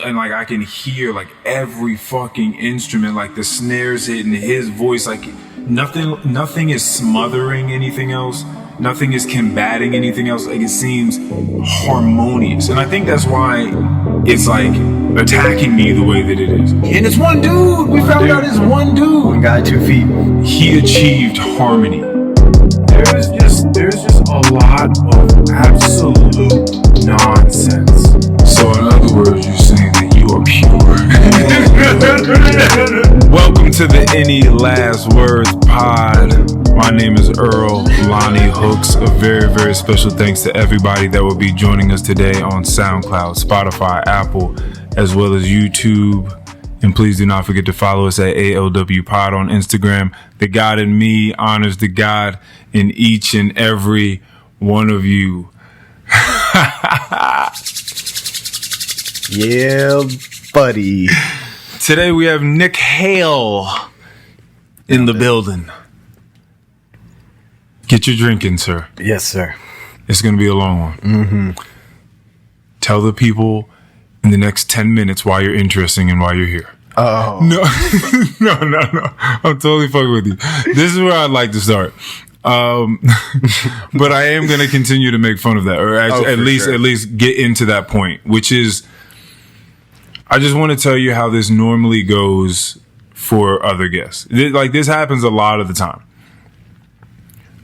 and like I can hear like every fucking instrument, like the snares hitting, his voice, like nothing is smothering anything else. Nothing is combating anything else. Like, it seems harmonious. And I think that's why it's like attacking me the way that it is. And it's one dude. We found out it's one dude. One guy, 2 feet. He achieved harmony. There's just a lot of absolute nonsense. So in other words, you're saying that you are pure. Welcome to the Any Last Words Pod. My name is Earl, Lonnie Hooks. A very, very special thanks to everybody that will be joining us today on SoundCloud, Spotify, Apple, as well as YouTube. And please do not forget to follow us at ALW POD on Instagram. The God in me honors the God in each and every one of you. Yeah, buddy. Today we have Nick Hale in the building. Get your drinking, sir. Yes, sir. It's going to be a long one. Mm-hmm. Tell the people in the next 10 minutes why you're interesting and why you're here. Oh. No. No. I'm totally fucking with you. This is where I'd like to start. But I am going to continue to make fun of that, or at least get into that point, which is, I just want to tell you how this normally goes for other guests. Like, this happens a lot of the time.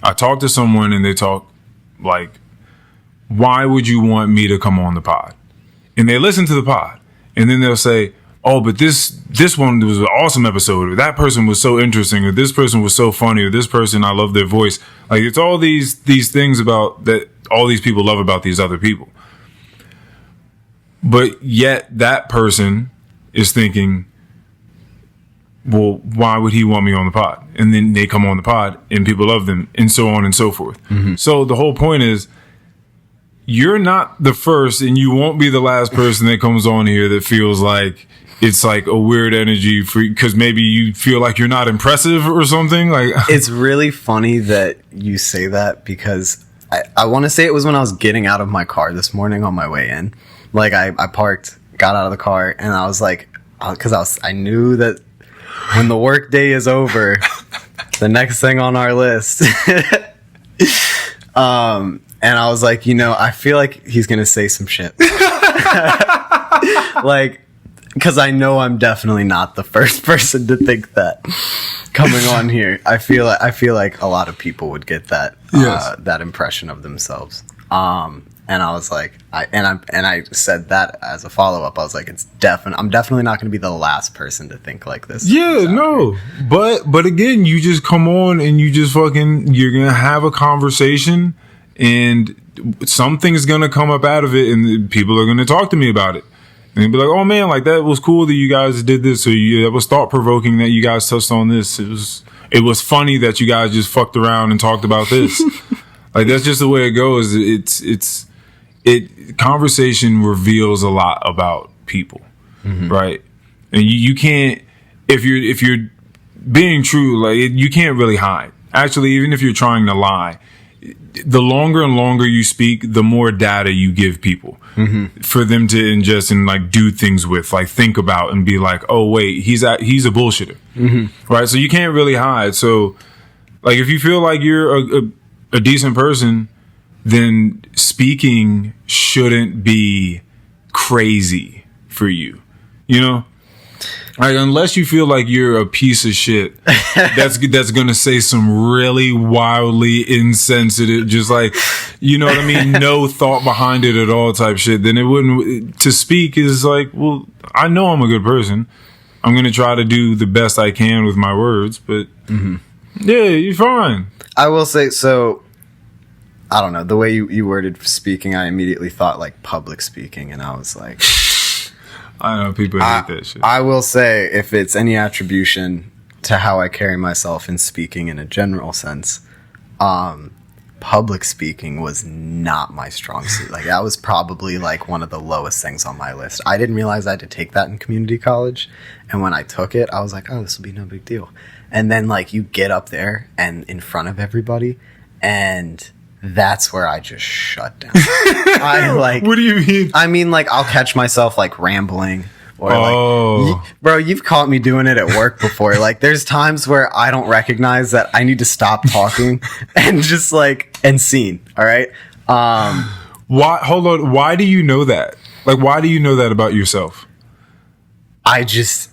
I talk to someone and they talk like, why would you want me to come on the pod? And they listen to the pod and then they'll say, oh, but this one was an awesome episode, or that person was so interesting, or this person was so funny, or this person, I love their voice. Like, it's all these things about that all these people love about these other people. But yet that person is thinking, well, why would he want me on the pod? And then they come on the pod and people love them, and so on and so forth. Mm-hmm. So the whole point is, you're not the first and you won't be the last person that comes on here that feels like it's like a weird energy for, because maybe you feel like you're not impressive or something. Like, it's really funny that you say that, because I want to say it was when I was getting out of my car this morning on my way in. Like, I parked, got out of the car, and I was like, because I knew that when the work day is over, the next thing on our list, and I was like, I feel like he's gonna say some shit, like, because I know I'm definitely not the first person to think that coming on here. I feel like a lot of people would get that that impression of themselves. And I was like, I said that as a follow up. I was like, I'm definitely not going to be the last person to think like this. Yeah, no. But again, you just come on and you just you're going to have a conversation and something's going to come up out of it and people are going to talk to me about it. And they'll be like, oh man, like that was cool that you guys did this. Or that was thought provoking that you guys touched on this. It was funny that you guys just fucked around and talked about this. Like, that's just the way it goes. Conversation reveals a lot about people, mm-hmm. right? And you can't, if you're being true, like, you can't really hide. Actually, even if you're trying to lie, the longer and longer you speak, the more data you give people, mm-hmm. for them to ingest and like do things with, like think about and be like, oh wait, he's a bullshitter, mm-hmm. right? So you can't really hide. So, like, if you feel like you're a decent person, then speaking shouldn't be crazy for you, Like, unless you feel like you're a piece of shit that's gonna say some really wildly insensitive, just like, you know what I mean, no thought behind it at all type shit, then it wouldn't. To speak is like, well, I know I'm a good person. I'm gonna try to do the best I can with my words, but mm-hmm. yeah, you're fine. I will say, so I don't know, the way you worded speaking, I immediately thought like public speaking, and I was like, I know people hate that shit. I will say, if it's any attribution to how I carry myself in speaking in a general sense, public speaking was not my strong suit. Like, that was probably like one of the lowest things on my list. I didn't realize I had to take that in community college, and when I took it, I was like, oh, this will be no big deal. And then like you get up there and in front of everybody, and that's where I just shut down. What do you mean? I mean, like, I'll catch myself like rambling. Or like, bro, you've caught me doing it at work before. Like, there's times where I don't recognize that I need to stop talking and just like, and scene. All right. Why? Hold on. Why do you know that? Like, why do you know that about yourself? Because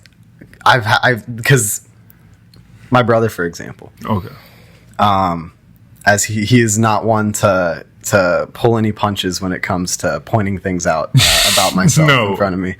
my brother, for example. Okay. As he is not one to pull any punches when it comes to pointing things out about myself in front of me.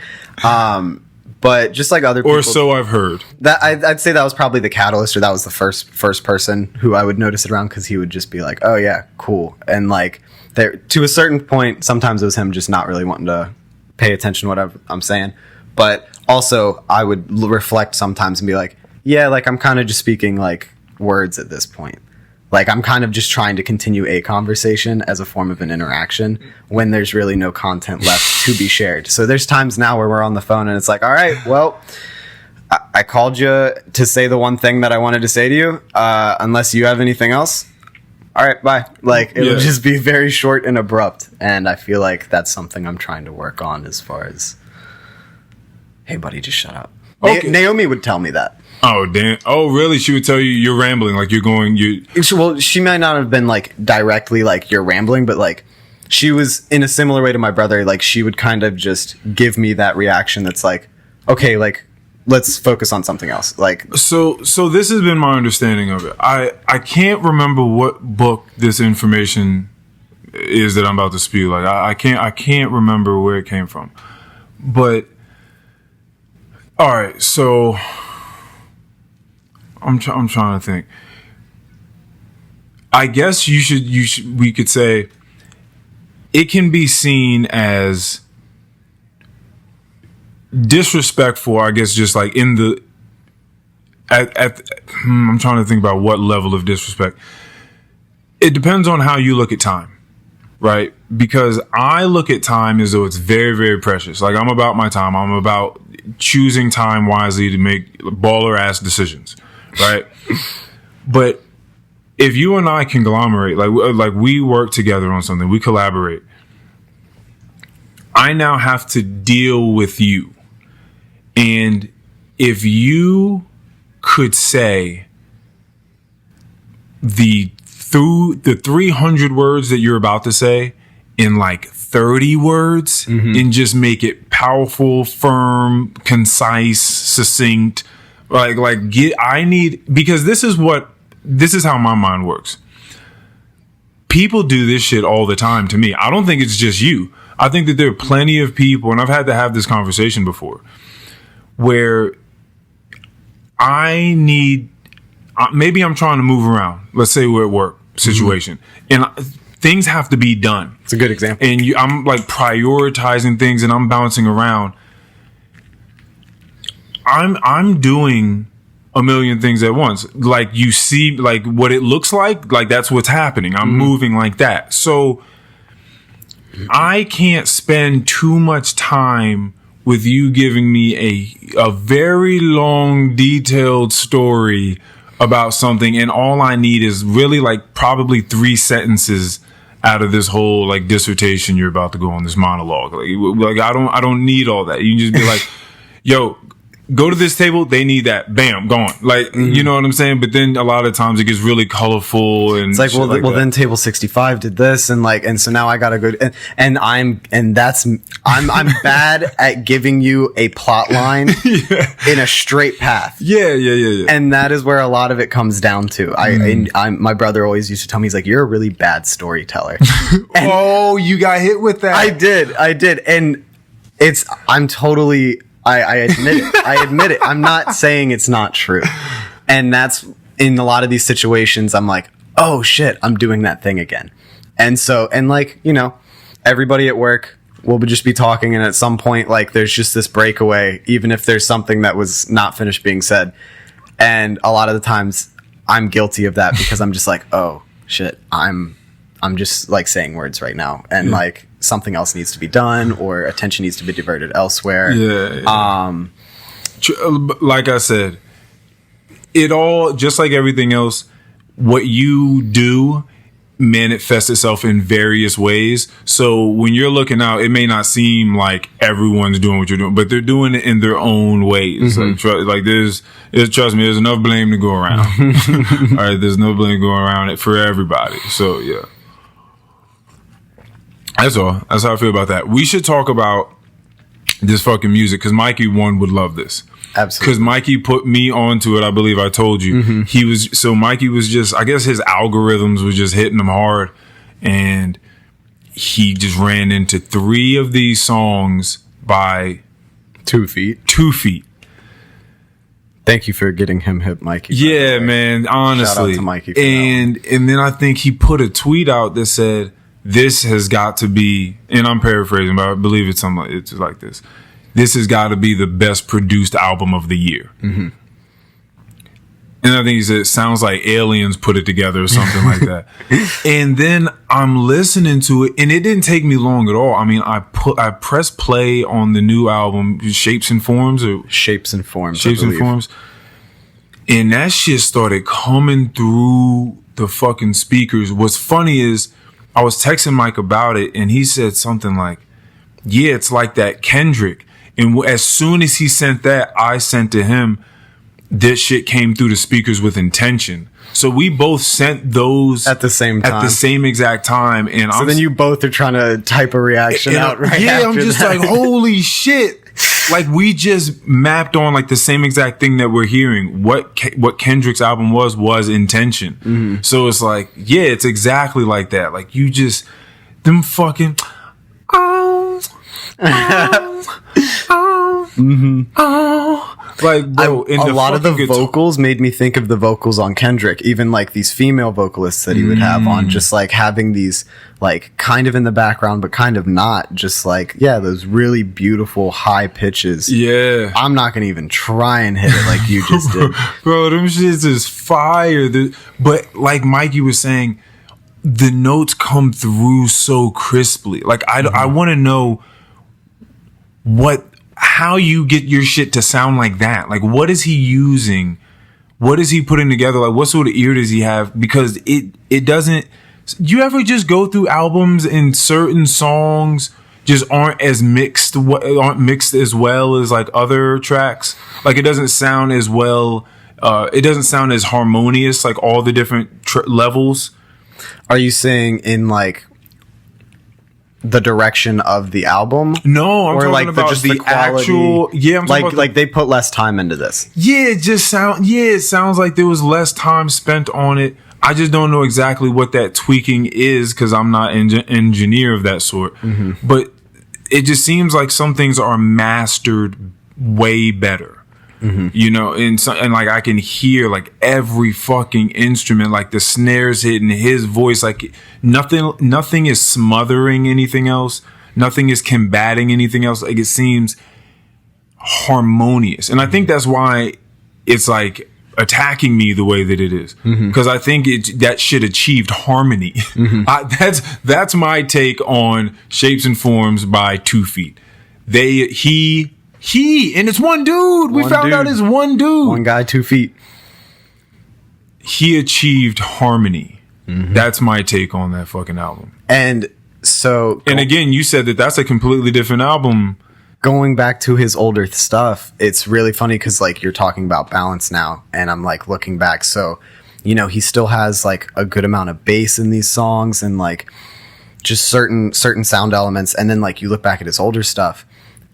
But just like other people, or so I've heard. That I'd say that was probably the catalyst, or that was the first person who I would notice it around, because he would just be like, "Oh yeah, cool," and like there to a certain point, sometimes it was him just not really wanting to pay attention to whatever I'm saying. But also, I would reflect sometimes and be like, "Yeah, like I'm kind of just speaking like words at this point." Like, I'm kind of just trying to continue a conversation as a form of an interaction when there's really no content left to be shared. So there's times now where we're on the phone and it's like, all right, well, I called you to say the one thing that I wanted to say to you. Unless you have anything else. All right, bye. Like, it would just be very short and abrupt. And I feel like that's something I'm trying to work on, as far as, hey, buddy, just shut up. Okay. Naomi would tell me that. Oh, damn. Oh, really? She would tell you you're rambling, like you're going, Well, she might not have been like directly like you're rambling, but like she was in a similar way to my brother. Like, she would kind of just give me that reaction that's like, okay, like, let's focus on something else. Like, so this has been my understanding of it. I can't remember what book this information is that I'm about to spew. Like, I can't remember where it came from. But all right, so I'm trying to think. I guess we could say it can be seen as disrespectful, I guess, just like in the I'm trying to think about what level of disrespect. It depends on how you look at time, right? Because I look at time as though it's very, very precious. Like, I'm about my time. I'm about choosing time wisely to make baller ass decisions, right? But if you and I conglomerate, like we work together on something, we collaborate, I now have to deal with you. And if you could say the 300 words that you're about to say in like 30 words, and just make it powerful, firm, concise, succinct, because this is how my mind works. People do this shit all the time to me. I don't think it's just you. I think that there are plenty of people, and I've had to have this conversation before, where maybe I'm trying to move around. Let's say we're at work situation, and things have to be done. It's a good example. And I'm like prioritizing things, and I'm bouncing around. I'm doing a million things at once. Like, you see, like what it looks like that's what's happening. I'm moving like that. So I can't spend too much time with you giving me a very long, detailed story about something, and all I need is really like probably 3 sentences out of this whole like dissertation you're about to go on, this monologue. Like I don't need all that. You can just be like, yo, go to this table, they need that. Bam, gone. Like, you know what I'm saying? But then a lot of times it gets really colorful, and it's like, well, then table 65 did this, and so now I gotta go and I'm bad at giving you a plot line in a straight path. Yeah. And that is where a lot of it comes down to. My brother always used to tell me, he's like, you're a really bad storyteller. Oh, you got hit with that. I did. And I admit it. I admit it. I'm not saying it's not true. And that's, in a lot of these situations, I'm like, oh shit, I'm doing that thing again. And so, and like, you know, everybody at work will just be talking, and at some point, like, there's just this breakaway, even if there's something that was not finished being said. And a lot of the times I'm guilty of that, because I'm just like, oh shit, I'm just like saying words right now. And like, something else needs to be done, or attention needs to be diverted elsewhere. Like I said, it all, just like everything else, what you do manifests itself in various ways. So when you're looking out, it may not seem like everyone's doing what you're doing, but they're doing it in their own ways. Like trust me, there's enough blame to go around. All right, there's no blame going around it for everybody. So yeah, that's all. That's how I feel about that. We should talk about this fucking music because Mikey would love this. Absolutely. Because Mikey put me onto it. I believe I told you. Mikey was just, I guess his algorithms were just hitting him hard, and he just ran into 3 of these songs by 2 feet. 2 feet. Thank you for getting him hip, Mikey. Yeah, man. Honestly. Shout out to Mikey for and then I think he put a tweet out that said, "This has got to be," and I'm paraphrasing, but I believe it's like this. "This has got to be the best produced album of the year." And I think he said, "It sounds like aliens put it together," or something like that. And then I'm listening to it, and it didn't take me long at all. I mean, I pressed play on the new album, Shapes and Forms, and that shit started coming through the fucking speakers. What's funny is I was texting Mike about it, and he said something like, "Yeah, it's like that Kendrick." And as soon as he sent that, I sent to him, "This shit came through the speakers with intention." So we both sent those at the same exact time. And so then you both are trying to type a reaction out right yeah, after I'm just that. like, holy shit. Like, we just mapped on like the same exact thing that we're hearing. What Kendrick's album was intention. So it's like, yeah, it's exactly like that. Like, you just, them fucking, like, bro, a lot of the vocals made me think of the vocals on Kendrick, even like these female vocalists that he would have on, just like having these like kind of in the background but kind of not, just like, yeah, those really beautiful high pitches. Yeah, I'm not gonna even try and hit it like you just did. Bro, them shits is fire. But like Mikey was saying, the notes come through so crisply. Like, I want to know how you get your shit to sound like that. Like, what is he using? What is he putting together? Like, what sort of ear does he have? Because it doesn't, you ever just go through albums and certain songs just aren't mixed as well as like other tracks? Like, it doesn't sound as well, it doesn't sound as harmonious, like all the different levels. Are you saying in like the direction of the album? No, I'm talking like about just the quality, actual. Yeah, I'm talking about like they put less time into this. Yeah, it sounds like there was less time spent on it. I just don't know exactly what that tweaking is because I'm not an engineer of that sort. But it just seems like some things are mastered way better. You know, and like I can hear like every fucking instrument, like the snares hitting his voice, like nothing is smothering anything else, nothing is combating anything else. Like, it seems harmonious, and I think that's why it's like attacking me the way that it is, because I think that shit achieved harmony. That's my take on Shapes and Forms by 2 Feet. And it's one dude. We found out it's one dude. One guy, 2 feet. He achieved harmony. That's my take on that fucking album. And so, and again, you said that's a completely different album. Going back to his older stuff, it's really funny because like you're talking about balance now, and I'm like looking back. So, you know, he still has like a good amount of bass in these songs and like just certain sound elements. And then like you look back at his older stuff,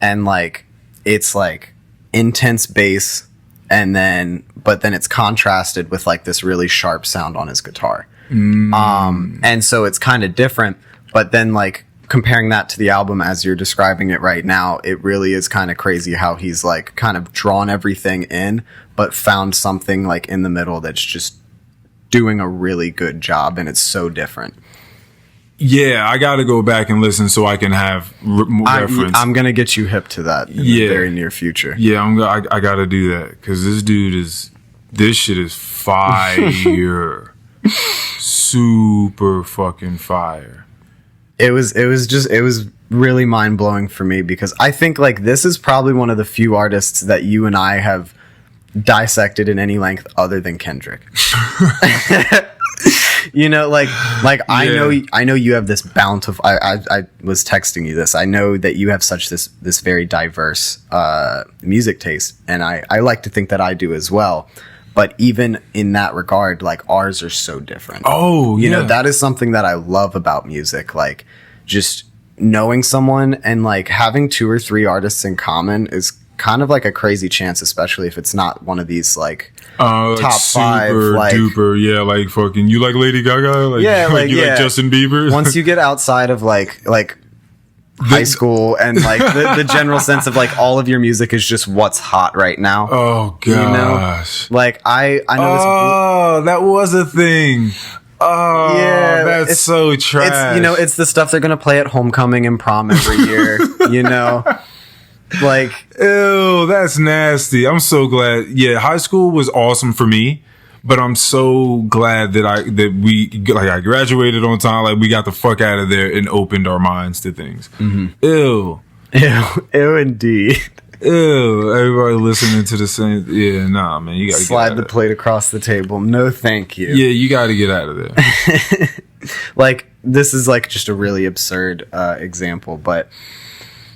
and like it's like intense bass, and then it's contrasted with like this really sharp sound on his guitar. And so it's kind of different, but then like comparing that to the album as you're describing it right now, it really is kind of crazy how he's like kind of drawn everything in, but found something like in the middle that's just doing a really good job, and it's so different. Yeah, I got to go back and listen so I can have reference. I'm going to get you hip to that in the very near future. Yeah, I got to do that because this shit is fire. Super fucking fire. It was really mind blowing for me because I think like this is probably one of the few artists that you and I have dissected in any length other than Kendrick. You know, I know you have this bountiful. I was texting you this. I know that you have such this very diverse music taste, and I like to think that I do as well. But even in that regard, like, ours are so different. Oh, you know, that is something that I love about music. Like, just knowing someone and like having 2 or 3 artists in common is kind of like a crazy chance, especially if it's not one of these like top like 5 super like duper, yeah, like fucking you like Lady Gaga, like, yeah, like you like Justin Bieber. Once you get outside of like high school and like the general sense of like all of your music is just what's hot right now. Oh gosh, you know? Like I know this. Oh, that was a thing. Oh, yeah, that's so trash. It's, you know, it's the stuff they're gonna play at homecoming and prom every year. You know, like, ew, that's nasty. I'm so glad. Yeah, high school was awesome for me, but I'm so glad that I graduated on time. Like, we got the fuck out of there and opened our minds to things. Mm-hmm. Ew, indeed. Ew, everybody listening to the same. Yeah, nah, man, you gotta slide the plate across the table. No, thank you. Yeah, you gotta get out of there. Like, this is like just a really absurd example, but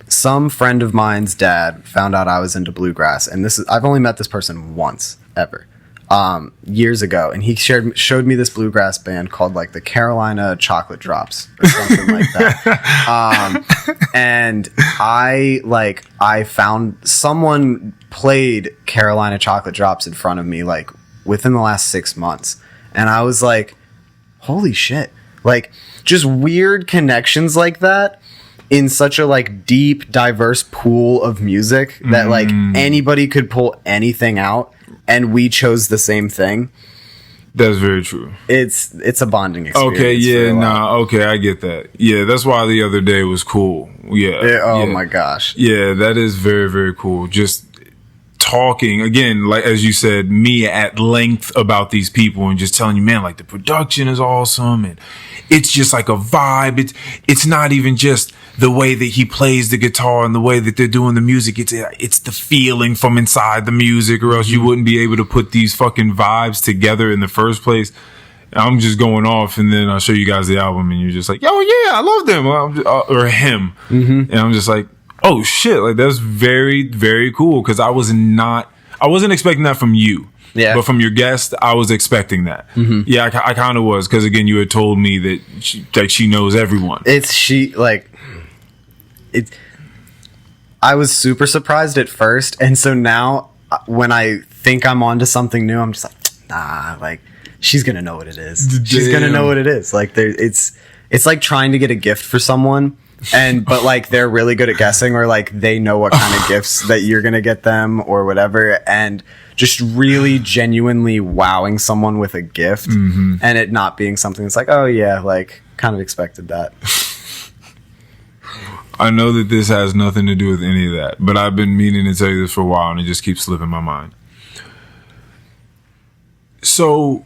some friend of mine's dad found out I was into bluegrass, and I've only met this person once ever. Years ago, and he showed me this bluegrass band called like the Carolina Chocolate Drops or something like that. And I found someone played Carolina Chocolate Drops in front of me like within the last 6 months, and I was like, holy shit. Like, just weird connections like that in such a like deep, diverse pool of music that like anybody could pull anything out. And we chose the same thing. That's very true. It's a bonding experience. Okay, yeah, okay, I get that. Yeah, that's why the other day was cool. Yeah. My gosh. Yeah, that is very, very cool. Just talking again, like as you said, me at length about these people and just telling you, man, like the production is awesome and it's just like a vibe. It's not even just the way that he plays the guitar and the way that they're doing the music. It's the feeling from inside the music, or else you wouldn't be able to put these fucking vibes together in the first place. I'm just going off, and then I'll show you guys the album, and you're just like, "Oh yeah, I love them," or him, and I'm just like, "Oh shit!" Like, that's very, very cool, because I wasn't expecting that from you. Yeah. But from your guest, I was expecting that. Mm-hmm. Yeah, I kind of was, because again, you had told me that she knows everyone. I was super surprised at first, and so now when I think I'm onto something new, I'm just like, nah, like, she's gonna know what it is. Damn. She's gonna know what it is. Like, it's like trying to get a gift for someone, but like they're really good at guessing, or like they know what kind of gifts that you're gonna get them or whatever, and just really genuinely wowing someone with a gift, and it not being something that's like, oh yeah, like, kind of expected that. I know that this has nothing to do with any of that, but I've been meaning to tell you this for a while, and it just keeps slipping my mind. So,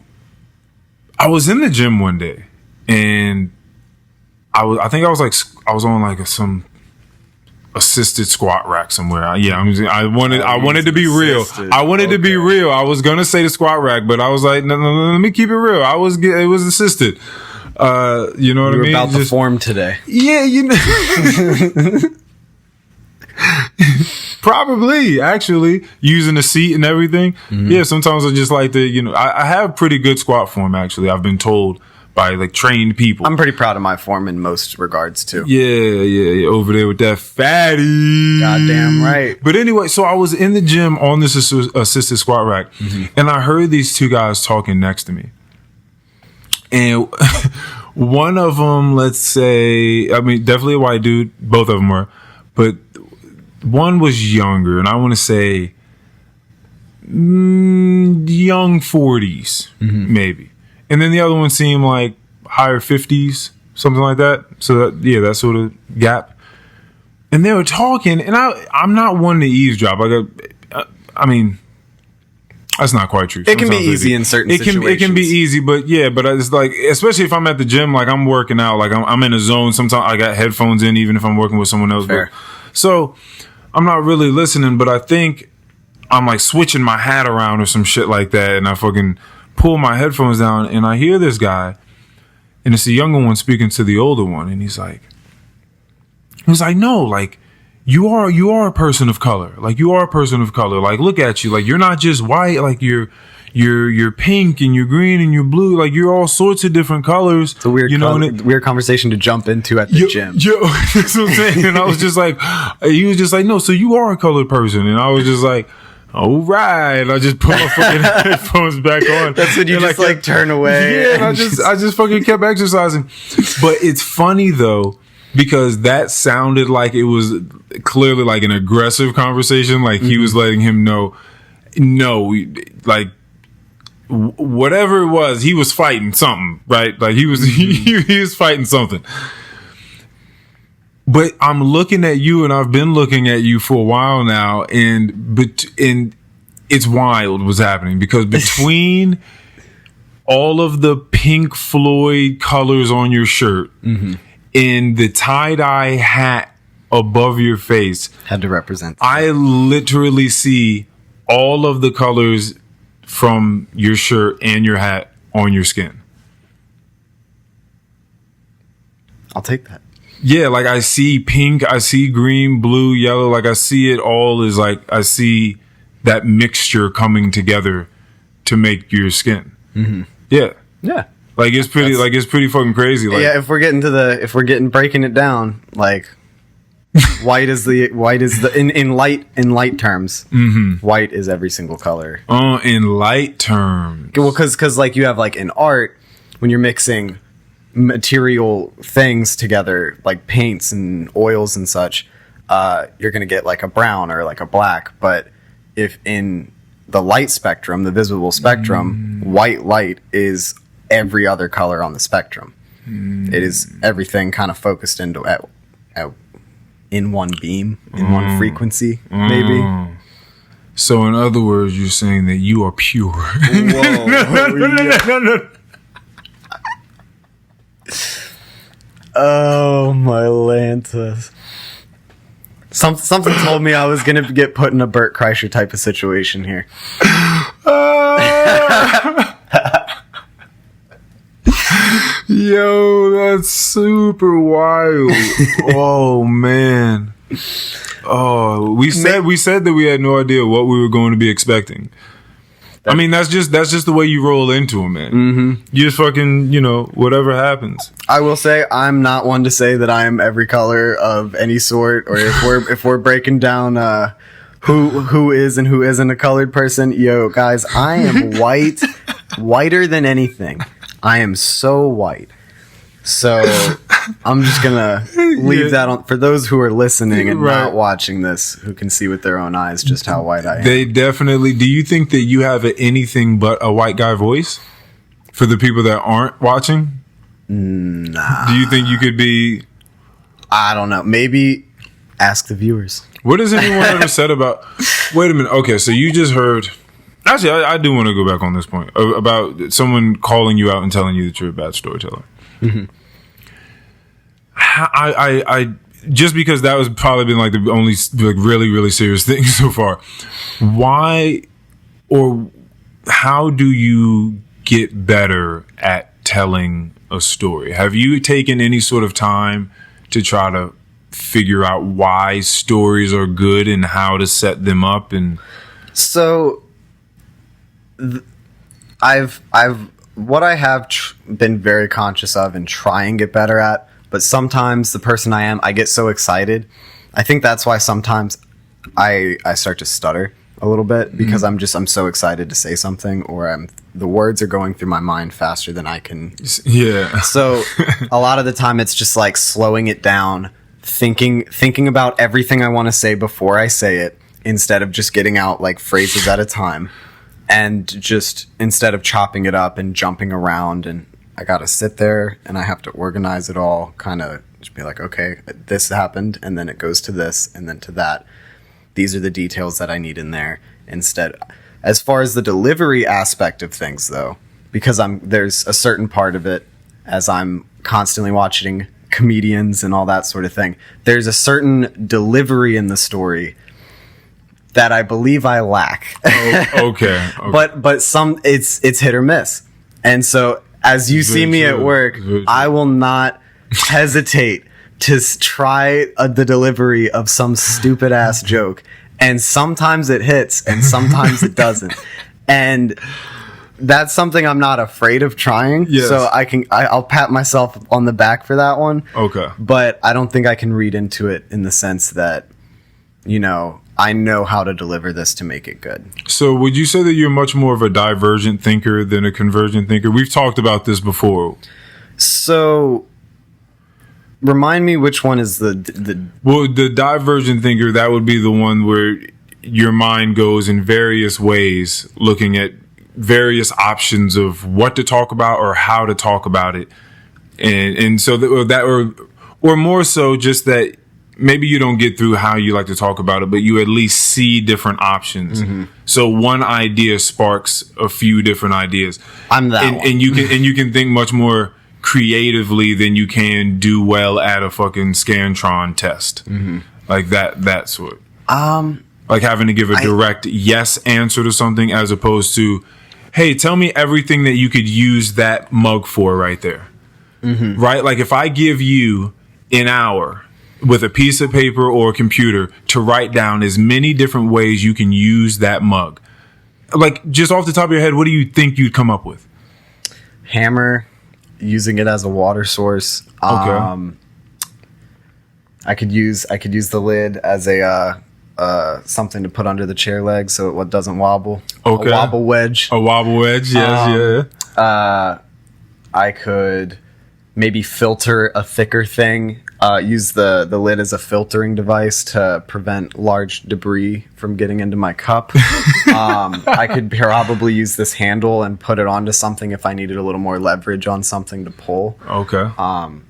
I was in the gym one day, and I was on like some assisted squat rack somewhere. I wanted to be real. I wanted to be real. I was gonna say the squat rack, but I was like, no, let me keep it real. It was assisted. You know what I mean? About the form today. Yeah, you know. Probably, actually, using the seat and everything. Mm-hmm. Yeah, sometimes I just like to, you know, I have pretty good squat form, actually. I've been told by like trained people. I'm pretty proud of my form in most regards too. Yeah, over there with that fatty. Goddamn right. But anyway, so I was in the gym on this assisted squat rack, and I heard these two guys talking next to me. And one of them, let's say, I mean, definitely a white dude. Both of them were. But one was younger, and I want to say young 40s, maybe. And then the other one seemed like higher 50s, something like that. So, that sort of gap. And they were talking, and I'm not one to eavesdrop. I mean... That's not quite true. It can be easy in certain situations. It can be easy, but it's like, especially if I'm at the gym, like I'm working out, like I'm in a zone. Sometimes I got headphones in, even if I'm working with someone else. Fair. So I'm not really listening, but I think I'm like switching my hat around or some shit like that, and I fucking pull my headphones down, and I hear this guy, And it's the younger one speaking to the older one, and he's like, no, like, you are a person of color. Like, you are a person of color. Like, look at you. Like, you're not just white. Like, you're pink and you're green and you're blue. Like, you're all sorts of different colors. It's a weird, weird conversation to jump into at the gym. That's what I'm saying. And I was just like, he was just like, no, so you are a colored person. And I was just like, all right. I just put my fucking headphones back on. That's when you just like turn away. Yeah, and I just fucking kept exercising. But it's funny though, because that sounded like it was clearly like an aggressive conversation. Like he was letting him know, no, like whatever it was, he was fighting something, right? Like he was he was fighting something. But I'm looking at you, and I've been looking at you for a while now, and it's wild what's happening, because between all of the Pink Floyd colors on your shirt and the tie-dye hat above your face, had to represent that. I literally see all of the colors from your shirt and your hat on your skin. I'll take that. Yeah, like I see pink, I see green, blue, yellow. Like I see it all as like, I see that mixture coming together to make your skin. Yeah. Yeah. Like it's pretty fucking crazy. Like, yeah, if we're getting breaking it down, like white is the in light terms, white is every single color. In light terms. Well, because like you have like in art, when you're mixing material things together, like paints and oils and such, you're gonna get like a brown or like a black. But if in the light spectrum, the visible spectrum, white light is every other color on the spectrum. It is everything kind of focused into in one beam, in one frequency, maybe. So in other words, you're saying that you are pure. Whoa. No. Oh my Lantas. Something told me I was gonna get put in a Bert Kreischer type of situation here. Yo, that's super wild. Oh man. Oh, we said that we had no idea what we were going to be expecting. I mean, that's just the way you roll into them, man. You just fucking, whatever happens. I will say I'm not one to say that I am every color of any sort, or if we're breaking down who is and who isn't a colored person. Yo, guys, I am whiter than anything. I am so white. So I'm just gonna leave that on for those who are listening and not watching this, who can see with their own eyes just how white I am. They definitely. Do you think that you have anything but a white guy voice for the people that aren't watching? Nah. Do you think you could be? I don't know. Maybe ask the viewers. What has anyone ever said about? Wait a minute. Okay, so you just heard. Actually, I do want to go back on this point about someone calling you out and telling you that you're a bad storyteller. I just because that was probably been like the only like really, really serious thing so far. Why or how do you get better at telling a story? Have you taken any sort of time to try to figure out why stories are good and how to set them up? And so I've what I have been very conscious of and try and get better at, but sometimes the person I am, I get so excited. I think that's why sometimes I start to stutter a little bit, because I'm so excited to say something, or the words are going through my mind faster than I can. Yeah. So a lot of the time it's just like slowing it down, thinking about everything I want to say before I say it, instead of just getting out like phrases at a time. And just instead of chopping it up and jumping around, and I got to sit there and I have to organize it all, kind of just be like, okay, this happened, and then it goes to this, and then to that. These are the details that I need in there. Instead, as far as the delivery aspect of things, though, because there's a certain part of it, as I'm constantly watching comedians and all that sort of thing, there's a certain delivery in the story that I believe I lack. Okay. But some it's hit or miss. And so as you see me at work, I will not hesitate to try the delivery of some stupid ass joke. And sometimes it hits and sometimes it doesn't. And that's something I'm not afraid of trying. Yes. So I'll pat myself on the back for that one. Okay. But I don't think I can read into it in the sense that, you know, I know how to deliver this to make it good. So would you say that you're much more of a divergent thinker than a convergent thinker? We've talked about this before. So remind me which one is the Well, the divergent thinker, that would be the one where your mind goes in various ways, looking at various options of what to talk about or how to talk about it. And so that or more so just that maybe you don't get through how you like to talk about it, but you at least see different options. Mm-hmm. So one idea sparks a few different ideas. I'm that one. And you can think much more creatively than you can do well at a fucking Scantron test. Mm-hmm. Like that sort. Like having to give a direct yes answer to something as opposed to, hey, tell me everything that you could use that mug for right there. Mm-hmm. Right? Like if I give you an hour with a piece of paper or a computer to write down as many different ways you can use that mug. Like just off the top of your head, what do you think you'd come up with? Hammer, using it as a water source. Okay. I could use the lid as a something to put under the chair leg so it doesn't wobble. Okay. A wobble wedge. A wobble wedge, yes, yeah. I could maybe filter a thicker thing. Use the lid as a filtering device to prevent large debris from getting into my cup. I could probably use this handle and put it onto something if I needed a little more leverage on something to pull. Okay.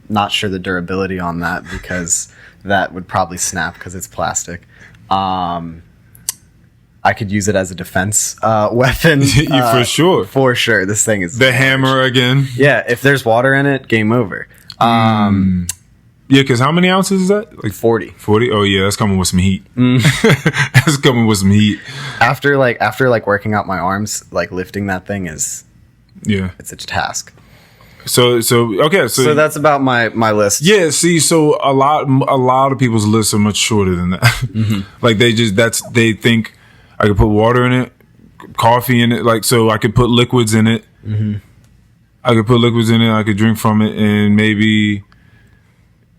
Not sure the durability on that because that would probably snap because it's plastic. I could use it as a defense weapon. For sure. For sure. This thing is... The hammer again. Yeah, if there's water in it, game over. Yeah, because how many ounces is that? Like 40. 40? Oh, yeah, that's coming with some heat. That's coming with some heat. After working out my arms, like lifting that thing is... Yeah. It's a task. So okay. So that's about my list. Yeah, see, so a lot of people's lists are much shorter than that. Mm-hmm. Like they think I could put water in it, coffee in it, like so I could put liquids in it. Mm-hmm. I could put liquids in it, I could drink from it, and maybe,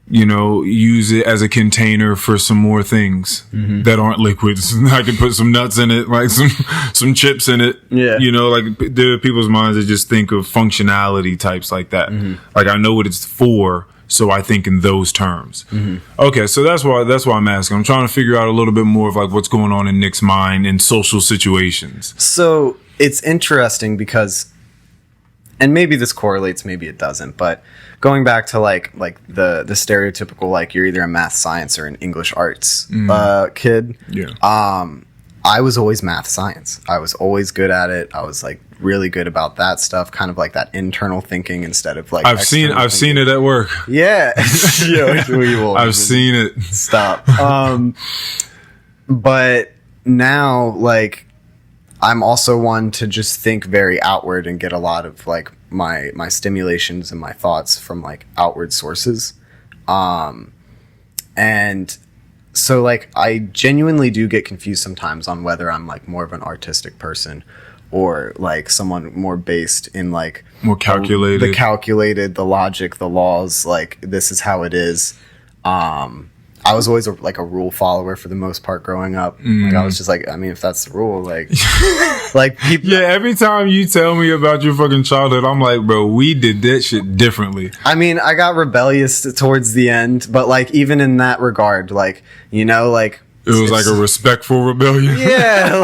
you know, use it as a container for some more things that aren't liquids. I could put some nuts in it, like some chips in it. Yeah. You know, like there are people's minds that just think of functionality types like that. Mm-hmm. Like I know what it's for, so I think in those terms. Mm-hmm. Okay, so that's why I'm asking. I'm trying to figure out a little bit more of like what's going on in Nick's mind in social situations. So it's interesting because, and maybe this correlates, maybe it doesn't, but going back to like the stereotypical, like you're either a math science or an English arts kid. Yeah. I was always math science. I was always good at it. I was like really good about that stuff, kind of like that internal thinking instead of like I've seen it at work. Yeah. I've seen it. Stop. But now like I'm also one to just think very outward and get a lot of like my stimulations and my thoughts from like outward sources. And so like I genuinely do get confused sometimes on whether I'm like more of an artistic person or like someone more based in like more calculated, the logic, the laws, like this is how it is. I was always like a rule follower for the most part growing up. Like I was just like, I mean, if that's the rule, like, like people. Yeah, every time you tell me about your fucking childhood, I'm like, bro, we did that shit differently. I mean, I got rebellious towards the end, but like even in that regard, like, you know, like it was like a respectful rebellion. Yeah,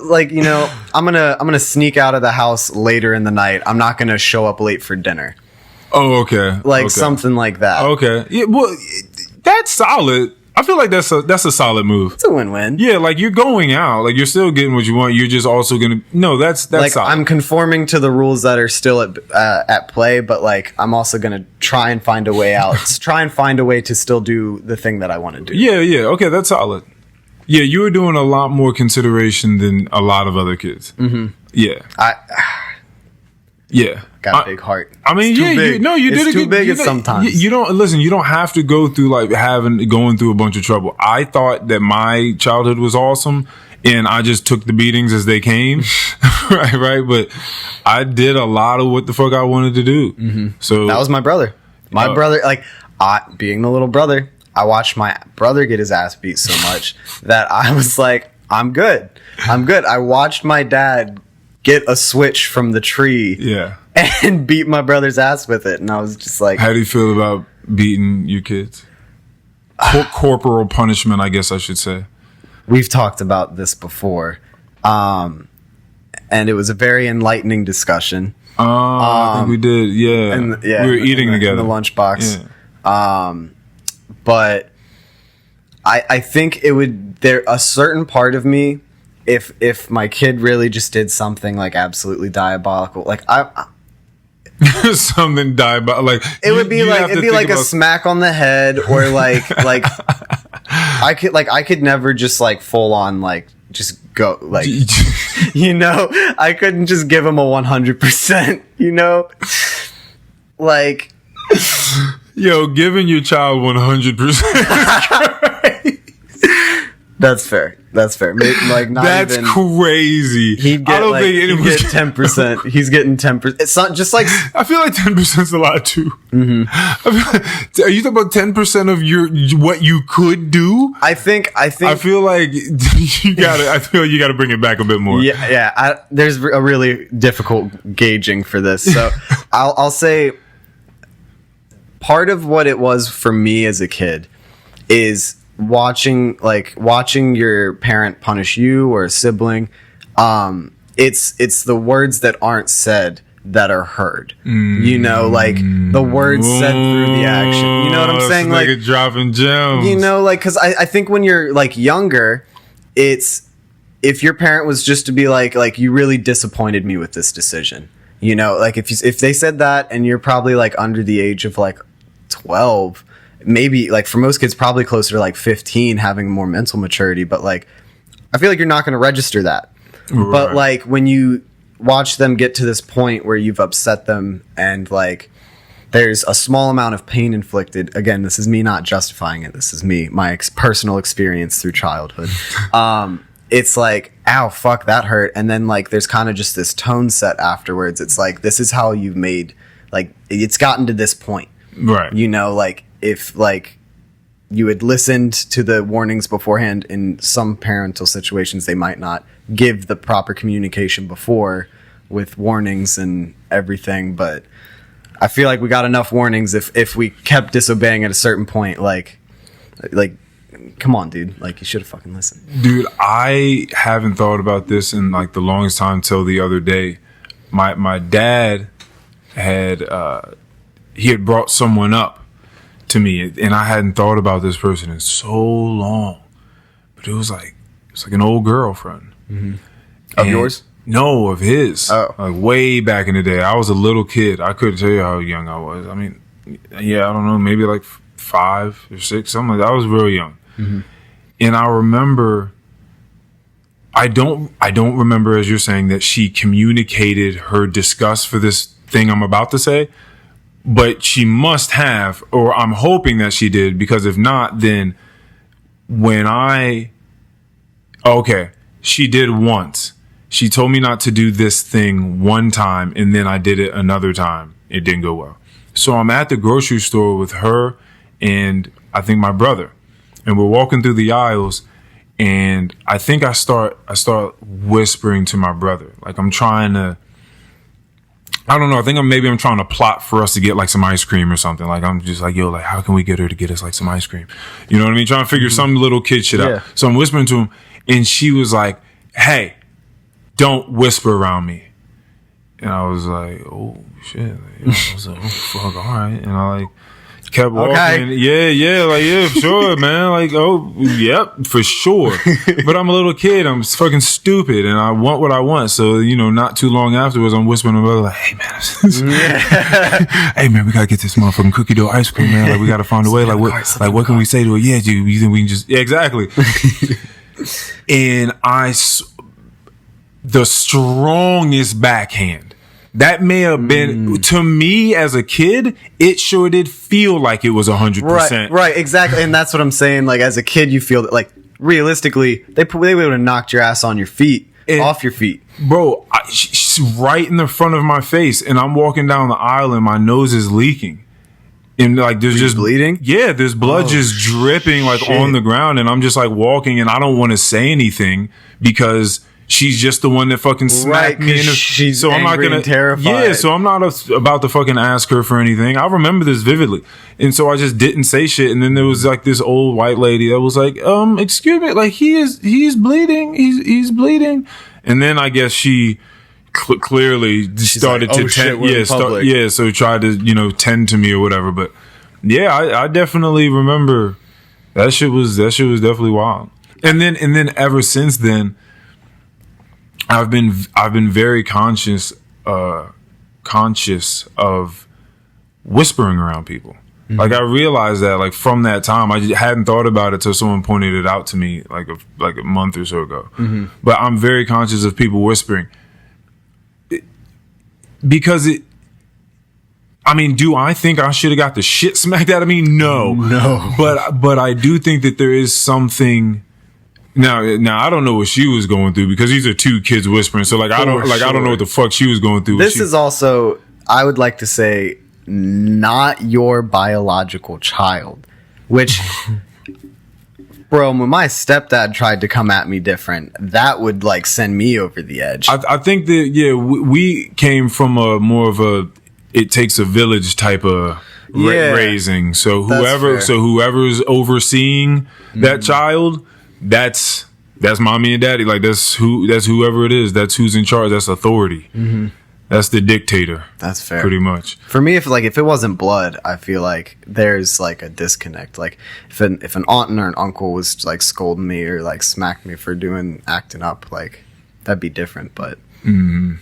like you know, I'm gonna sneak out of the house later in the night. I'm not gonna show up late for dinner. Oh, okay. Like something like that. Okay. Yeah, well, that's solid. I feel like that's a solid move. It's a win-win. Yeah, like you're going out, like you're still getting what you want. You're just also gonna that's like solid. I'm conforming to the rules that are still at play, but like I'm also gonna try and find a way out. Try and find a way to still do the thing that I want to do. Yeah. Okay, that's solid. Yeah, you were doing a lot more consideration than a lot of other kids. Mm-hmm. Yeah. Yeah. Got a big heart. I mean, it's yeah, you did it's it. too big sometimes. You don't listen. You don't have to go through like going through a bunch of trouble. I thought that my childhood was awesome, and I just took the beatings as they came, right. But I did a lot of what the fuck I wanted to do. Mm-hmm. So that was my brother. My brother, like being the little brother, I watched my brother get his ass beat so much that I was like, I'm good. I watched my dad get a switch from the tree. Yeah. And beat my brother's ass with it, and I was just like, how do you feel about beating your kids? Corporal punishment, I guess I should say. We've talked about this before, and it was a very enlightening discussion. I think we did, yeah. We were eating together in the lunchbox. Yeah. But I think it would. There a certain part of me, if my kid really just did something like absolutely diabolical, like something like it would be like it'd be like a smack on the head, or like I could never just like full on like just go like I couldn't just give him a 100%, like giving your child 100%. That's fair. Maybe, like not that's even, crazy. He'd get, I don't think anyone get 10%. He's getting 10%. It's not just like I feel like 10% is a lot too. Mm-hmm. Are you talking about 10% of what you could do? I think. I feel like you got to. I feel you got to bring it back a bit more. Yeah. There's a really difficult gauging for this, so I'll say part of what it was for me as a kid is watching your parent punish you or a sibling. It's the words that aren't said that are heard. Like the words said through the action. You know what I'm saying? Like dropping gems. Because I think when you're like younger, it's if your parent was just to be like you really disappointed me with this decision. Like if they said that and you're probably like under the age of like 12. Maybe like for most kids probably closer to like 15, having more mental maturity, but like I feel like you're not going to register that. Right. But like when you watch them get to this point where you've upset them and like there's a small amount of pain inflicted, again, this is me not justifying it, this is my personal experience through childhood. It's like, ow, fuck, that hurt. And then like there's kind of just this tone set afterwards. It's like, this is how you've made, like it's gotten to this point, right? Like if like you had listened to the warnings beforehand, in some parental situations they might not give the proper communication before with warnings and everything, but I feel like we got enough warnings if we kept disobeying at a certain point, like come on, dude, like you should have fucking listened. Dude, I haven't thought about this in like the longest time till the other day. My dad had he had brought someone up to me, and I hadn't thought about this person in so long, but it was like an old girlfriend. Mm-hmm. Of yours? No, of his. Oh, like way back in the day. I was a little kid. I couldn't tell you how young I was. I mean, yeah, I don't know, maybe like 5 or 6, something like that. I was real young. Mm-hmm. And I remember, I don't remember, as you're saying, that she communicated her disgust for this thing I'm about to say. But she must have, or I'm hoping that she did, because if not, then she did once. She told me not to do this thing one time, and then I did it another time. It didn't go well. So I'm at the grocery store with her and I think my brother, and we're walking through the aisles, and I think I start whispering to my brother, like I'm trying to, I don't know. I think I'm trying to plot for us to get like some ice cream or something. Like I'm just like, yo, like how can we get her to get us like some ice cream? You know what I mean? Trying to figure some little kid shit out. So I'm whispering to him, and she was like, hey, don't whisper around me. And I was like, oh shit. I was like, oh fuck, all right. And I like kept walking. Okay. Yeah, sure, man. Like, oh, yep, for sure. But I'm a little kid. I'm fucking stupid, and I want what I want. So, not too long afterwards, I'm whispering to my brother, like, hey, man, hey, man, we gotta get this motherfucking cookie dough ice cream, man. Like, we gotta find a way. Like, what can we say to her? Yeah, dude, you think we can just? Yeah, exactly. And the strongest backhand That may have been, to me as a kid, it sure did feel like it was 100%. Right, exactly. And that's what I'm saying. Like, as a kid, you feel that, like, realistically, they would have knocked your ass on your feet, off your feet. Bro, she's right in the front of my face, and I'm walking down the aisle, and my nose is leaking. And like there's just bleeding. Yeah, there's blood just dripping like on the ground, and I'm just like walking, and I don't want to say anything because she's just the one that fucking smacked me. She's so I'm not gonna terrified. Yeah, so I'm not about to fucking ask her for anything. I remember this vividly, and so I just didn't say shit. And then there was like this old white lady that was like, excuse me, like he's bleeding, he's bleeding, and then I guess she clearly started to tend, so tried to tend to me or whatever. But yeah, I definitely remember that shit was definitely wild. And then ever since then, I've been very conscious of whispering around people. Mm-hmm. Like I realized that like from that time, I just hadn't thought about it till someone pointed it out to me like a month or so ago. Mm-hmm. But I'm very conscious of people whispering. Because do I think I should have got the shit smacked out of me? No. But I do think that there is something. Now I don't know what she was going through because these are two kids whispering. So I don't know what the fuck she was going through. This is also, I would like to say, not your biological child, which. Bro, when my stepdad tried to come at me different, that would like send me over the edge. I think that we came from a more of a it takes a village type of raising. So whoever's overseeing that child, that's mommy and daddy. Like that's whoever it is. That's who's in charge. That's authority. Mm-hmm. That's the dictator. That's fair. Pretty much. For me, if it wasn't blood, I feel like there's like a disconnect. Like if an aunt or an uncle was like scolding me or like smacked me for acting up, like that'd be different. But when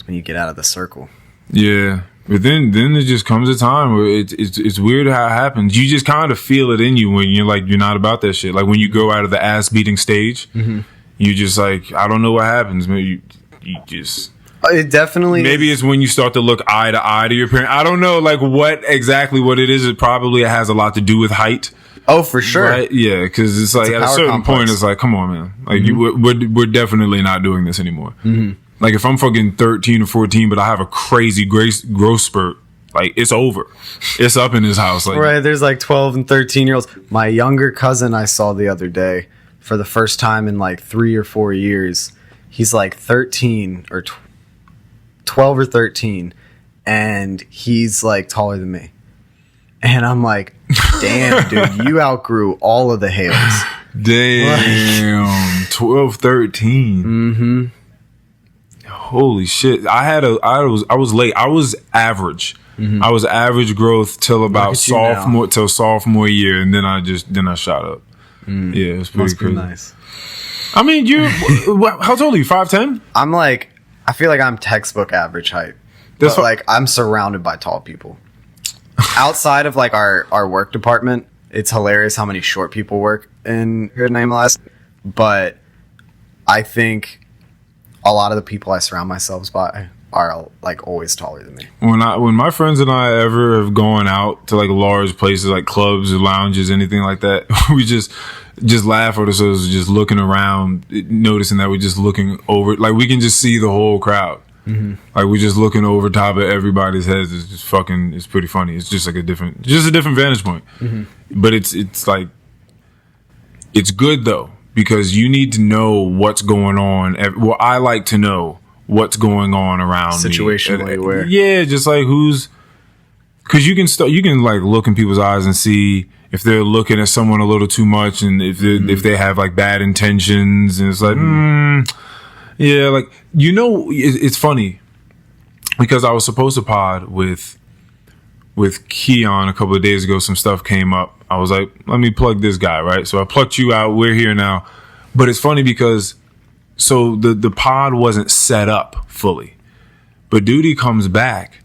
you get out of the circle. Yeah. But then there just comes a time where it's weird how it happens. You just kind of feel it in you when you're not about that shit. Like when you go out of the ass beating stage, you just like, I don't know what happens. Maybe you just... It definitely maybe it's when you start to look eye to eye to your parent. I don't know like what it is. It probably has a lot to do with height. Oh, for sure. Right? Yeah, because it's like at a certain point, it's like, come on, man. Like we're definitely not doing this anymore. Mm-hmm. Like if I'm fucking 13 or 14, but I have a crazy growth spurt, like it's over. It's up in his house. Like right, there's like 12 and 13-year-olds. My younger cousin I saw the other day for the first time in like 3 or 4 years. He's like 13 or 12 or 13, and he's like taller than me. And I'm like, damn, dude, you outgrew all of the Hales. Damn, 12, 13. Mm-hmm. Holy shit. I was late. I was average. Mm-hmm. I was average growth till about sophomore year, and then I shot up. Mm. Yeah, it's pretty crazy. Nice. I mean, how tall are you? 5'10"? I'm like, I feel like I'm textbook average height. But like I'm surrounded by tall people. Outside of like our work department, it's hilarious how many short people work in here at MLS. But I think a lot of the people I surround myself by are like always taller than me. When my friends and I ever have gone out to like large places like clubs or lounges, anything like that, we just laugh at ourselves just looking around, noticing that we're just looking over, like we can just see the whole crowd. Mm-hmm. Like we're just looking over top of everybody's heads. It's just fucking, it's pretty funny. It's just like a different vantage point. Mm-hmm. But it's like, it's good though, because you need to know what's going on. Well, I like to know what's going on around situationally me. Yeah, just like because you can like look in people's eyes and see if they're looking at someone a little too much, and if they have like bad intentions, and it's like, yeah, like it's funny because I was supposed to pod with Keon a couple of days ago. Some stuff came up. I was like, let me plug this guy, right? So I plucked you out. We're here now. But it's funny because so the pod wasn't set up fully, but Duty comes back.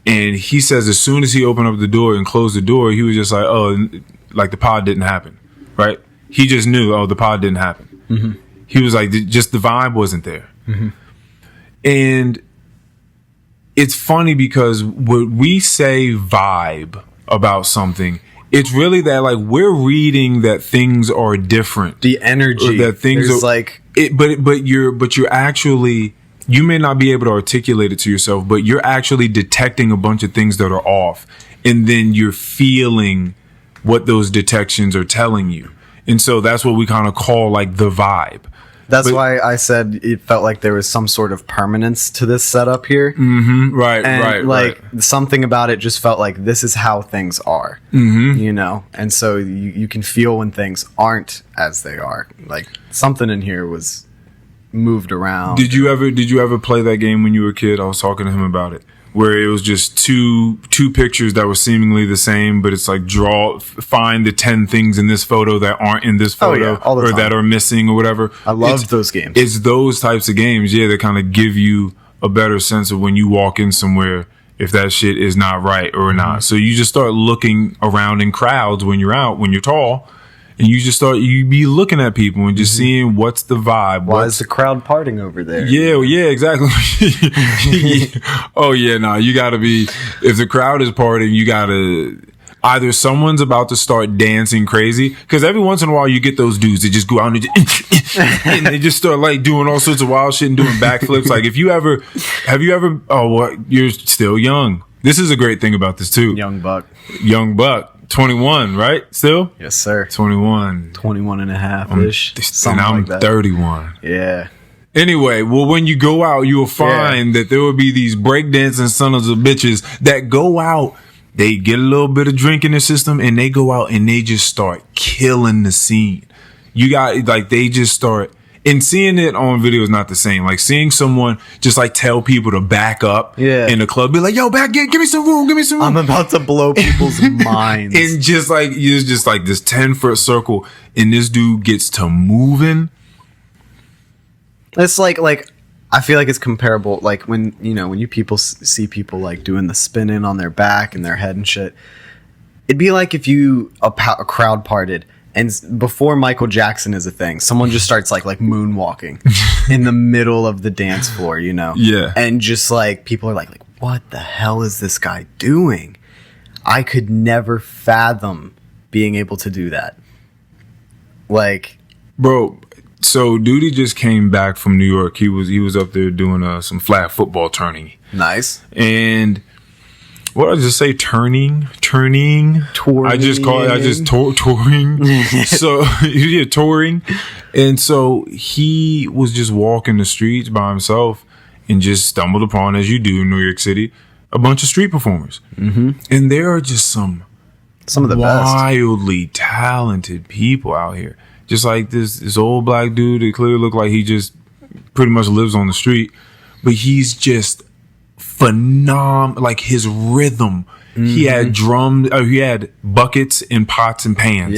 And he says as soon as he opened up the door and closed the door, he was just like, oh, like the pod didn't happen, right? He just knew, oh, the pod didn't happen. Mm-hmm. He was like, just the vibe wasn't there. Mm-hmm. And it's funny because when we say vibe about something, it's really that like we're reading that things are different. The energy that things There's are like it, but you're actually, you may not be able to articulate it to yourself, but you're actually detecting a bunch of things that are off, and then you're feeling what those detections are telling you. And so that's what we kind of call like the vibe. That's why I said it felt like there was some sort of permanence to this setup here. Mm-hmm. Right, and right. Something about it just felt like this is how things are, you know? And so you can feel when things aren't as they are. Like something in here was moved around. Did you ever play that game when you were a kid? I was talking to him about it, where it was just two pictures that were seemingly the same, but it's like find the 10 things in this photo that aren't in this photo, all the or time. that are missing or whatever. I love those games. It's those types of games, that kind of give you a better sense of when you walk in somewhere, if that shit is not right or not. So you just start looking around in crowds when you're out, when you're tall, and you be looking at people and just seeing what's the vibe. Why is the crowd partying over there? Yeah, exactly. Oh yeah, no, you gotta be, if the crowd is partying, you gotta, either someone's about to start dancing crazy, because every once in a while you get those dudes that just go out and they just start like doing all sorts of wild shit and doing backflips. Like have you ever, you're still young. This is a great thing about this too. Young buck. 21, right? Still? Yes, sir. 21. 21 and a half-ish. And I'm like 31. Yeah. Anyway, well, when you go out, you'll find that there will be these breakdancing sons of bitches that go out, they get a little bit of drink in their system, and they go out and they just start killing the scene. You got, like, they just start, and seeing it on video is not the same. Like, seeing someone just, like, tell people to back up in the club, be like, yo, give me some room, I'm about to blow people's minds. And just, like, it's just, like, this 10-foot circle, and this dude gets to moving. It's like I feel like it's comparable, like when you people see people like doing the spinning on their back and their head and shit. It'd be like if a crowd parted, and before Michael Jackson is a thing, someone just starts like moonwalking in the middle of the dance floor, Yeah. and just like people are like, what the hell is this guy doing? I could never fathom being able to do that. Like, bro. So Duty just came back from New York. He was up there doing some flag football tourney. Nice. And what did I just say? Turning. Touring. I just touring. So yeah, touring. And so he was just walking the streets by himself and just stumbled upon, as you do in New York City, a bunch of street performers. Mm-hmm. And there are just some of the wildly talented people out here. Just like this old black dude, it clearly looked like he just pretty much lives on the street, but he's just phenomenal. Like his rhythm, he had drums, he had buckets and pots and pans,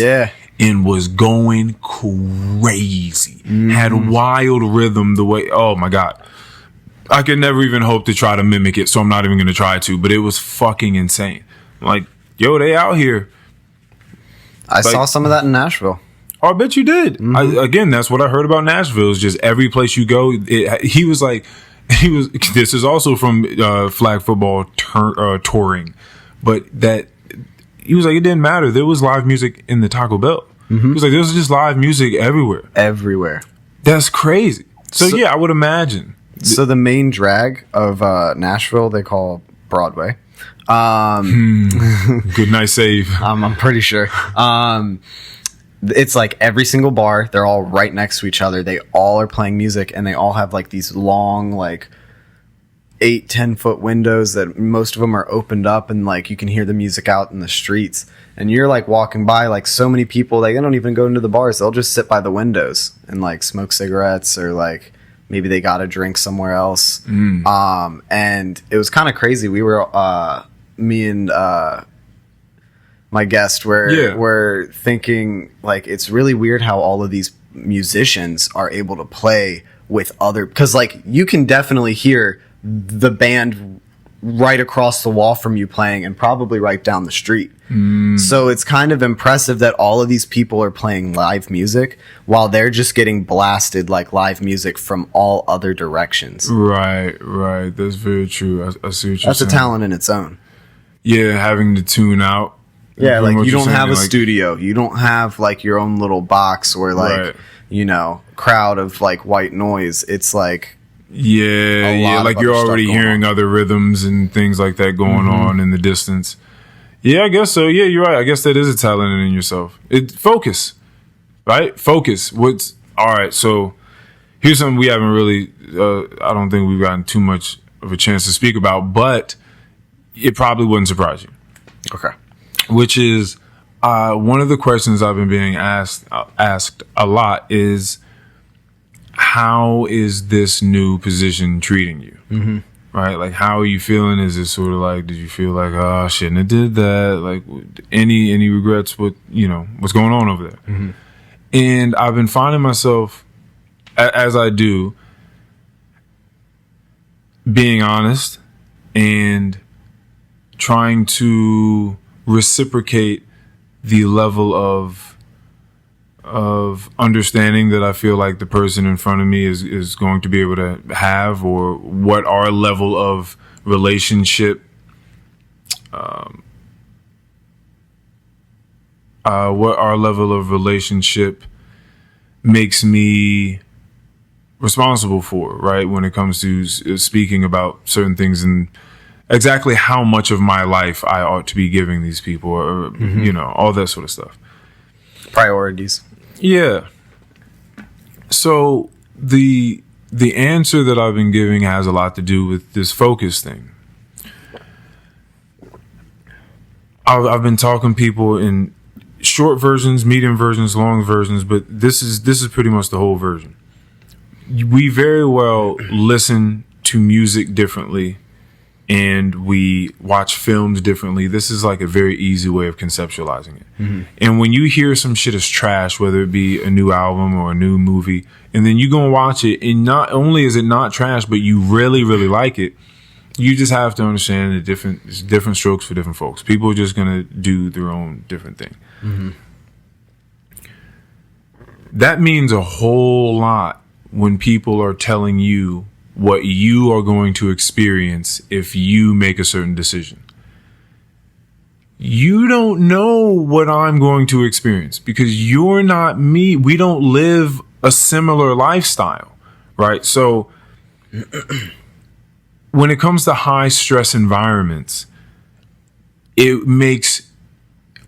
and was going crazy. Had wild rhythm the way. Oh my god, I could never even hope to try to mimic it, so I'm not even going to try to. But it was fucking insane. Like, yo, they out here. I saw some of that in Nashville. Oh, I bet you did. Again, that's what I heard about Nashville. Is just every place you go. He was. This is also from flag football touring, but that he was like, it didn't matter. There was live music in the Taco Bell. He was like, there's just live music everywhere. That's crazy. So yeah, I would imagine. So the main drag of Nashville, they call Broadway. Good night save. I'm pretty sure. It's like every single bar, they're all right next to each other. They all are playing music, and they all have like these long, like 8-10 foot windows that most of them are opened up, and like you can hear the music out in the streets. And you're like walking by, like so many people, like they don't even go into the bars. They'll just sit by the windows and like smoke cigarettes, or like maybe they got a drink somewhere else. And it was kind of crazy. We were, me and my guest were thinking, like, it's really weird how all of these musicians are able to play with other, because like you can definitely hear the band right across the wall from you playing, and probably right down the street. So it's kind of impressive that all of these people are playing live music while they're just getting blasted like live music from all other directions. Right. That's very true. I see what you're saying. That's a talent in its own. Yeah, having to tune out. Yeah, like you don't have a studio. You don't have like your own little box or like, crowd of like white noise. It's like... Yeah, like you're already hearing other rhythms and things like that going on in the distance. Yeah, I guess so. Yeah, you're right. I guess that is a talent in yourself. Focus, right? Focus. All right, so here's something we haven't really, I don't think we've gotten too much of a chance to speak about, but it probably wouldn't surprise you. Okay. Which is, one of the questions I've been being asked a lot is, how is this new position treating you? Mm-hmm. Right? Like, how are you feeling? Is it sort of like, did you feel like, oh, I shouldn't have did that? Like, any regrets with, what's going on over there? Mm-hmm. And I've been finding myself, as I do, being honest and trying to reciprocate the level of understanding that I feel like the person in front of me is going to be able to have, or what our level of relationship makes me responsible for, right? When it comes to speaking about certain things and exactly how much of my life I ought to be giving these people, or, all that sort of stuff. Priorities. Yeah. So the answer that I've been giving has a lot to do with this focus thing. I've been talking to people in short versions, medium versions, long versions, but this is pretty much the whole version. We very well listen to music differently, and we watch films differently. This is like a very easy way of conceptualizing it. Mm-hmm. And when you hear some shit is trash, whether it be a new album or a new movie, and then you go and watch it, and not only is it not trash, but you really, really like it, you just have to understand that it's different strokes for different folks. People are just going to do their own different thing. Mm-hmm. That means a whole lot when people are telling you what you are going to experience if you make a certain decision. You don't know what I'm going to experience because you're not me. We don't live a similar lifestyle, right? So when it comes to high stress environments, it makes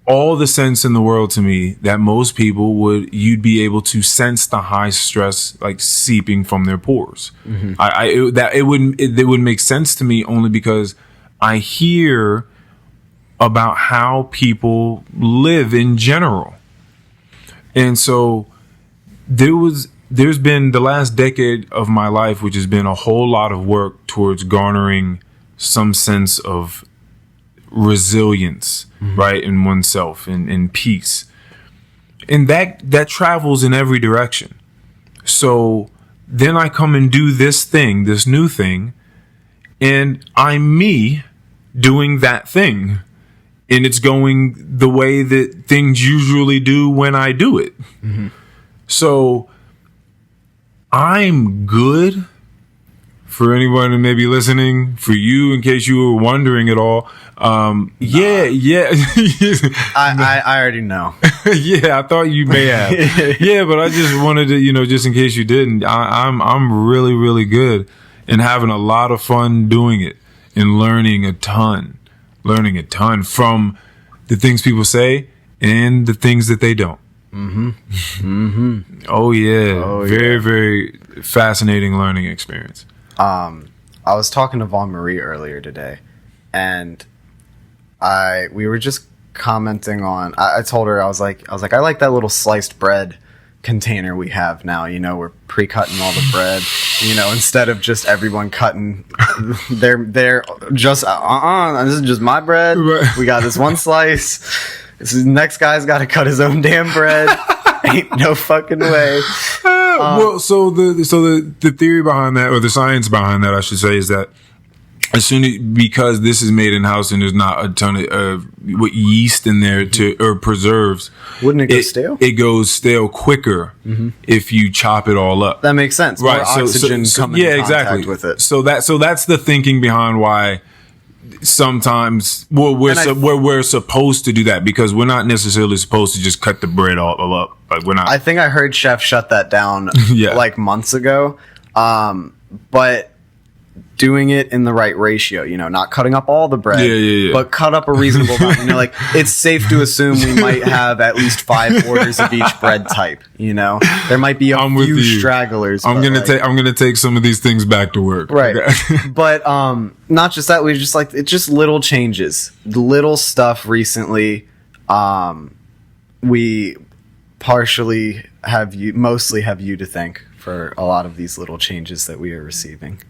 all the sense in the world to me that most people you'd be able to sense the high stress like seeping from their pores. Mm-hmm. It wouldn't make sense to me only because I hear about how people live in general. And so there's been the last decade of my life, which has been a whole lot of work towards garnering some sense of resilience, mm-hmm. right, in oneself and in peace, and that travels in every direction. So then I come and do this new thing, and I'm me doing that thing, and it's going the way that things usually do when I do it. Mm-hmm. So I'm good. For anyone who may be listening, for you, in case you were wondering at all, yeah. I already know. Yeah, I thought you may have. Yeah, but I just wanted to, just in case you didn't, I'm really, really good and having a lot of fun doing it and learning a ton from the things people say and the things that they don't. Mm-hmm. Mm-hmm. Oh yeah. Very, very fascinating learning experience. I was talking to Vaughn Marie earlier today, and we were just commenting on. I told her I was like I like that little sliced bread container we have now. We're pre-cutting all the bread. Instead of just everyone cutting, they're just this is just my bread. Right. We got this one slice. This next guy's got to cut his own damn bread. Ain't no fucking way. Well, so the theory behind that, or the science behind that, I should say, is that because this is made in house and there's not a ton of yeast in there or preserves. Wouldn't it go stale? It goes stale quicker if you chop it all up. That makes sense. Right. More oxygen coming in contact with it. So that's the thinking behind why sometimes we're supposed to do that, because we're not necessarily supposed to just cut the bread all up. Like we're not. I think I heard Chef shut that down like months ago. But doing it in the right ratio, not cutting up all the bread, but cut up a reasonable amount. Like it's safe to assume we might have at least 5 orders of each bread type. There might be a few stragglers. I'm gonna take some of these things back to work. Right. But not just that, we just it's just little changes, little stuff recently. We mostly have you to thank for a lot of these little changes that we are receiving.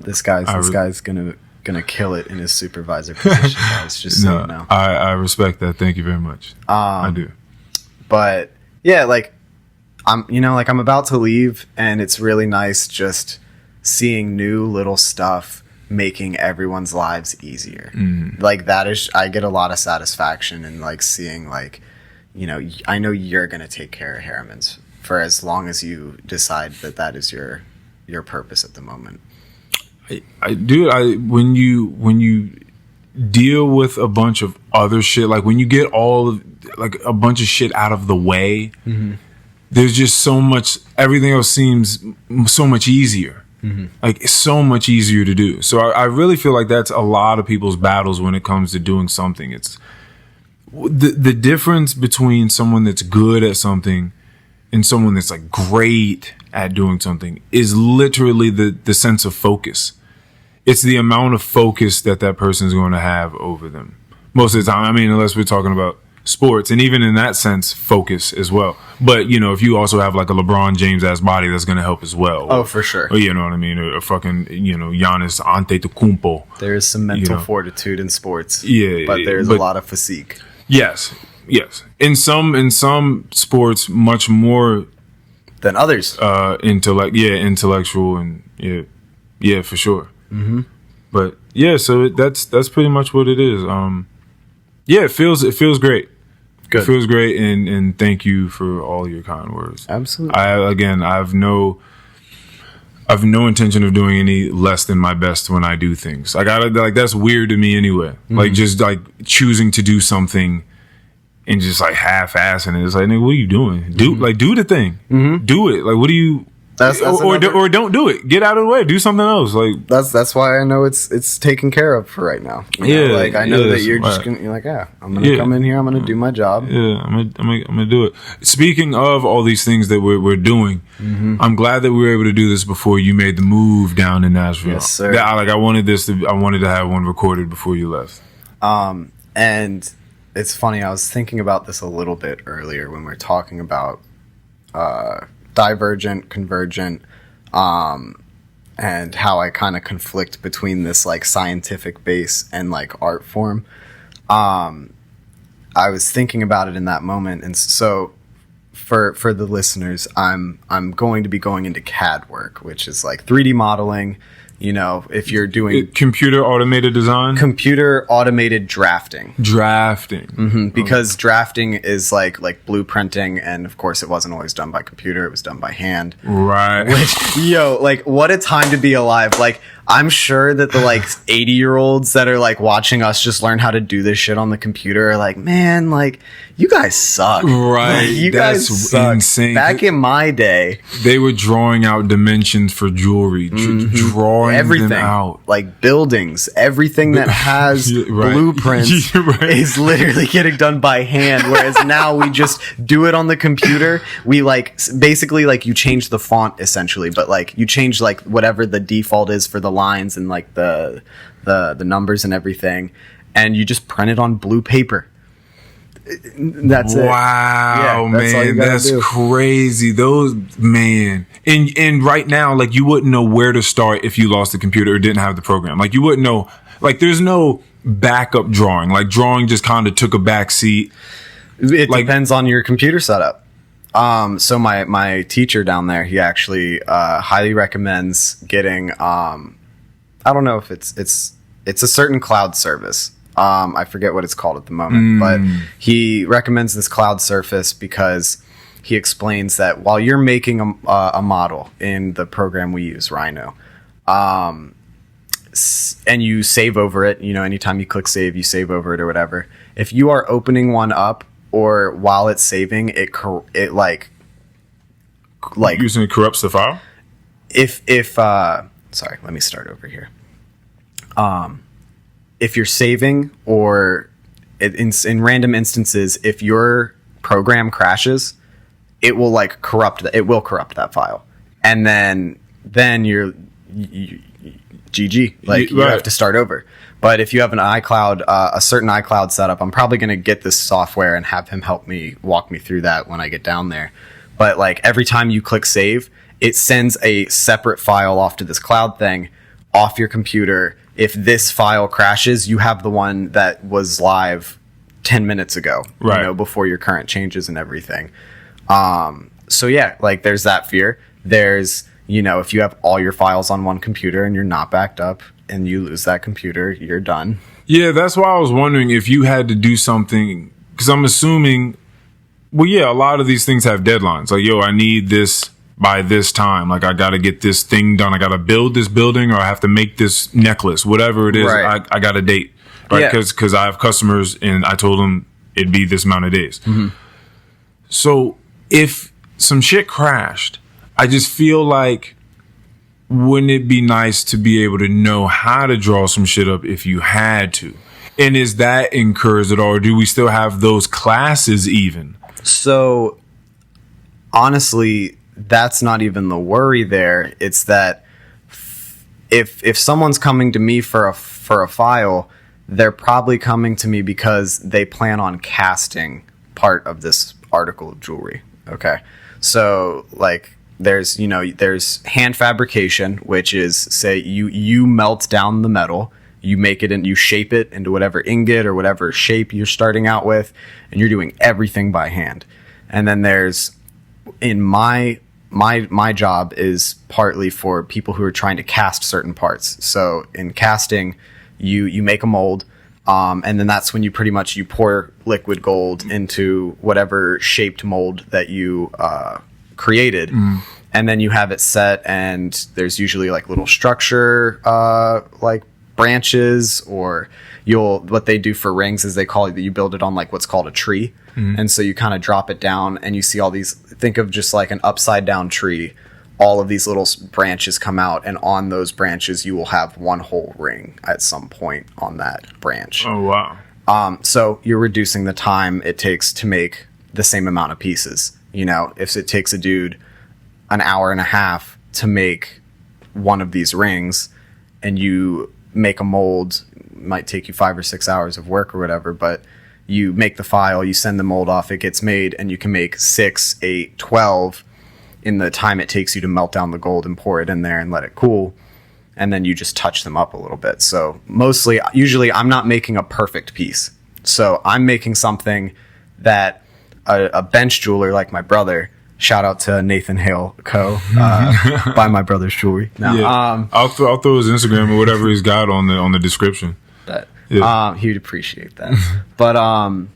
This guy's gonna kill it in his supervisor position, guys. Just so you know. I respect that. Thank you very much. I do. But yeah, I'm about to leave, and it's really nice just seeing new little stuff making everyone's lives easier. I get a lot of satisfaction in seeing I know you're gonna take care of Harriman's for as long as you decide that is your purpose at the moment. When you deal with a bunch of other shit, when you get a bunch of shit out of the way, there's just so much, everything else seems so much easier. It's so much easier to do. So I really feel like that's a lot of people's battles when it comes to doing something. It's the difference between someone that's good at something and someone that's great at doing something is literally the sense of focus. It's the amount of focus that person is going to have over them most of the time. I mean, unless we're talking about sports, and even in that sense, focus as well. But if you also have a LeBron James ass body, that's going to help as well. Oh, for sure. Or, you know what I mean? Or fucking Giannis Antetokounmpo. There is some mental fortitude in sports. Yeah, but there's a lot of physique. Yes. In some sports, much more than others. Intellectual and yeah, for sure. But yeah, so that's pretty much what it is. It feels great. Good. It feels great, and thank you for all your kind words. Absolutely. I have no intention of doing any less than my best when I do things. That's weird to me anyway. Just choosing to do something and just half-assing it. It's nigga, what are you doing? Do the thing. Do it. What do you? Or don't do it. Get out of the way. Do something else. That's why I know it's taken care of for right now. I know that you're just gonna. You're I'm gonna come in here. I'm gonna do my job. Yeah, I'm gonna do it. Speaking of all these things that we're doing, I'm glad that we were able to do this before you made the move down to Nashville. Yes, sir. I wanted to have one recorded before you left. And it's funny. I was thinking about this a little bit earlier when we were talking about divergent, convergent, and how I kind of conflict between this scientific base and art form. I was thinking about it in that moment, and so for the listeners, I'm going to be going into CAD work, which is 3D modeling. If you're doing computer automated design, computer automated drafting, because drafting is like blueprinting, and of course it wasn't always done by computer; it was done by hand. Right. Which, what a time to be alive! I'm sure that the 80-year-olds that are watching us just learn how to do this shit on the computer are man, you guys suck. Right. You guys suck. Insane. Back in my day, they were drawing out dimensions for jewelry, drawing everything them out. Buildings, everything that has blueprints is literally getting done by hand. Whereas now we just do it on the computer. We basically you change the font essentially, but you change whatever the default is for the lines and the numbers and everything, and you just print it on blue paper. That's it. Wow, man, that's crazy. And right now, you wouldn't know where to start if you lost the computer or didn't have the program. You wouldn't know. There's no backup drawing. Drawing just kind of took a back seat. It depends on your computer setup. So my teacher down there, he actually highly recommends getting I don't know if it's a certain cloud service. I forget what it's called at the moment, but he recommends this cloud service because he explains that while you're making a model in the program we use, Rhino, and you save over it, anytime you click save, you save over it or whatever. If you are opening one up or while it's saving, it like using it corrupts the file. Sorry, let me start over here. If you're saving or in random instances, if your program crashes, it will corrupt that file. And then you're GG. You have to start over. But if you have an iCloud, a certain iCloud setup, I'm probably going to get this software and have him walk me through that when I get down there. But every time you click save, it sends a separate file off to this cloud thing off your computer. If this file crashes, you have the one that was live 10 minutes ago, before your current changes and everything. So yeah, there's that fear. There's, if you have all your files on one computer and you're not backed up and you lose that computer, you're done. Yeah, that's why I was wondering if you had to do something, because I'm assuming, a lot of these things have deadlines. I need this by this time. I got to get this thing done. I got to build this building, or I have to make this necklace, whatever it is. Right. I got a date, right? Because I have customers and I told them it'd be this amount of days. Mm-hmm. So if some shit crashed, I just feel like, wouldn't it be nice to be able to know how to draw some shit up if you had to? And is that encouraged at all? Or do we still have those classes even? So honestly, that's not even the worry there. It's that if someone's coming to me for a file, they're probably coming to me because they plan on casting part of this article of jewelry. Okay. So there's hand fabrication, which is, say you melt down the metal, you make it and you shape it into whatever ingot or whatever shape you're starting out with, and you're doing everything by hand. And then there's, in my job is partly for people who are trying to cast certain parts. So in casting, you make a mold, and then that's when you pour liquid gold into whatever shaped mold that you created. And then you have it set, and there's usually little structure, branches, or what they do for rings is you build it on what's called a tree. And so you kind of drop it down and you see all these, think of just an upside down tree. All of these little branches come out, and on those branches you will have one whole ring at some point on that branch. Oh, wow. So you're reducing the time it takes to make the same amount of pieces. If it takes a dude an hour and a half to make one of these rings, and you make a mold, it might take you 5 or 6 hours of work or whatever, but you make the file, you send the mold off, it gets made, and you can make 6, 8, 12 in the time it takes you to melt down the gold and pour it in there and let it cool. And then you just touch them up a little bit. So usually I'm not making a perfect piece. So I'm making something that a bench jeweler like my brother, shout out to Nathan Hale Co. Buy my brother's jewelry. No, yeah. I'll throw his Instagram or whatever he's got on the description. He would appreciate that. But I'm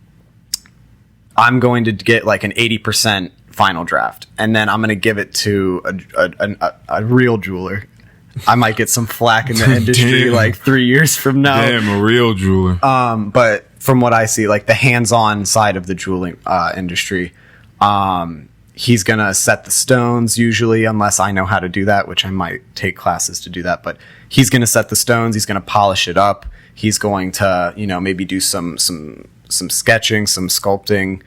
going to get an 80% final draft, and then I'm going to give it to a real jeweler. I might get some flack in the industry 3 years from now. Damn, a real jeweler. But from what I see, the hands-on side of the jewelry industry, he's going to set the stones usually, unless I know how to do that, which I might take classes to do that. But he's going to set the stones. He's going to polish it up. He's going to, maybe do some sketching, some sculpting,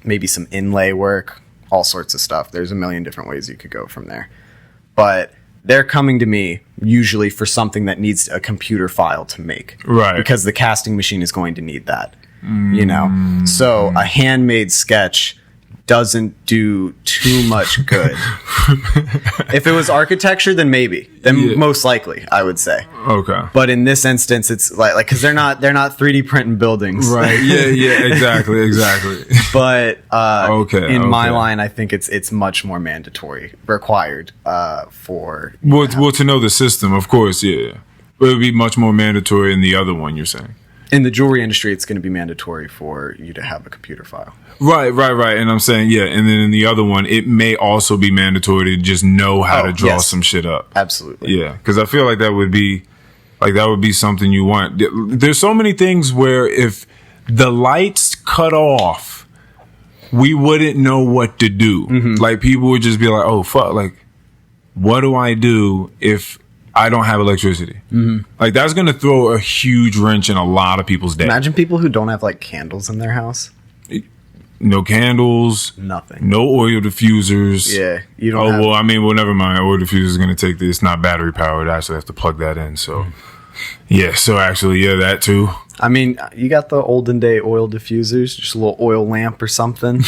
maybe some inlay work, all sorts of stuff. There's a million different ways you could go from there. But they're coming to me usually for something that needs a computer file to make. Right. Because the casting machine is going to need that, So a handmade sketch doesn't do too much good. If it was architecture, then maybe. Then most likely, I would say. Okay. But in this instance, it's like because they're not 3D printing buildings. Right. Yeah, exactly. But okay. in my line, I think it's much more required for well to know the system, of course, yeah. But it would be much more mandatory in the other one, you're saying. In the jewelry industry, it's going to be mandatory for you to have a computer file. Right. And I'm saying, yeah. And then in the other one, it may also be mandatory to just know how to draw some shit up. Absolutely. Yeah. Because I feel like that would be something you want. There's so many things where if the lights cut off, we wouldn't know what to do. Mm-hmm. Like people would just be like, oh, fuck. Like, what do I do if I don't have electricity? Mm-hmm. Like that's going to throw a huge wrench in a lot of people's day. Imagine people who don't have like candles in their house. No candles. Nothing. No oil diffusers. Yeah. You don't never mind. Oil diffuser is going to take this. It's not battery powered. I actually have to plug that in. So, yeah. So actually, yeah, that too. I mean, you got the olden day oil diffusers, just a little oil lamp or something,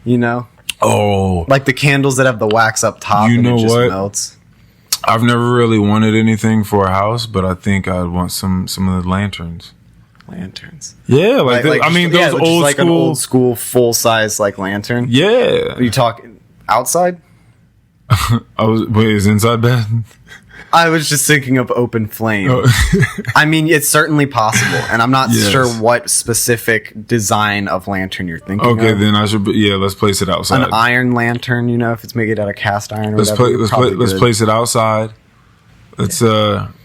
you know? Oh. Like the candles that have the wax up top and it just melts. I've never really wanted anything for a house, but I think I'd want some of the lanterns. Yeah, like those old like school, an old school full size like lantern. Yeah. Are you talking outside? Is inside bad? I was just thinking of open flame. Oh. I mean, it's certainly possible, and I'm not sure what specific design of lantern you're thinking of. Okay, then I should. Let's place it outside. An iron lantern, if it's made out of cast iron. Or let's place it outside. Let's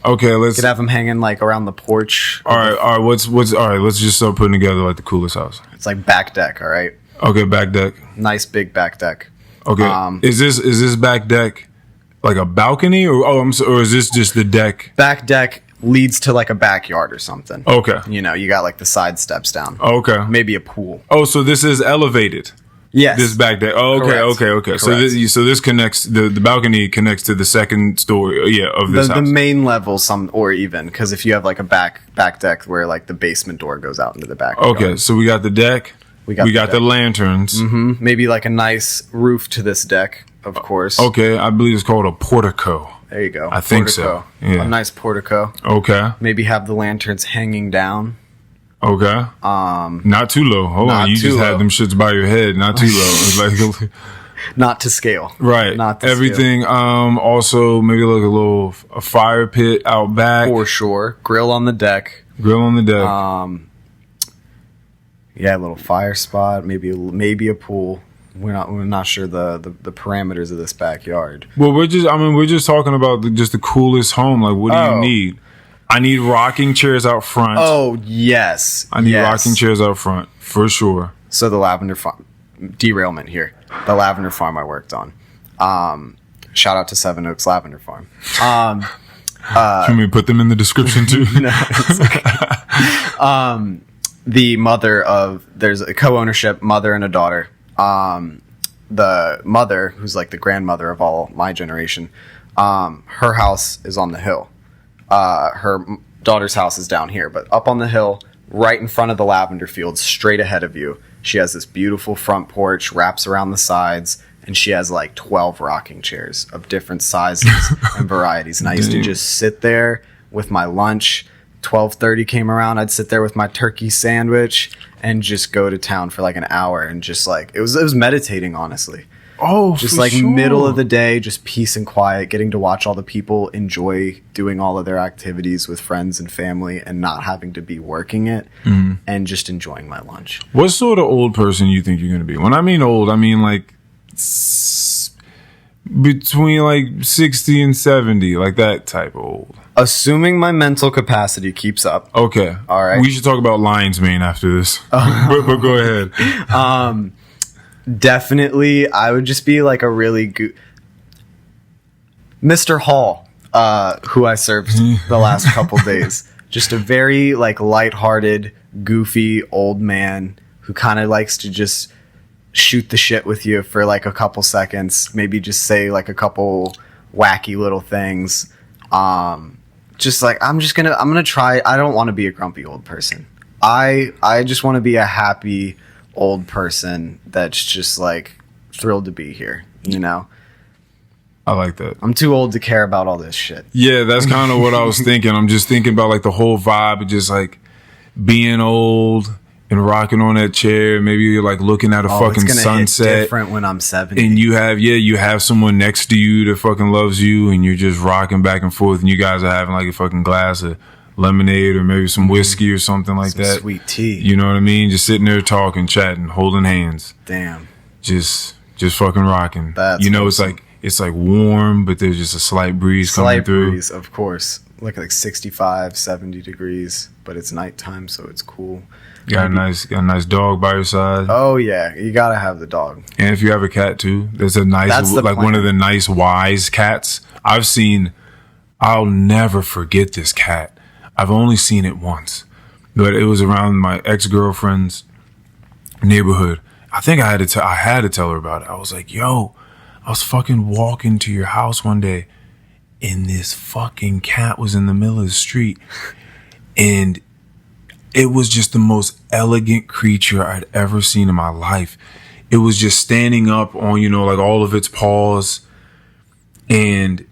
Let's could have them hanging like around the porch. All right. What's all right? Let's just start putting together like the coolest house. It's like back deck. All right. Okay, back deck. Nice big back deck. Okay. Is this back deck like a balcony or is this just the deck? Back deck leads to like a backyard or something. Okay. You got like the side steps down. Okay. Maybe a pool. Oh, so this is elevated. Yes. This back deck. Oh, okay. Correct. So this connects the balcony connects to the second story. Of this house. The main level, or even because if you have like a back deck where like the basement door goes out into the back. Okay, so we got the deck. We got the lanterns. Mm-hmm. Maybe like a nice roof to this deck, of course. Okay, I believe it's called a portico. There you go. I think so. Yeah. A nice portico. Okay. Maybe have the lanterns hanging down. Okay. Not too low. Hold on. You just had them shits by your head. Not too low. It's like not to scale. Right. Not to everything. Scale. Also maybe like a fire pit out back. For sure. Grill on the deck. Yeah, a little fire spot. Maybe a pool. We're not sure the parameters of this backyard. Well, we're just talking about just the coolest home. Like, what do you need? I need rocking chairs out front. Oh, yes. I need rocking chairs out front, for sure. So the lavender farm, derailment here. The lavender farm I worked on. Shout out to Seven Oaks Lavender Farm. Can we put them in the description too? No, it's okay. The there's a co-ownership, mother and a daughter. The mother, who's like the grandmother of all my generation, her house is on the hill. Her daughter's house is down here, but up on the hill, right in front of the lavender fields, straight ahead of you, she has this beautiful front porch, wraps around the sides, and she has like 12 rocking chairs of different sizes and varieties. And I used to just sit there with my lunch. 12:30 came around, I'd sit there with my turkey sandwich and just go to town for like an hour and just like it was meditating, honestly. Oh, just like sure. Middle of the day, just peace and quiet, getting to watch all the people enjoy doing all of their activities with friends and family and not having to be working it and just enjoying my lunch. What sort of old person you think you're going to be? When I mean old, I mean like between like 60 and 70, like that type of old. Assuming my mental capacity keeps up. Okay. All right. We should talk about lion's mane after this. But go ahead. Definitely, I would just be like a really Mr. Hall, who I served the last couple days. Just a very like lighthearted, goofy old man who kind of likes to just shoot the shit with you for like a couple seconds. Maybe just say like a couple wacky little things. Just like I'm gonna try. I don't want to be a grumpy old person. I just want to be a happy old person that's just like thrilled to be here, you know? I like that. I'm too old to care about all this shit. Yeah, that's kind of what I was thinking. I'm just thinking about like the whole vibe of just like being old and rocking on that chair. Maybe you're like looking at a fucking sunset. Hit different when I'm 70. And you have someone next to you that fucking loves you, and you're just rocking back and forth, and you guys are having like a fucking glass of lemonade or maybe some whiskey or something like that. Sweet tea. You know what I mean? Just sitting there talking, chatting, holding hands. Damn. Just fucking rocking. That's you know, awesome. it's like warm, but there's just a slight breeze coming through. Slight breeze, of course. Like 65, 70 degrees, but it's nighttime, so it's cool. Got a nice dog by your side. Oh yeah, you gotta have the dog. And if you have a cat too, that's one of the nice wise cats I've seen. I'll never forget this cat. I've only seen it once, but it was around my ex-girlfriend's neighborhood. I think I had to tell her about it. I was like, yo, I was fucking walking to your house one day, and this fucking cat was in the middle of the street, and it was just the most elegant creature I'd ever seen in my life. It was just standing up on, like all of its paws, and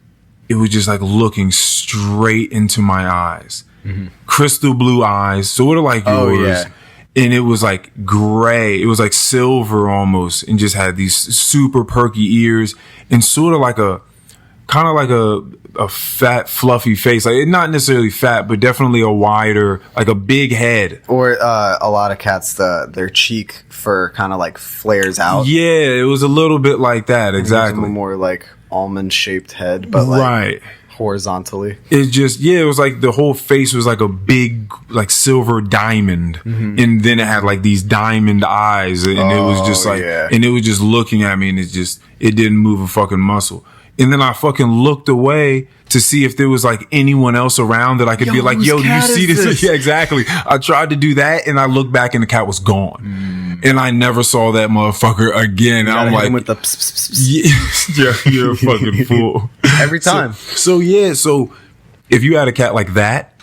it was just like looking straight into my eyes. Mm-hmm. Crystal blue eyes, sort of like yours. Oh, yeah. And it was like gray. It was like silver almost, and just had these super perky ears and sort of like a fat, fluffy face. Like, not necessarily fat, but definitely a wider, like a big head. Or a lot of cats, their cheek fur kind of like flares out. Yeah, it was a little bit like that. Exactly. A more like almond-shaped head, but like right. Horizontally. It was like the whole face was like a big, like silver diamond. Mm-hmm. And then it had like these diamond eyes, and it was just like, and it was just looking at me, and it didn't move a fucking muscle. And then I fucking looked away to see if there was like anyone else around that I could be like, yo, do you see this? Yeah, exactly. I tried to do that, and I looked back and the cat was gone. And I never saw that motherfucker again. And I'm like, hit him with the pss. You're a fucking fool. Every time. So if you had a cat like that,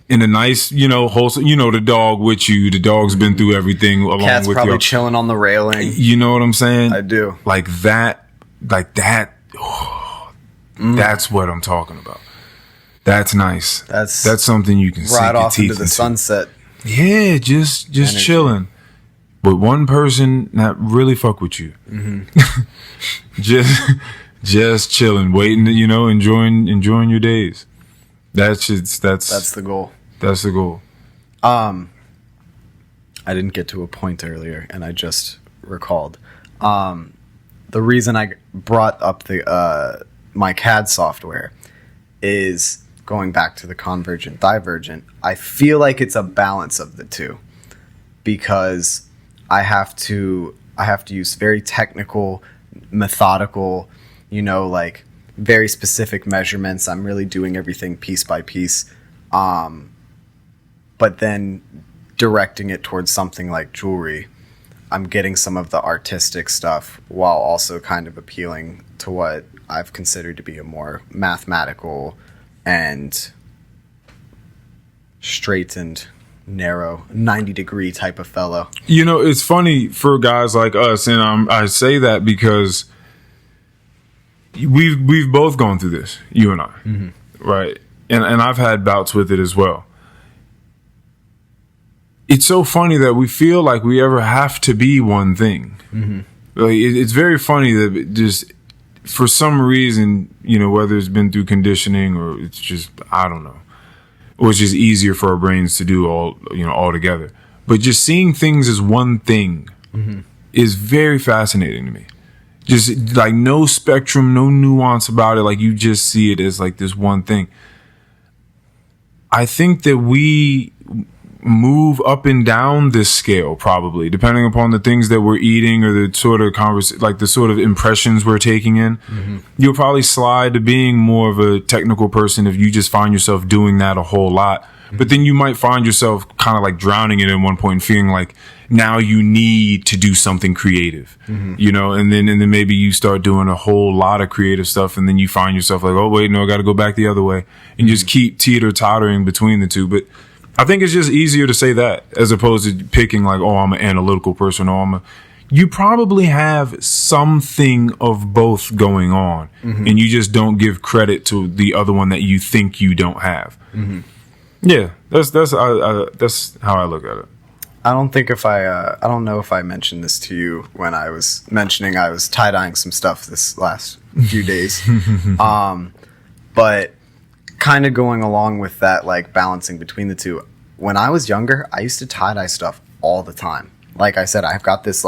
in a nice, wholesome, the dog with you, the dog's been through everything along Cat's with you. Cat's probably chilling on the railing. You know what I'm saying? I do. Like that. That's what I'm talking about. That's nice. That's something you can ride off into the sunset. Yeah, just chilling with one person that really fuck with you. Mm-hmm. just chilling, waiting, enjoying your days. That's the goal. That's the goal. I didn't get to a point earlier, and I just recalled. The reason I brought up the my CAD software is going back to the convergent divergent. I feel like it's a balance of the two, because I have to use very technical, methodical, like very specific measurements. I'm really doing everything piece by piece, but then directing it towards something like jewelry, I'm getting some of the artistic stuff while also kind of appealing to what I've considered to be a more mathematical and straight and narrow 90-degree type of fellow. It's funny for guys like us, and I say that because we've both gone through this, you and I, mm-hmm. right? And I've had bouts with it as well. It's so funny that we feel like we ever have to be one thing. Mm-hmm. Like it's very funny that just for some reason, whether it's been through conditioning or it's just, I don't know, or it's just easier for our brains to do all together. But just seeing things as one thing mm-hmm. is very fascinating to me. Just like no spectrum, no nuance about it. Like you just see it as like this one thing. I think that we move up and down this scale, probably depending upon the things that we're eating or the sort of the sort of impressions we're taking in. Mm-hmm. You'll probably slide to being more of a technical person if you just find yourself doing that a whole lot. Mm-hmm. But then you might find yourself kind of like drowning in it at one point and feeling like now you need to do something creative, mm-hmm. And then maybe you start doing a whole lot of creative stuff, and then you find yourself like, oh wait, no, I got to go back the other way, and mm-hmm. just keep teeter-tottering between the two. But I think it's just easier to say that as opposed to picking like, oh, I'm an analytical person, or you probably have something of both going on, and you just don't give credit to the other one that you think you don't have. Yeah, that's how I look at it. I don't think I don't know if I mentioned this to you when I was mentioning I was tie-dyeing some stuff this last few days. But kind of going along with that, like balancing between the two. When I was younger, I used to tie-dye stuff all the time. Like I said, I've got this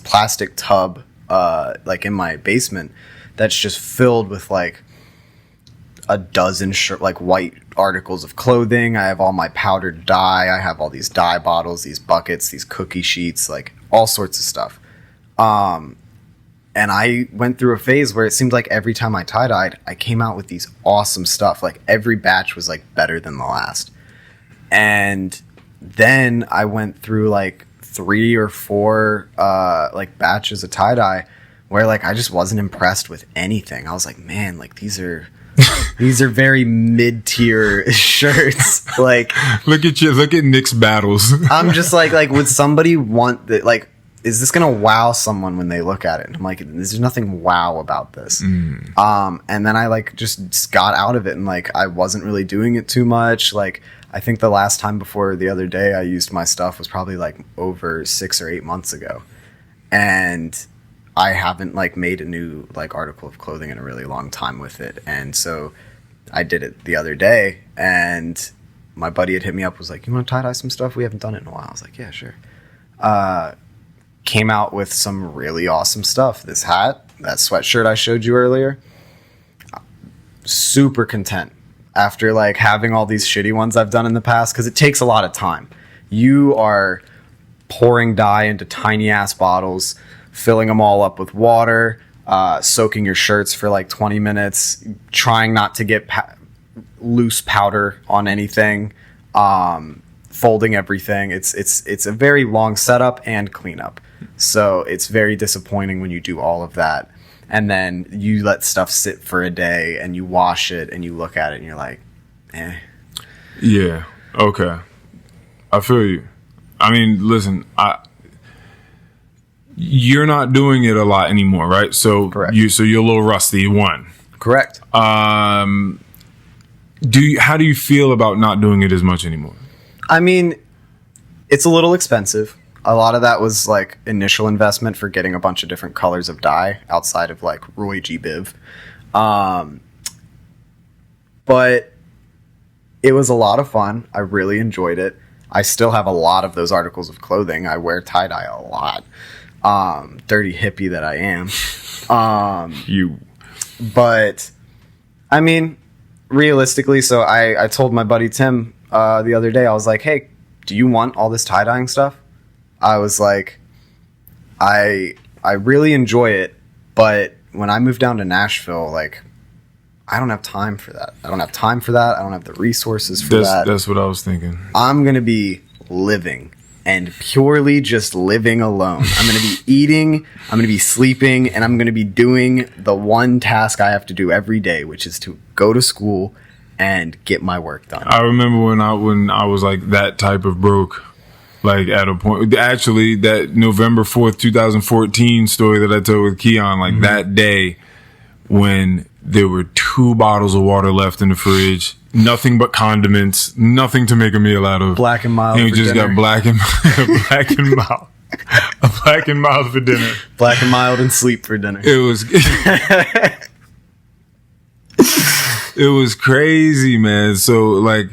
plastic tub like in my basement that's just filled with like a dozen white articles of clothing. I have all my powdered dye. I have all these dye bottles, these buckets, these cookie sheets, like all sorts of stuff. And I went through a phase where it seemed like every time I tie-dyed, I came out with these awesome stuff. Like every batch was like better than the last. And then I went through like 3 or 4 like batches of tie-dye where like I just wasn't impressed with anything. I was like, man, like these are very mid-tier shirts. Like look at Nick's battles. I'm just like would somebody want that? Like, is this gonna wow someone when they look at it? And I'm like, there's nothing wow about this. And then I like just got out of it, and like I wasn't really doing it too much. Like I think the last time before the other day I used my stuff was probably like over 6 or 8 months ago, and I haven't like made a new like article of clothing in a really long time with it. And so I did it the other day, and my buddy had hit me up, was like, you want to tie-dye some stuff? We haven't done it in a while. I was like, yeah, sure. Came out with some really awesome stuff. This hat, that sweatshirt I showed you earlier, super content after like having all these shitty ones I've done in the past, because it takes a lot of time. You are pouring dye into tiny ass bottles, filling them all up with water, soaking your shirts for like 20 minutes, trying not to get loose powder on anything, folding everything. It's a very long setup and cleanup. So it's very disappointing when you do all of that and then you let stuff sit for a day and you wash it and you look at it and you're like, eh. Yeah. Okay. I feel you. I mean, listen, you're not doing it a lot anymore, right? So correct. You're a little rusty. One. Correct. How do you feel about not doing it as much anymore? I mean, it's a little expensive. A lot of that was like initial investment for getting a bunch of different colors of dye outside of like Roy G. Biv. But it was a lot of fun. I really enjoyed it. I still have a lot of those articles of clothing. I wear tie-dye a lot. Dirty hippie that I am. But I mean, realistically, so I told my buddy Tim the other day, I was like, hey, do you want all this tie-dyeing stuff? I was like, I really enjoy it, but when I moved down to Nashville, like, I don't have time for that. I don't have the resources for that. That's what I was thinking. I'm going to be living and purely just living alone. I'm going to be eating, I'm going to be sleeping, and I'm going to be doing the one task I have to do every day, which is to go to school and get my work done. I remember when I was like that type of broke, like at a point, actually that November 4th, 2014 story that I told with Keon, like that day when there were 2 bottles of water left in the fridge, nothing but condiments, nothing to make a meal out of. Black and mild and we for just dinner. got black and mild. A black and mild for dinner. Black and mild and sleep for dinner. It was it was crazy, man. So like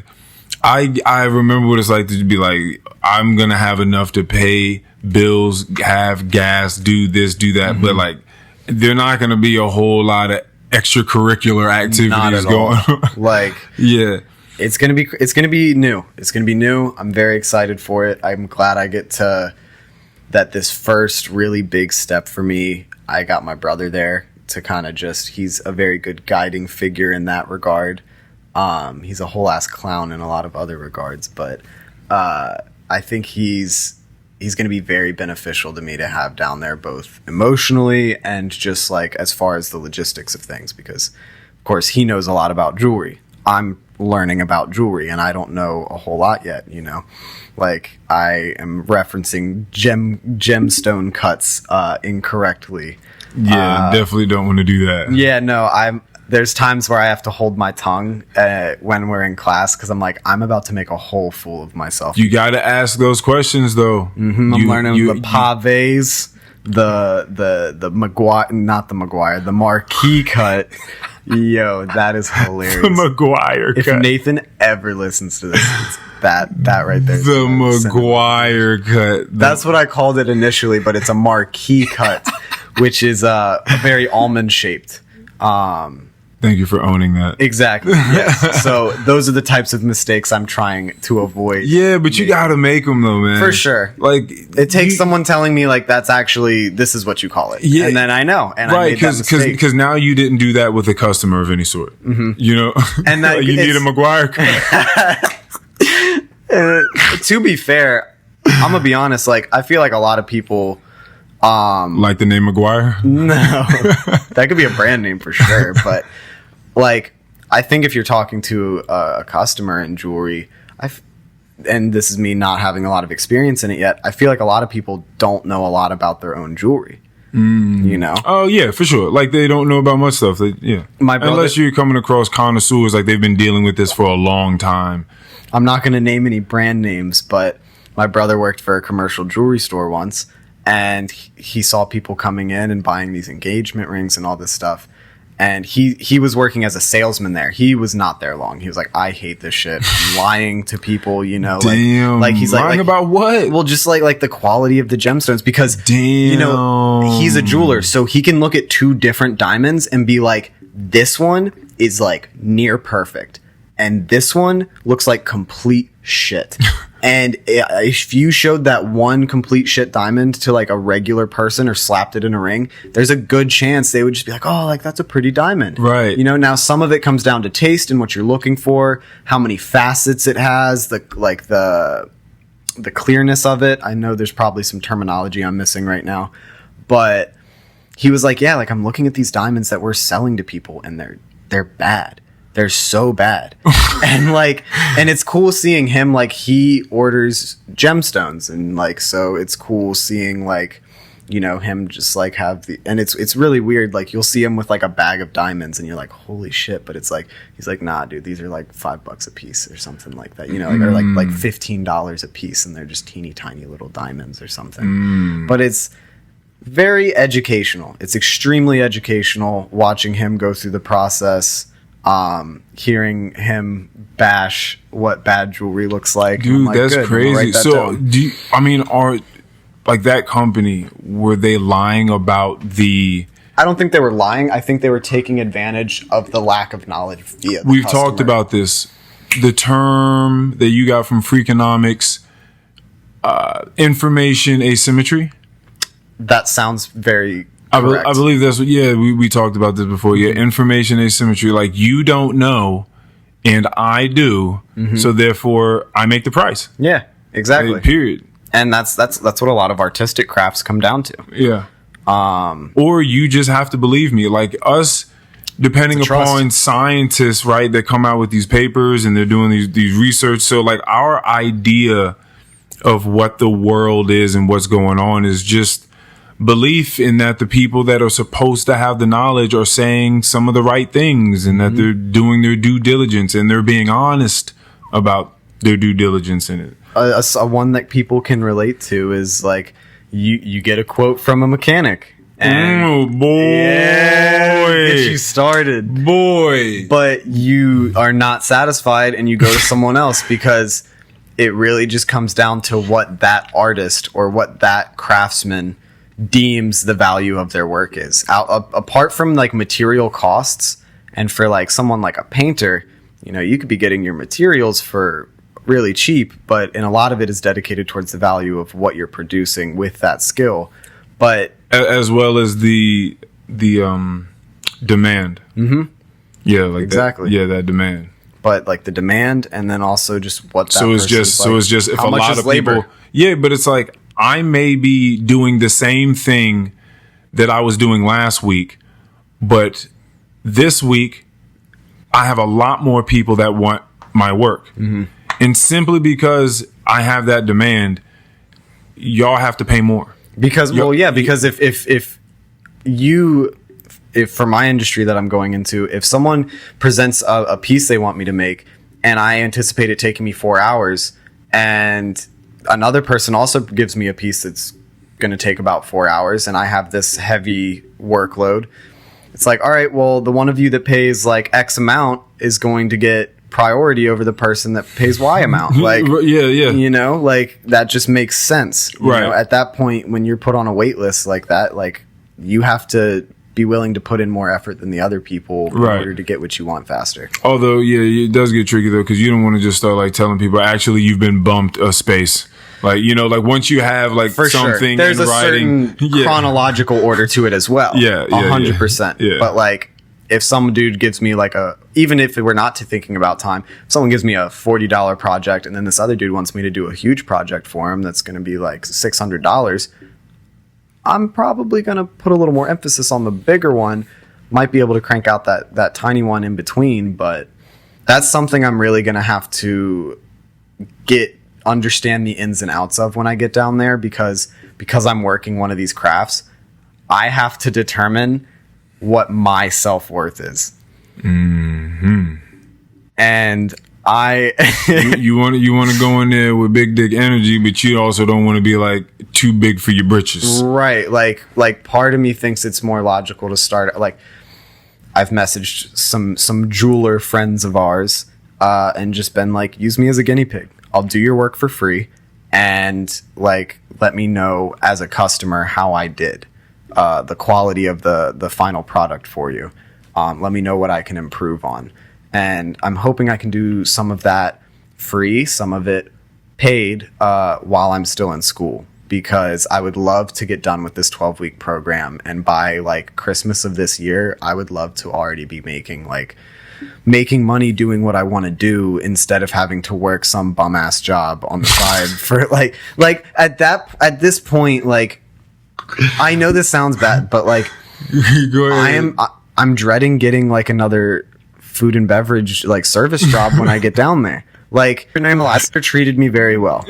I remember what it's like to be like, I'm gonna have enough to pay bills, have gas, do this, do that, but like they're not gonna be a whole lot of extracurricular activities going on. Like, yeah. It's gonna be new. It's gonna be new. I'm very excited for it. I'm glad I get to that this first really big step for me. I got my brother there to kind of he's a very good guiding figure in that regard. He's a whole ass clown in a lot of other regards, but I think he's going to be very beneficial to me to have down there, both emotionally and just like as far as the logistics of things, because of course he knows a lot about jewelry. I'm learning about jewelry, and I don't know a whole lot yet, you know. Like, I am referencing gemstone cuts incorrectly. Yeah, definitely don't want to do that. Yeah, no, there's times where I have to hold my tongue when we're in class, because I'm like, I'm about to make a whole fool of myself. You got to ask those questions, though. I'm learning the pavés, the Maguire, not the Maguire, the marquee cut. Yo, that is hilarious. The Maguire if cut. Nathan ever listens to this, it's that right there. The Maguire cut. That's what I called it initially, but it's a marquee cut, which is very almond shaped. Thank you for owning that. Exactly. Yes. So those are the types of mistakes I'm trying to avoid. Yeah, but you got to make them though, man. For sure. Like, it takes someone telling me like, that's actually, this is what you call it. Yeah. And then I know. And right, because now you didn't do that with a customer of any sort. Mm-hmm. You know, and that you need a Maguire cut. To be fair, I'm gonna be honest. Like, I feel like a lot of people like the name Maguire. No, that could be a brand name for sure. But like, I think if you're talking to a customer in jewelry, and this is me not having a lot of experience in it yet, I feel like a lot of people don't know a lot about their own jewelry. You know? Oh yeah, for sure. Like, they don't know about much stuff. Yeah, unless you're coming across connoisseurs, like they've been dealing with this for a long time. I'm not going to name any brand names, but my brother worked for a commercial jewelry store once, and he saw people coming in and buying these engagement rings and all this stuff. And he was working as a salesman there. He was not there long. He was like, I hate this shit. I'm lying to people, you know. Damn. Like he's lying about what? Well, just like the quality of the gemstones. Because, you know, he's a jeweler. So he can look at two different diamonds and be like, this one is like near perfect. And this one looks like complete shit. And if you showed that one complete shit diamond to like a regular person or slapped it in a ring, there's a good chance they would just be like, oh, like that's a pretty diamond. Right. You know, now some of it comes down to taste and what you're looking for, how many facets it has, the clearness of it. I know there's probably some terminology I'm missing right now, but he was like, yeah, like I'm looking at these diamonds that we're selling to people and they're bad. They're so bad. and it's cool seeing him, like, he orders gemstones, and like, so it's cool seeing, like, you know, him just like have and it's really weird. Like, you'll see him with like a bag of diamonds and you're like, holy shit. But it's like, he's like, nah, dude, these are like $5 a piece or something like that. You know, like, or like $15 a piece, and they're just teeny tiny little diamonds or something. But it's very educational. It's extremely educational watching him go through the process. Hearing him bash what bad jewelry looks like. Dude, like, that's crazy. So, down. are like that company, were they lying about the... I don't think they were lying. I think they were taking advantage of the lack of knowledge via the We've customer. talked about this. The term that you got from Freakonomics, information asymmetry. That sounds very... I believe that's what, we talked about this before. Yeah, information asymmetry. Like, you don't know, and I do, so therefore I make the price. Yeah, exactly. Period. And that's what a lot of artistic crafts come down to. Yeah. Or you just have to believe me. Like us, depending upon scientists, right, that come out with these papers and they're doing these research. So like our idea of what the world is and what's going on is just belief in that the people that are supposed to have the knowledge are saying some of the right things, and that they're doing their due diligence and they're being honest about their due diligence in it. A one that people can relate to is like you get a quote from a mechanic. And oh boy, get you started, boy. But you are not satisfied, and you go to someone else because it really just comes down to what that artist or what that craftsman deems the value of their work is. Apart from like material costs, and for like someone like a painter, you know, you could be getting your materials for really cheap, but and a lot of it is dedicated towards the value of what you're producing with that skill. But as well as the demand. Yeah, like exactly. That demand. But like the demand, and then also just what that so it's just if a lot of people, but it's like I may be doing the same thing that I was doing last week, but this week I have a lot more people that want my work. And simply because I have that demand, y'all have to pay more. Because if for my industry that I'm going into, if someone presents a piece they want me to make and I anticipate it taking me 4 hours, and another person also gives me a piece that's going to take about 4 hours, and I have this heavy workload, it's like, all right, well, the one of you that pays like X amount is going to get priority over the person that pays Y amount. Like, you know, like that just makes sense. You know, at that point, when you're put on a wait list like that, like you have to be willing to put in more effort than the other people in order to get what you want faster. Although, it does get tricky though, because you don't want to just start like telling people, actually, you've been bumped a space. Like, you know, like once you have like something there's in a writing, certain chronological order to it as well. 100%. Yeah. But like, if some dude gives me like even if we're not thinking about time, if someone gives me a $40 project and then this other dude wants me to do a huge project for him that's going to be like $600, I'm probably going to put a little more emphasis on the bigger one. Might be able to crank out that tiny one in between, but that's something I'm really going to have to understand the ins and outs of when I get down there, because I'm working one of these crafts, I have to determine what my self-worth is. And you want to go in there with big dick energy, but you also don't want to be like too big for your britches. Right. Like part of me thinks it's more logical to start, like I've messaged some jeweler friends of ours, and just been like, use me as a guinea pig. I'll do your work for free, and like, let me know as a customer how I did, the quality of the final product for you. Let me know what I can improve on. And I'm hoping I can do some of that free, some of it paid, while I'm still in school, because I would love to get done with this 12-week program. And by like Christmas of this year, I would love to already be making money doing what I want to do, instead of having to work some bum ass job on the side for like at this point, like, I know this sounds bad, but like, I'm dreading getting like another food and beverage like service job when I get down there. Like, Alaska treated me very well,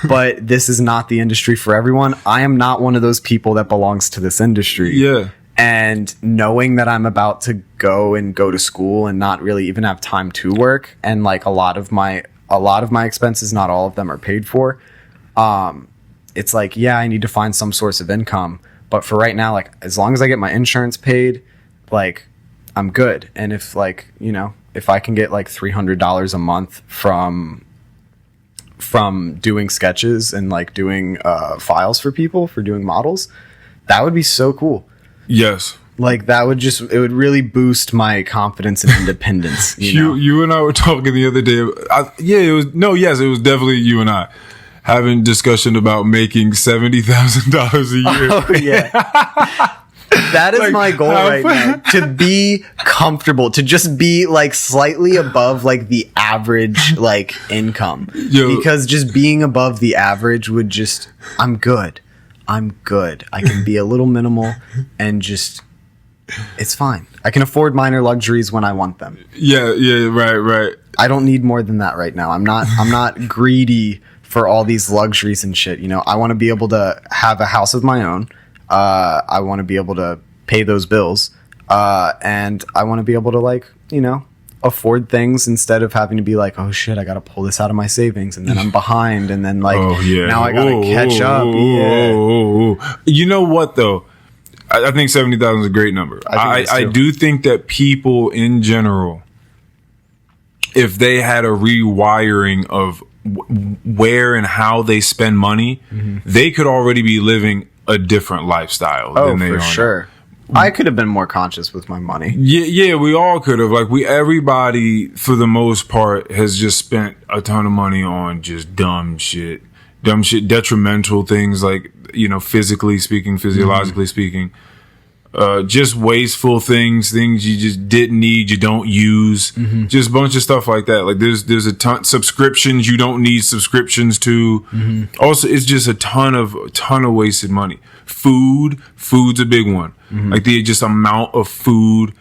but this is not the industry for everyone. I am not one of those people that belongs to this industry. Yeah. And knowing that I'm about to go to school and not really even have time to work, and like a lot of my expenses, not all of them, are paid for. It's like, I need to find some source of income, but for right now, like, as long as I get my insurance paid, like, I'm good. And if like, you know, if I can get like $300 a month from doing sketches and like doing files for people for doing models, that would be so cool. Yes. Like, it would really boost my confidence and independence. You and I were talking the other day. It was definitely you and I having discussion about making $70,000 a year. Oh yeah. That is like, my goal right now, to be comfortable, to just be like slightly above like the average like income. Because just being above the average would just, I'm good. I can be a little minimal and just, it's fine. I can afford minor luxuries when I want them. Right. I don't need more than that right now. I'm not greedy for all these luxuries and shit. You know, I want to be able to have a house of my own. I want to be able to pay those bills. And I want to be able to, like, you know, afford things instead of having to be like, oh shit, I got to pull this out of my savings, and then I'm behind, and then like, now I got to catch up. You know what though? I think 70,000 is a great number. I do think that people in general, if they had a rewiring of where and how they spend money, they could already be living a different lifestyle than they are. For sure. I could have been more conscious with my money. Yeah, we all could have. Like, everybody for the most part has just spent a ton of money on just dumb shit, detrimental things, like, you know, physically speaking, physiologically speaking, just wasteful things you just didn't need, you don't use, just a bunch of stuff like that. Like, there's a ton subscriptions you don't need subscriptions to. Also, it's just a ton of wasted money. Food's a big one. Like, the just amount of food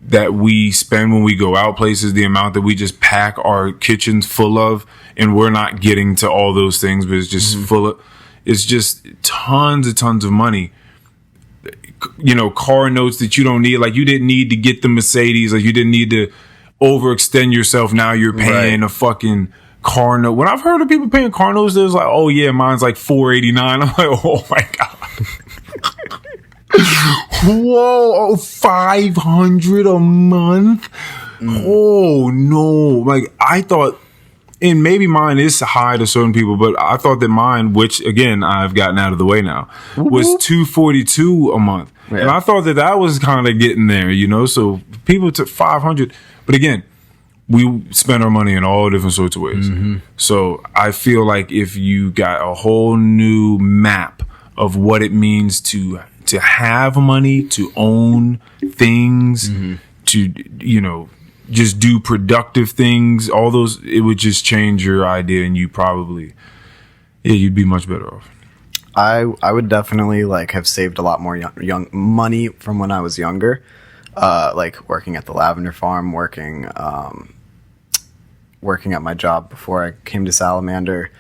that we spend when we go out places, the amount that we just pack our kitchens full of, and we're not getting to all those things, but it's just it's just tons of money. You know, car notes that you don't need. Like, you didn't need to get the Mercedes. Like, you didn't need to overextend yourself. Now you're paying a fucking car note. When I've heard of people paying car notes, there's like, oh yeah, mine's like $489. I'm like, oh my God. Whoa, $500 a month? Oh no. Like, I thought, and maybe mine is high to certain people, but I thought that mine, which again I've gotten out of the way now, was $242 a month. Yeah. And I thought that was kind of getting there, you know. So people took $500, but again, we spend our money in all different sorts of ways. So I feel like if you got a whole new map of what it means to have money, to own things, to, you know, just do productive things, all those, it would just change your idea, and you probably, you'd be much better off. I would definitely like have saved a lot more young money from when I was younger, like working at the lavender farm, working at my job before I came to Salamander,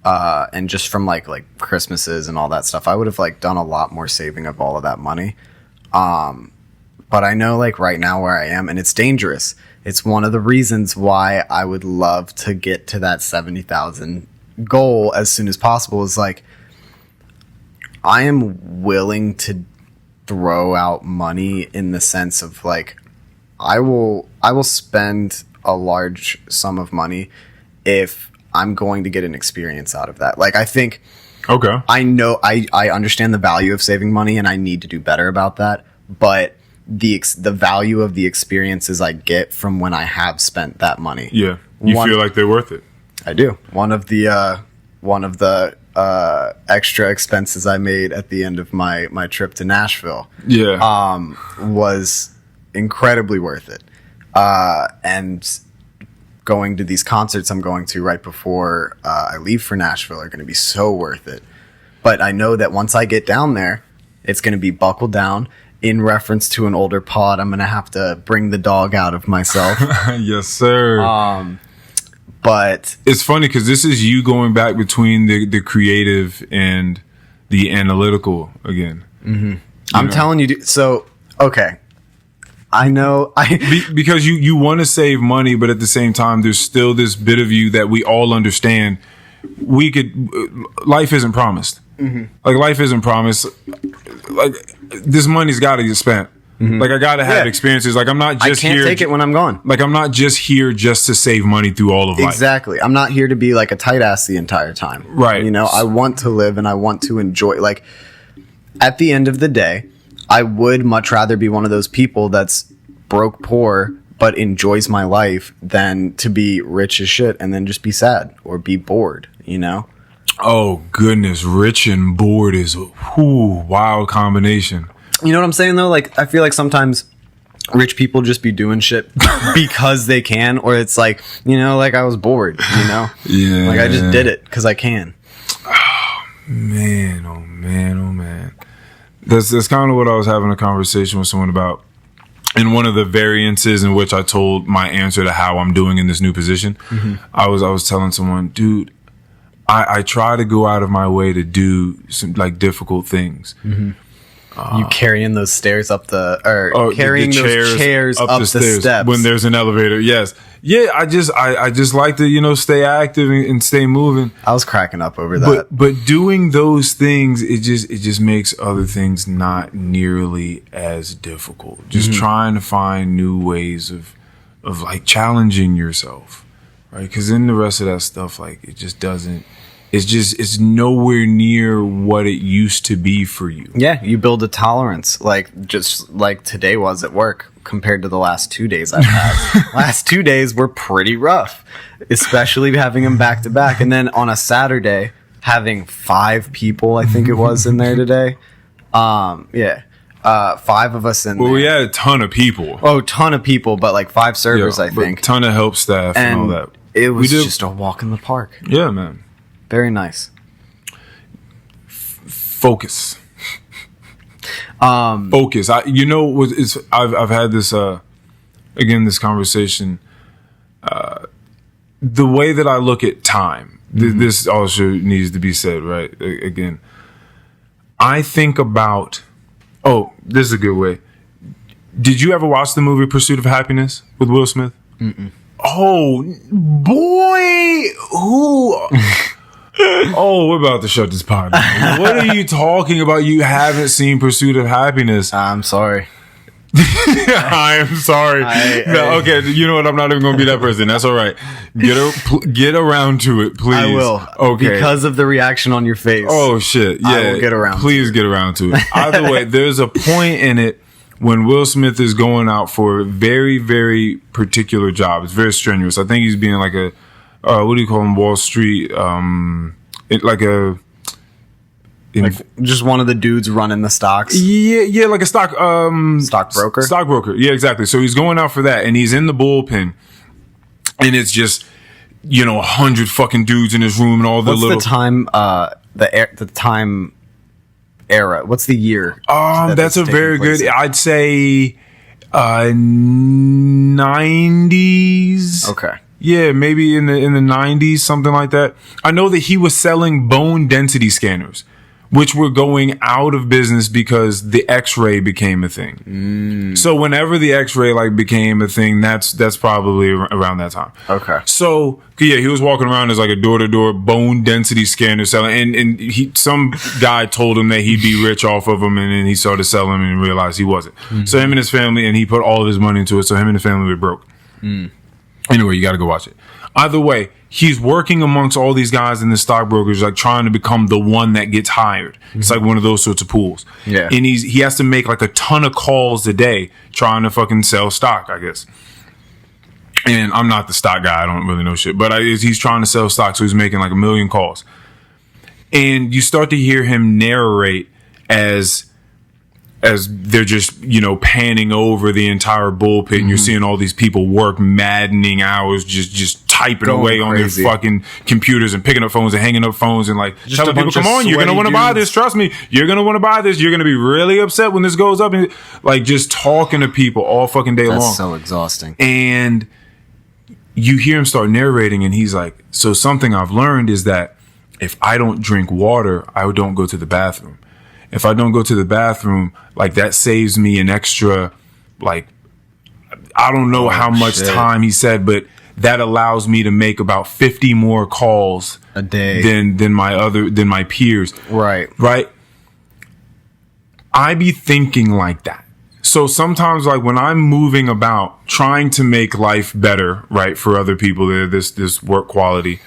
and just from like Christmases and all that stuff. I would have like done a lot more saving of all of that money. But I know like right now where I am, and it's dangerous. It's one of the reasons why I would love to get to that 70,000 goal as soon as possible, is like, I am willing to throw out money in the sense of like, I will spend a large sum of money if I'm going to get an experience out of that. Like, I think, okay, I know I understand the value of saving money, and I need to do better about that. But the value of the experiences I get from when I have spent that money. Yeah, you feel like they're worth it. I do. One of the extra expenses I made at the end of my trip to Nashville, was incredibly worth it. And going to these concerts I'm going to right before I leave for Nashville are going to be so worth it. But I know that once I get down there, it's going to be buckled down. In reference to an older pod, I'm going to have to bring the dog out of myself. Yes, sir. But it's funny because this is you going back between the creative and the analytical again. I'm telling you. So, okay. I know. Because you want to save money, but at the same time, there's still this bit of you that we all understand. Life isn't promised. Like, life isn't promised. Like, this money's got to get spent. Like, I got to have experiences. Like, I'm not just here. I can't take it when I'm gone. Like, I'm not just here just to save money through all of life. Exactly. I'm not here to be like a tight ass the entire time. Right. You know, I want to live and I want to enjoy. Like, at the end of the day, I would much rather be one of those people that's broke poor but enjoys my life than to be rich as shit and then just be sad or be bored, you know? Oh, goodness. Rich and bored is a wild combination. You know what I'm saying, though? Like, I feel like sometimes rich people just be doing shit because they can, or it's like, you know, like I was bored, you know? Yeah. Like, I just did it because I can. Oh, man. Oh, man. Oh, man. That's kind of what I was having a conversation with someone about. And one of the variances in which I told my answer to how I'm doing in this new position, I was telling someone, dude, I try to go out of my way to do some like difficult things. You carrying those stairs up carrying those chairs up the steps when there's an elevator. Yes. Yeah. I just like to, you know, stay active and stay moving. I was cracking up over that. But doing those things, it just makes other things not nearly as difficult. Just trying to find new ways of like challenging yourself. Right. Cause then the rest of that stuff, like, it just doesn't. It's nowhere near what it used to be for you. Yeah, you build a tolerance, like just like today was at work compared to the last 2 days I've had. Last 2 days were pretty rough, especially having them back to back. And then on a Saturday, having 5 people, I think it was, in there today. 5 of us in there. Well, we had a ton of people. Oh, ton of people, but like 5 servers, I think. A ton of help staff and all that. It was just a walk in the park. Yeah, man. Very nice. Focus. Focus. I've had this again, this conversation, the way that I look at time, this also needs to be said, right? Again, I think about, this is a good way. Did you ever watch the movie Pursuit of Happiness with Will Smith? Mm-mm. Oh, boy. Who? Oh, we're about to shut this pod down. What are you talking about? You haven't seen Pursuit of Happiness. I'm sorry. I am sorry. Okay, you know what? I'm not even going to be that person. That's all right. Get around to it, please. I will. Okay. Because of the reaction on your face. Oh, shit. Yeah. I will get around Please get around to it. Either way, there's a point in it when Will Smith is going out for a very, very particular job. It's very strenuous. I think he's being like a, what do you call him? Wall Street, just one of the dudes running the stocks. Yeah, like a stockbroker. Stockbroker. Yeah, exactly. So he's going out for that, and he's in the bullpen, and it's just 100 fucking dudes in his room, and all the What's little. the time? The time era. What's the year? That's a very good. I'd say 90s. Okay. Yeah, maybe in the 90s, something like that. I know that he was selling bone density scanners, which were going out of business because the X-ray became a thing. So whenever the X-ray became a thing, that's probably around that time. Okay. So yeah, he was walking around as like a door-to-door bone density scanner selling, and some guy told him that he'd be rich off of them, and then he started selling them and realized he wasn't. Mm-hmm. So him and his family, and he put all of his money into it. So him and his family were broke. Anyway, you got to go watch it. Either way, he's working amongst all these guys in the stockbrokers, like trying to become the one that gets hired. It's like one of those sorts of pools. Yeah. And he has to make like a ton of calls a day trying to fucking sell stock, I guess. And I'm not the stock guy. I don't really know shit. But he's trying to sell stock, so he's making like 1 million calls. And you start to hear him narrate as they're just, panning over the entire bullpen. You're seeing all these people work maddening hours, just typing away on their fucking computers and picking up phones and hanging up phones and just telling people, come on, you're going to want to buy this. Trust me, you're going to want to buy this. You're going to be really upset when this goes up. And just talking to people all fucking day long. That's so exhausting. And you hear him start narrating, and he's like, so something I've learned is that if I don't drink water, I don't go to the bathroom. If I don't go to the bathroom, that saves me an extra, I don't know how much time he said, but that allows me to make about 50 more calls a day than my peers. Right. Right. I be thinking like that. So sometimes when I'm moving about trying to make life better, right, for other people, this work quality,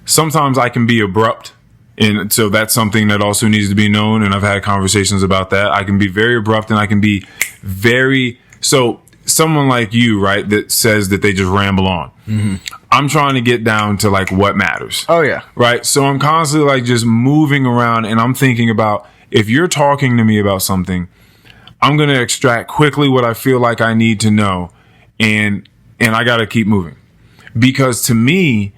sometimes I can be abrupt. And so that's something that also needs to be known. And I've had conversations about that. I can be very abrupt, and I can be so someone like you, right, that says that they just ramble on. I'm trying to get down to what matters. Oh yeah. Right. So I'm constantly just moving around, and I'm thinking about, if you're talking to me about something, I'm going to extract quickly what I feel like I need to know. And I got to keep moving, because to me,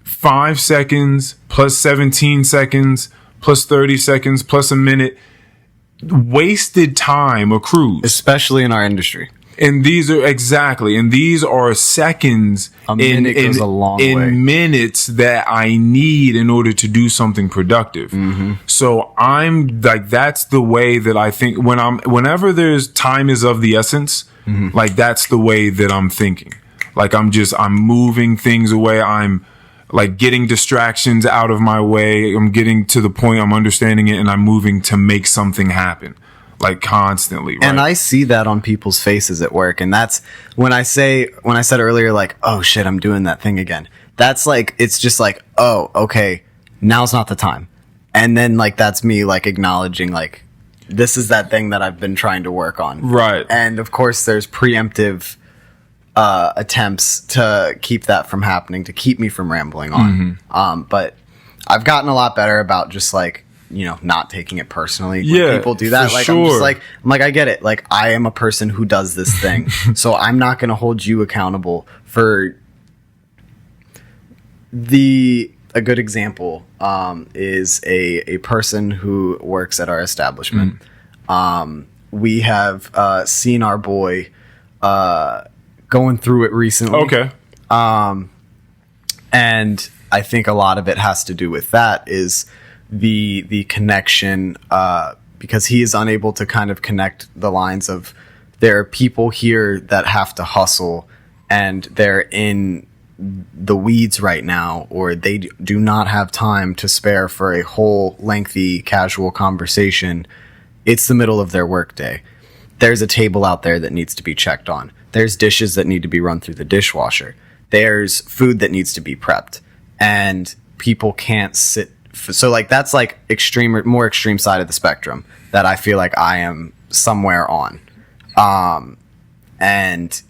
5 seconds plus 17 seconds plus 30 seconds plus a minute, wasted time accrues. Especially in our industry. And these are seconds. A minute goes a long way. In minutes that I need in order to do something productive. So I'm that's the way that I think whenever there's time is of the essence, that's the way that I'm thinking. I'm moving things away. I'm getting distractions out of my way. I'm getting to the point, I'm understanding it, and I'm moving to make something happen, constantly. Right? And I see that on people's faces at work. And that's when I said earlier, oh shit, I'm doing that thing again. That's it's just oh, okay, now's not the time. And then that's me acknowledging this is that thing that I've been trying to work on. Right. And of course there's preemptive attempts to keep that from happening, to keep me from rambling on. But I've gotten a lot better about just not taking it personally when people do that. Sure. I'm just I get it. I am a person who does this thing. So I'm not going to hold you accountable for a good example is a person who works at our establishment. we have seen our boy going through it recently. Okay. And I think a lot of it has to do with that is the connection, because he is unable to kind of connect the lines of there are people here that have to hustle and they're in the weeds right now, or they do not have time to spare for a whole lengthy casual conversation. It's the middle of their workday. There's a table out there that needs to be checked on. There's dishes that need to be run through the dishwasher. There's food that needs to be prepped, and people can't sit. So like that's like more extreme side of the spectrum that I feel like I am somewhere on. And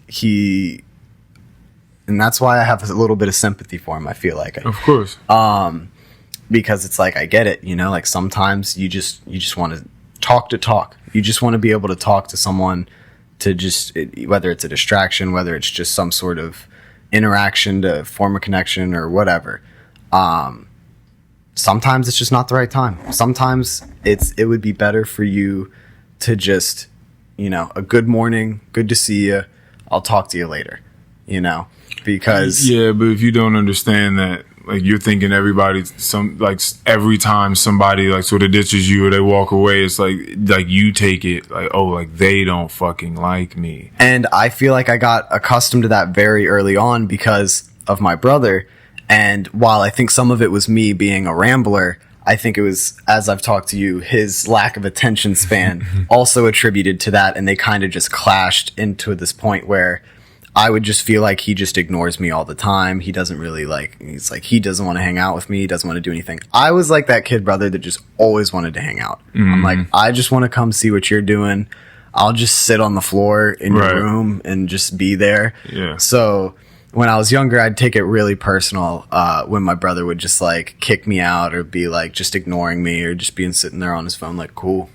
that's why I have a little bit of sympathy for him. I feel like, of course, because it's like, I get it, like sometimes you just want to talk. You just want to be able to talk to someone to whether it's a distraction, whether it's just some sort of interaction to form a connection or whatever. Sometimes it's just not the right time. Sometimes it would be better for you to just, a good morning, good to see you, I'll talk to you later, because but if you don't understand that, like, you're thinking every time somebody like sort of ditches you or they walk away, it's like you take it like, oh, like they don't fucking like me. And I feel like I got accustomed to that very early on because of my brother. And while I think some of it was me being a rambler, I think it was, as I've talked to you, his lack of attention span also attributed to that. And they kind of just clashed into this point where I would just feel like he just ignores me all the time. He doesn't really he doesn't want to hang out with me. He doesn't want to do anything. I was like that kid brother that just always wanted to hang out. Mm-hmm. I'm like, I just want to come see what you're doing. I'll just sit on the floor in your room and just be there. Yeah. So when I was younger, I'd take it really personal when my brother would just like kick me out or be like just ignoring me or just being sitting there on his phone like, cool.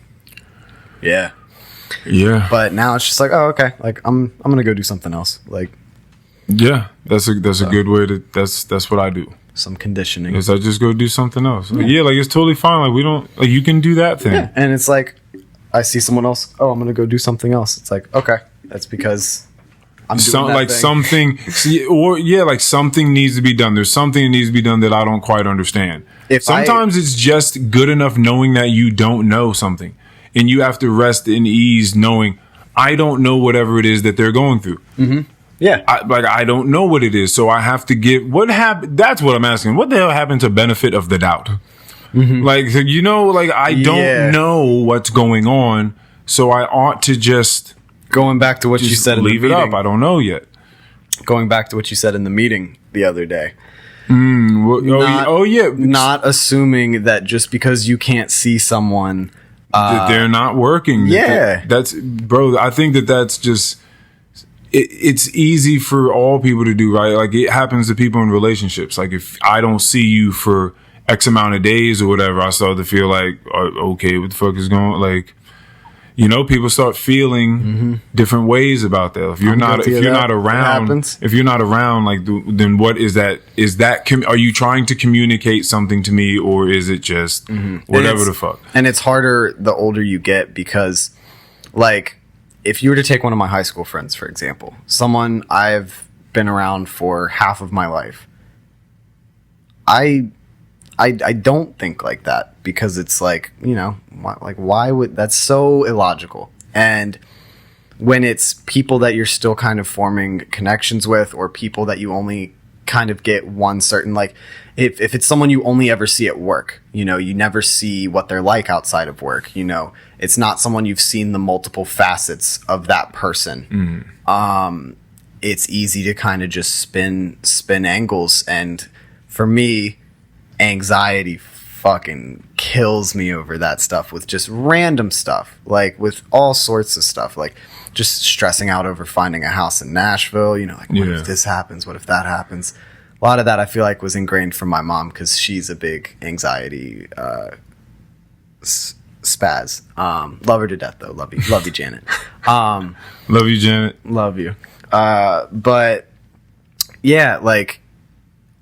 Yeah. Yeah. But now it's just like, oh, okay. Like I'm gonna go do something else. Like, yeah, that's a good way to. That's what I do. Some conditioning. Is I just go do something else. Like, like it's totally fine. Like we don't. Like you can do that thing. Yeah. And it's like, I see someone else. Oh, I'm gonna go do something else. It's like, okay, that's because I'm doing that thing. Something needs to be done. There's something that needs to be done that I don't quite understand. Sometimes it's just good enough knowing that you don't know something. And you have to rest in ease knowing I don't know whatever it is that they're going through. Mm-hmm. Yeah. I don't know what it is. So I have to give what happened. That's what I'm asking. What the hell happened to benefit of the doubt? Mm-hmm. I don't know what's going on. So I ought to just going back to what you said in the meeting. Leave it up. I don't know yet. Going back to what you said in the meeting the other day. Not assuming that just because you can't see someone that they're not working. Yeah. That's bro. I think that's just, it's easy for all people to do, right? Like it happens to people in relationships. Like if I don't see you for X amount of days or whatever, I start to feel like, okay, what the fuck is going on? Like, people start feeling different ways about that. If you're not around, like, then what is that? Are you trying to communicate something to me, or is it just whatever the fuck? And it's harder the older you get because, like, if you were to take one of my high school friends, for example, someone I've been around for half of my life, I don't think like that because it's like, why would that's so illogical. And when it's people that you're still kind of forming connections with or people that you only kind of get one certain, like if it's someone you only ever see at work, you never see what they're like outside of work, it's not someone you've seen the multiple facets of that person. It's easy to kind of just spin angles. And for me, anxiety fucking kills me over that stuff with just random stuff, like with all sorts of stuff, like just stressing out over finding a house in Nashville, what if this happens, what if that happens. A lot of that I feel like was ingrained from my mom because she's a big anxiety spaz. Love her to death though. Love you Janet. Love you Janet. Love you. But yeah, like,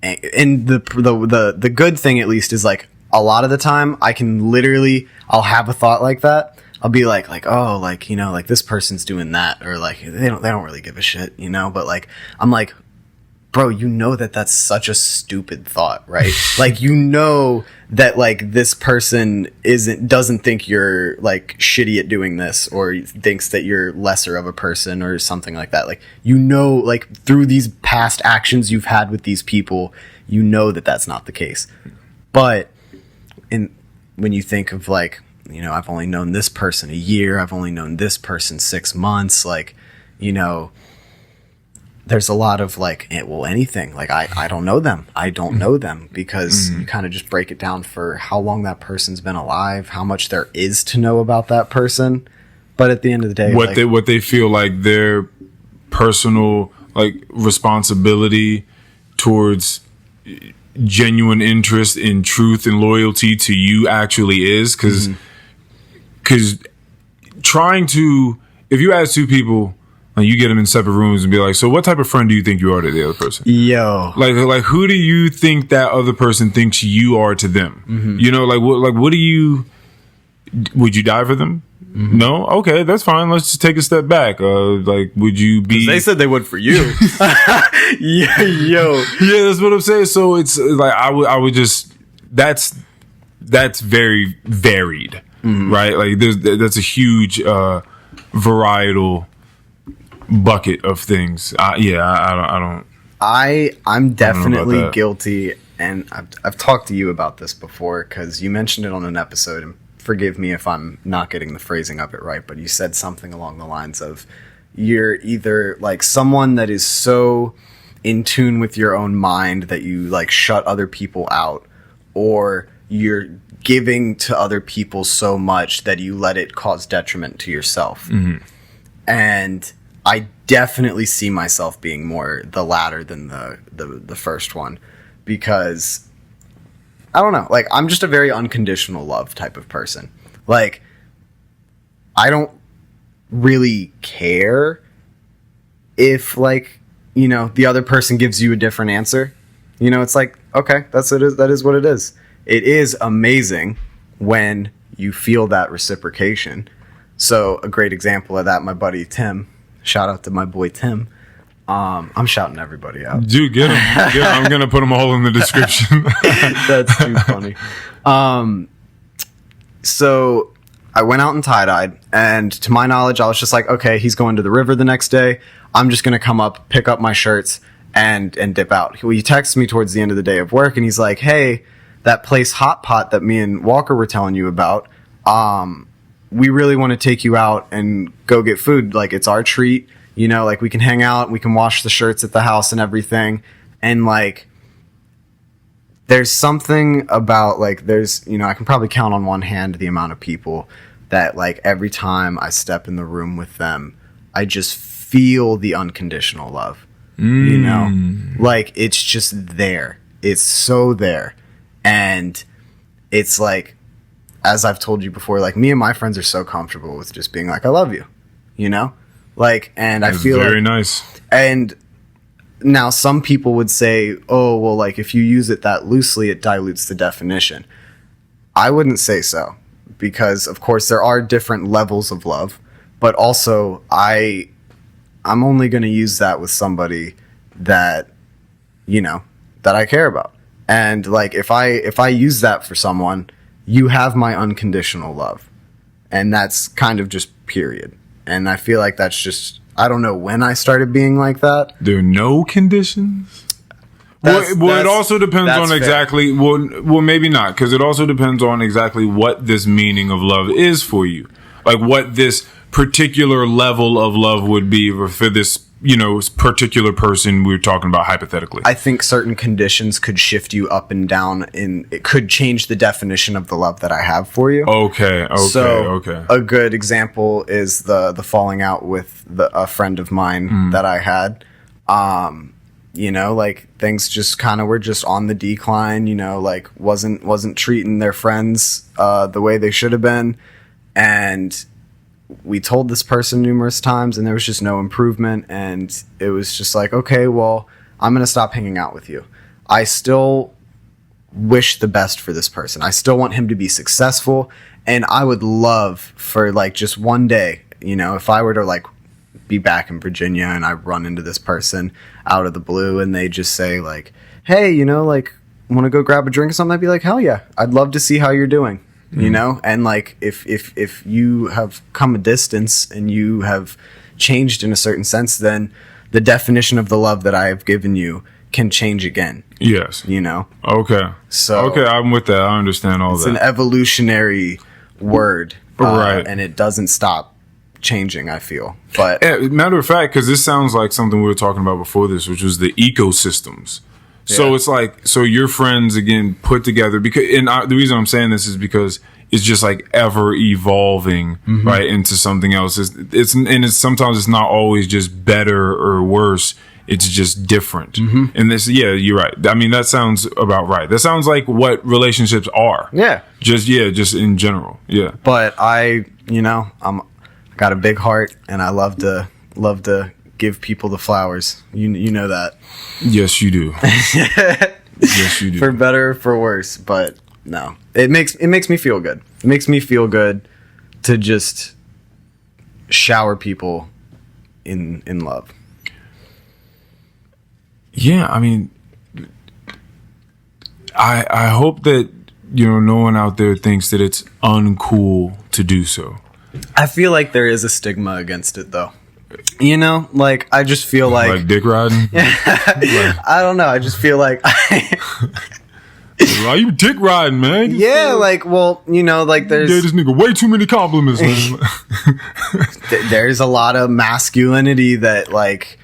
and the good thing at least is like a lot of the time I'll have a thought like that. I'll be like, oh, like, you know, like this person's doing that, or like they don't really give a shit, you know. But like, I'm like, bro, you know that's such a stupid thought, right? Like, you know that like this person doesn't think you're like shitty at doing this, or thinks that you're lesser of a person or something like that. Like, you know, like through these past actions you've had with these people, you know that that's not the case. But when you think of like, you know, I've only known this person a year, I've only known this person 6 months, like, you know, there's a lot of like, well, anything, like I don't know them. I don't know them, because you kind of just break it down for how long that person's been alive, how much there is to know about that person. But at the end of the day, what they feel like their personal like responsibility towards genuine interest in truth and loyalty to you actually is, because trying to, if you ask two people, like, you get them in separate rooms and be like, so what type of friend do you think you are to the other person? Yo, like who do you think that other person thinks you are to them? You know, what do you, would you die for them? No? Okay, that's fine. Let's just take a step back. Like, would you be... They said they would for you. Yeah, yo. Yeah, that's what I'm saying. So it's like, I would just... That's very varied, right? Like, that's a huge varietal bucket of things. I don't... I'm definitely guilty, and I've talked to you about this before, because you mentioned it on an episode, and forgive me if I'm not getting the phrasing of it right, but you said something along the lines of, you're either like someone that is so in tune with your own mind that you like shut other people out, or you're giving to other people so much that you let it cause detriment to yourself. And I definitely see myself being more the latter than the first one, because I don't know, like, I'm just a very unconditional love type of person. Like, I don't really care if, like, you know, the other person gives you a different answer. You know, it's like, okay, that is what it is. It is amazing when you feel that reciprocation. So a great example of that, my buddy Tim, shout out to my boy Tim. I'm shouting everybody out. Dude, get him. I'm going to put them all in the description. That's too funny. So I went out and tie-dyed, and to my knowledge, I was just like, okay, he's going to the river the next day. I'm just going to come up, pick up my shirts, and dip out. He texts me towards the end of the day of work, and he's like, hey, that place Hot Pot that me and Walker were telling you about, we really want to take you out and go get food. Like, it's our treat. You know, like, we can hang out, we can wash the shirts at the house and everything. And, like, there's something about, like, there's, you know, I can probably count on one hand the amount of people that, like, every time I step in the room with them, I just feel the unconditional love. You know? Like, it's just there. It's so there. And it's like, as I've told you before, like, me and my friends are so comfortable with just being like, I love you. You know? Like, and I feel very like, nice. And now some people would say, oh, well, like, if you use it that loosely, it dilutes the definition. I wouldn't say so, because of course there are different levels of love, but also I'm only going to use that with somebody that, you know, that I care about. And like, if I use that for someone, you have my unconditional love. And that's kind of just period. And I feel like that's just, I don't know when I started being like that. There are no conditions? It also depends on exactly, well, maybe not, because it also depends on exactly what this meaning of love is for you. Like, what this particular level of love would be for this, you know, particular person we're talking about hypothetically. I think certain conditions could shift you up and down, and it could change the definition of the love that I have for you. Okay. A good example is the falling out with a friend of mine that I had. You know, like, things just kind of were just on the decline, you know, like, wasn't treating their friends the way they should have been. And we told this person numerous times, and there was just no improvement. And it was just like, okay, well, I'm going to stop hanging out with you. I still wish the best for this person. I still want him to be successful, and I would love for like just one day, you know, if I were to like be back in Virginia and I run into this person out of the blue and they just say like, hey, you know, like, want to go grab a drink or something? I'd be like, hell yeah, I'd love to see how you're doing, you know? And like, if you have come a distance and you have changed in a certain sense, then the definition of the love that I have given you can change again. Yes. You know? Okay. So okay, I'm with that. I understand all that. It's an evolutionary word. Right. And it doesn't stop changing, I feel. But matter of fact, because this sounds like something we were talking about before this, which was the ecosystems. Yeah. So it's like, so your friends again put together, because, and the reason I'm saying this is because it's just like ever evolving, right, into something else. It's sometimes it's not always just better or worse. It's just different. And this, yeah, you're right. I mean, that sounds about right. That sounds like what relationships are. Yeah. Just in general. Yeah. But I got a big heart, and I love to give people the flowers. You know that. Yes, you do. Yes, you do. For better or for worse, but no. It makes me feel good. It makes me feel good to just shower people in love. Yeah, I mean, I hope that, you know, no one out there thinks that it's uncool to do so. I feel like there is a stigma against it, though. You know, like, I just feel like dick riding? I don't know. I just feel like why you dick riding, man? Yeah, like, well, you know, like, there's gave this nigga way too many compliments, man. There's a lot of masculinity that, like,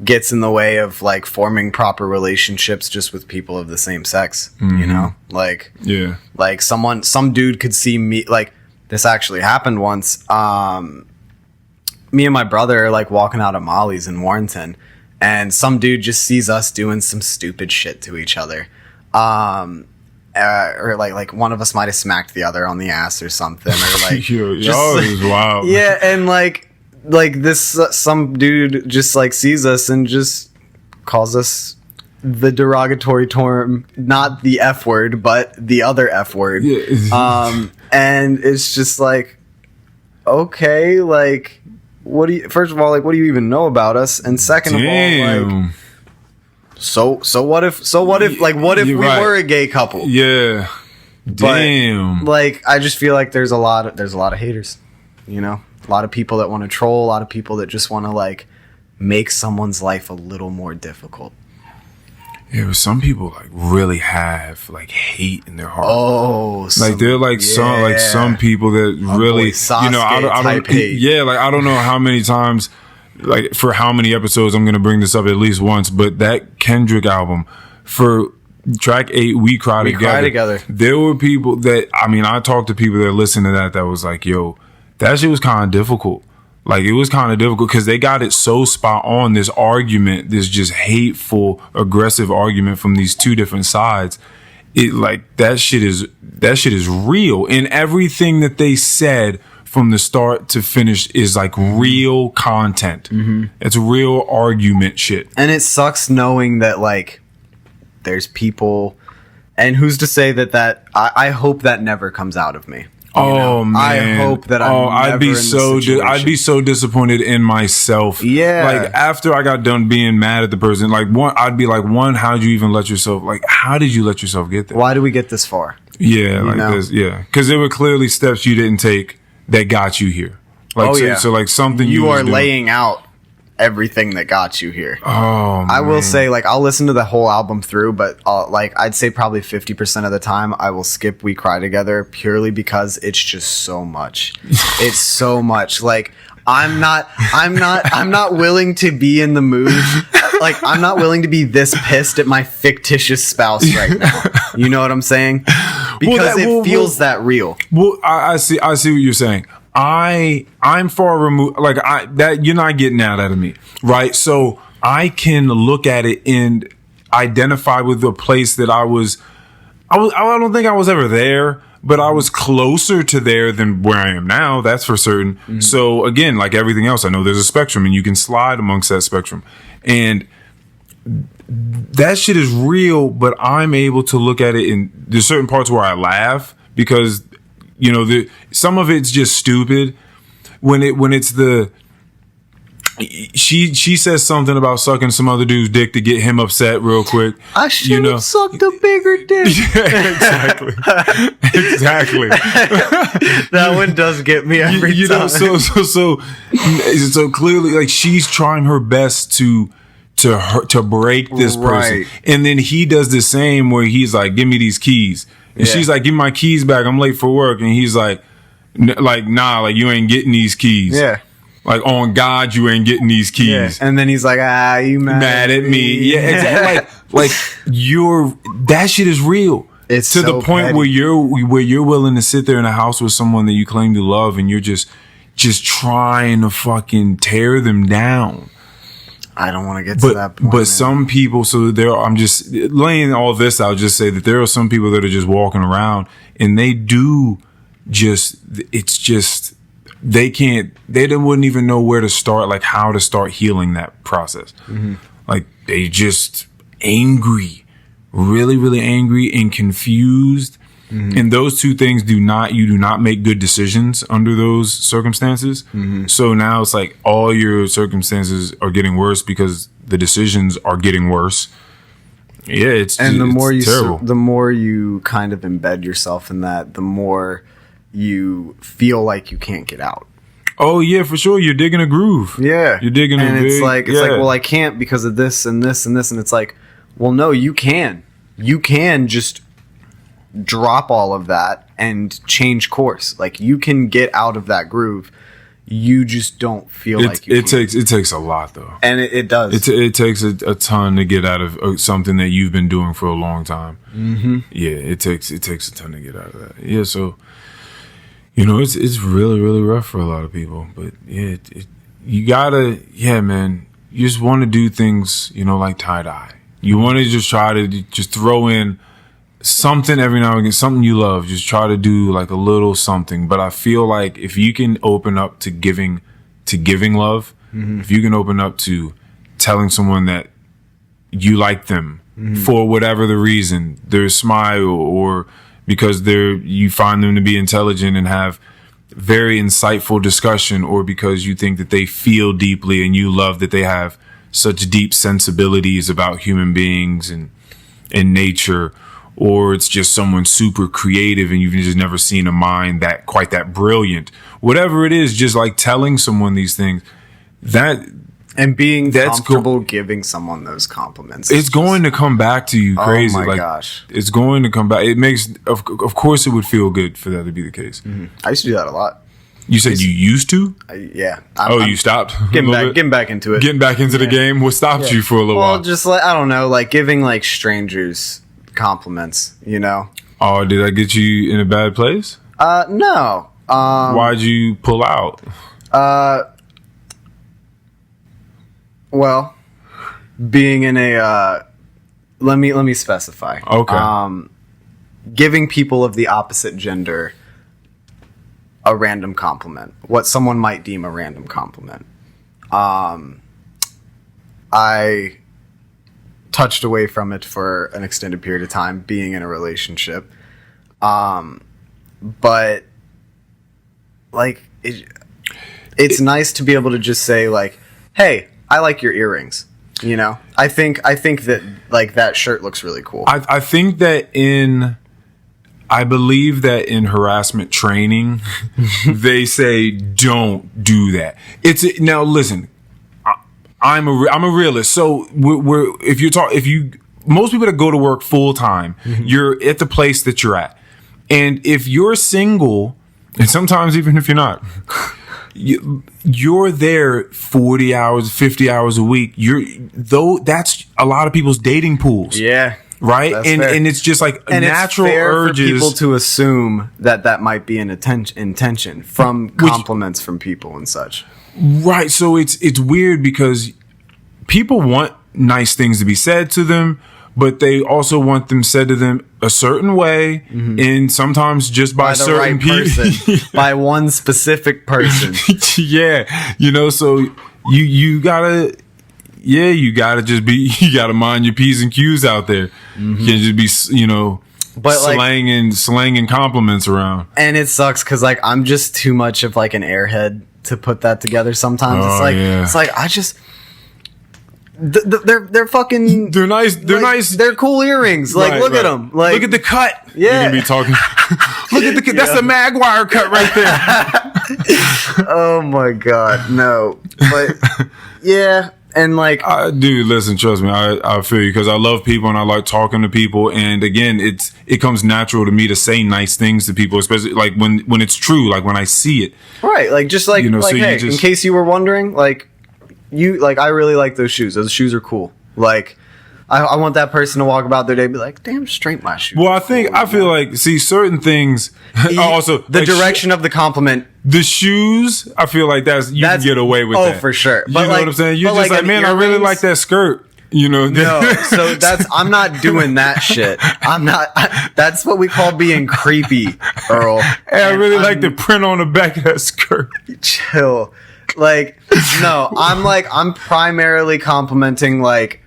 gets in the way of, like, forming proper relationships just with people of the same sex, you know? Like, yeah. Like, some dude could see me, like, this actually happened once. Me and my brother are, like, walking out of Molly's in Warrenton, and some dude just sees us doing some stupid shit to each other. Or like one of us might have smacked the other on the ass or something, or like, it was wild. Yeah, and like this some dude just like sees us and just calls us the derogatory term, not the F word, but the other F word. Yeah. And it's just like, okay, like, first of all, like, what do you even know about us? And second of all, like, So what if we were a gay couple? Yeah. Damn. But, like, I just feel like there's a lot of haters, you know? A lot of people that want to troll, a lot of people that just want to, like, make someone's life a little more difficult. Yeah, but some people like really have like hate in their heart. Oh, like they're like some people that really, you know, I don't hate. Yeah, like I don't know how many times, like for how many episodes I'm gonna bring this up at least once, but that Kendrick album for track 8, We Cry Together. There were people that, I mean, I talked to people that listened to that was like, yo, that shit was kind of difficult. Like, it was kind of difficult because they got it so spot on, this argument, this just hateful, aggressive argument from these two different sides. It like, that shit is real. And everything that they said from the start to finish is like real content. It's real argument shit. And it sucks knowing that, like, there's people, and who's to say that I hope that never comes out of me. Oh man! I hope that I'd be so disappointed in myself. Yeah. Like after I got done being mad at the person, like I'd be like, how'd you even let yourself? Like, how did you let yourself get there? Why do we get this far? Yeah, like this. Yeah, because there were clearly steps you didn't take that got you here. Like, so like something you are laying out everything that got you here. Oh, man. I will say, like, I'll listen to the whole album through, but like, I'd say probably 50% of the time I will skip We Cry Together purely because it's just so much. It's so much. Like, I'm not willing to be in the mood. Like, I'm not willing to be this pissed at my fictitious spouse right now. You know what I'm saying? Because it feels that real. Well, I see what you're saying. I'm far removed, like that you're not getting that out of me, right? So I can look at it and identify with the place that I don't think I was ever there, but I was closer to there than where I am now. That's for certain. So again, like everything else, I know there's a spectrum and you can slide amongst that spectrum. And that shit is real, but I'm able to look at it in there's certain parts where I laugh because, you know, some of it's just stupid. When it's the she says something about sucking some other dude's dick to get him upset real quick. I should have sucked a bigger dick. Yeah, exactly. Exactly. That one does get me every time. So clearly, like, she's trying her best to break this person, and then he does the same where he's like, "Give me these keys," and she's like, "Give me my keys back. I'm late for work," and he's like, "Nah, like, you ain't getting these keys." Yeah. Like, on God, you ain't getting these keys. Yeah. And then he's like, you mad at me. Yeah, exactly. like that shit is real. It's to so the point petty. where you're willing to sit there in a house with someone that you claim to love, and you're just trying to fucking tear them down. I don't want to get to that point. But some people, I'm just laying all this out, just say that there are some people that are just walking around, and they do they wouldn't even know where to start, like how to start healing that process. Mm-hmm. Like, they just angry, really, really angry and confused. Mm-hmm. And those two things you do not make good decisions under those circumstances. Mm-hmm. So now it's like all your circumstances are getting worse because the decisions are getting worse. Yeah, it's terrible. The more you kind of embed yourself in that, the more you feel like you can't get out. Oh yeah, for sure. You're digging a groove. Yeah, you're digging and a it's like, well, I can't because of this and this and this, and it's like, well, no, you can. You can just drop all of that and change course. Like, you can get out of that groove. You just don't feel like you can. It takes a lot, though, and it does. It takes a ton to get out of something that you've been doing for a long time. Mm-hmm. Yeah, it takes a ton to get out of that. Yeah, so. You know, it's really, really rough for a lot of people. But, yeah, you gotta, man, you just want to do things, you know, like tie-dye. You want to just try to just throw in something every now and again, something you love. Just try to do, like, a little something. But I feel like if you can open up to giving love, mm-hmm. if you can open up to telling someone that you like them mm-hmm. for whatever the reason, their smile or because you find them to be intelligent and have very insightful discussion, or because you think that they feel deeply and you love that they have such deep sensibilities about human beings and nature, or it's just someone super creative and you've just never seen a mind that quite that brilliant. Whatever it is, just like telling someone these things, and being comfortable giving someone those compliments. It's going to come back to you crazy. Oh my gosh. It's going to come back. It makes, of course it would feel good for that to be the case. Mm-hmm. I used to do that a lot. You said you used to? Yeah. You stopped? Getting back into it. Getting back into the game? What stopped you for a little while? Well, just like, I don't know, like giving like strangers compliments, you know? Oh, did I get you in a bad place? No. Why'd you pull out? Well, being in a let me specify. Okay. Giving people of the opposite gender a random compliment, what someone might deem a random compliment. I touched away from it for an extended period of time, being in a relationship. But like it's nice to be able to just say like, "Hey, I like your earrings." You know, I think that like that shirt looks really cool. I think that I believe that in harassment training, they say don't do that. Now listen, I'm a realist. So most people that go to work full time, mm-hmm. you're at the place that you're at, and if you're single, and sometimes even if you're not. You're there 40 hours, 50 hours a week. That's a lot of people's dating pools. Yeah. Right? And it's just like natural urges. For people to assume that might be an intention from compliments from people and such. Right. So it's weird because people want nice things to be said to them, but they also want them said to them a certain way, mm-hmm. and sometimes just by certain people, by one specific person. Yeah, you know. So you gotta yeah, you gotta mind your P's and Q's out there. You can't just be, but slanging compliments around. And it sucks because like I'm just too much of like an airhead to put that together. Sometimes it's like I just. They're fucking. They're nice. They're nice. They're cool earrings. Like, look at them. Like, look at the cut. Yeah. You're gonna be talking. Look at the cut. That's the Maguire cut right there. Oh my god, no. But yeah, and like, dude, listen, trust me, I feel you because I love people and I like talking to people. And again, it comes natural to me to say nice things to people, especially like when it's true, like when I see it. Right, like just like like so hey, in case you were wondering, like. I really like those shoes. Those shoes are cool. Like, I want that person to walk about their day and be like, damn straight my shoes. Well, I feel like, see, certain things. Also, the like direction of the compliment. The shoes, I feel like that's you can get away with that. Oh, for sure. You know what I'm saying? You're just like, man, I really like that skirt. No, so I'm not doing that shit. That's what we call being creepy, Earl. Hey, I really like the print on the back of that skirt. Chill. Like, no, I'm primarily complimenting, like,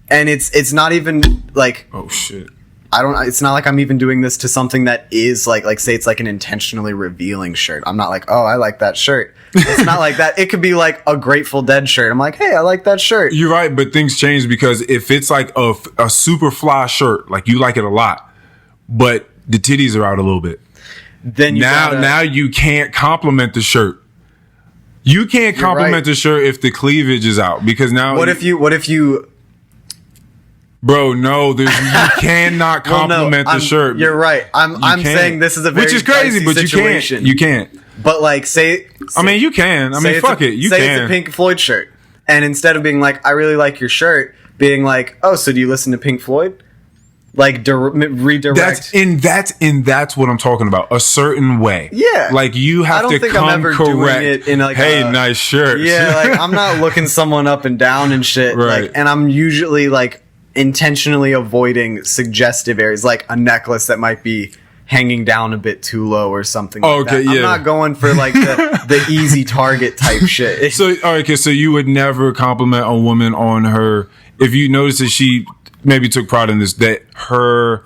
and it's not even like, oh shit, it's not like I'm even doing this to something that is like say it's like an intentionally revealing shirt. I'm not like, oh, I like that shirt. It's not like that. It could be like a Grateful Dead shirt. I'm like, hey, I like that shirt. You're right, but things change because if it's like a super fly shirt, like you like it a lot, but the titties are out a little bit, then now you can't compliment the shirt. You can't compliment the shirt if the cleavage is out because now. What if you? Bro, no, you cannot compliment the shirt. You're right. I'm saying this is a very which is crazy, but situation. You can't. But like, I mean, you can. I mean, fuck it. You can. Say it's a Pink Floyd shirt, and instead of being like, I really like your shirt, being like, oh, so do you listen to Pink Floyd? Like redirect. That's what I'm talking about. A certain way. Yeah. Like you have to come correct. Doing it in like hey, nice shirt. Yeah. Like I'm not looking someone up and down and shit. Right. Like, and I'm usually like intentionally avoiding suggestive areas, like a necklace that might be hanging down a bit too low or something. Like that. Yeah. I'm not going for like the easy target type shit. So so you would never compliment a woman on her if you notice that she maybe took pride in this, that her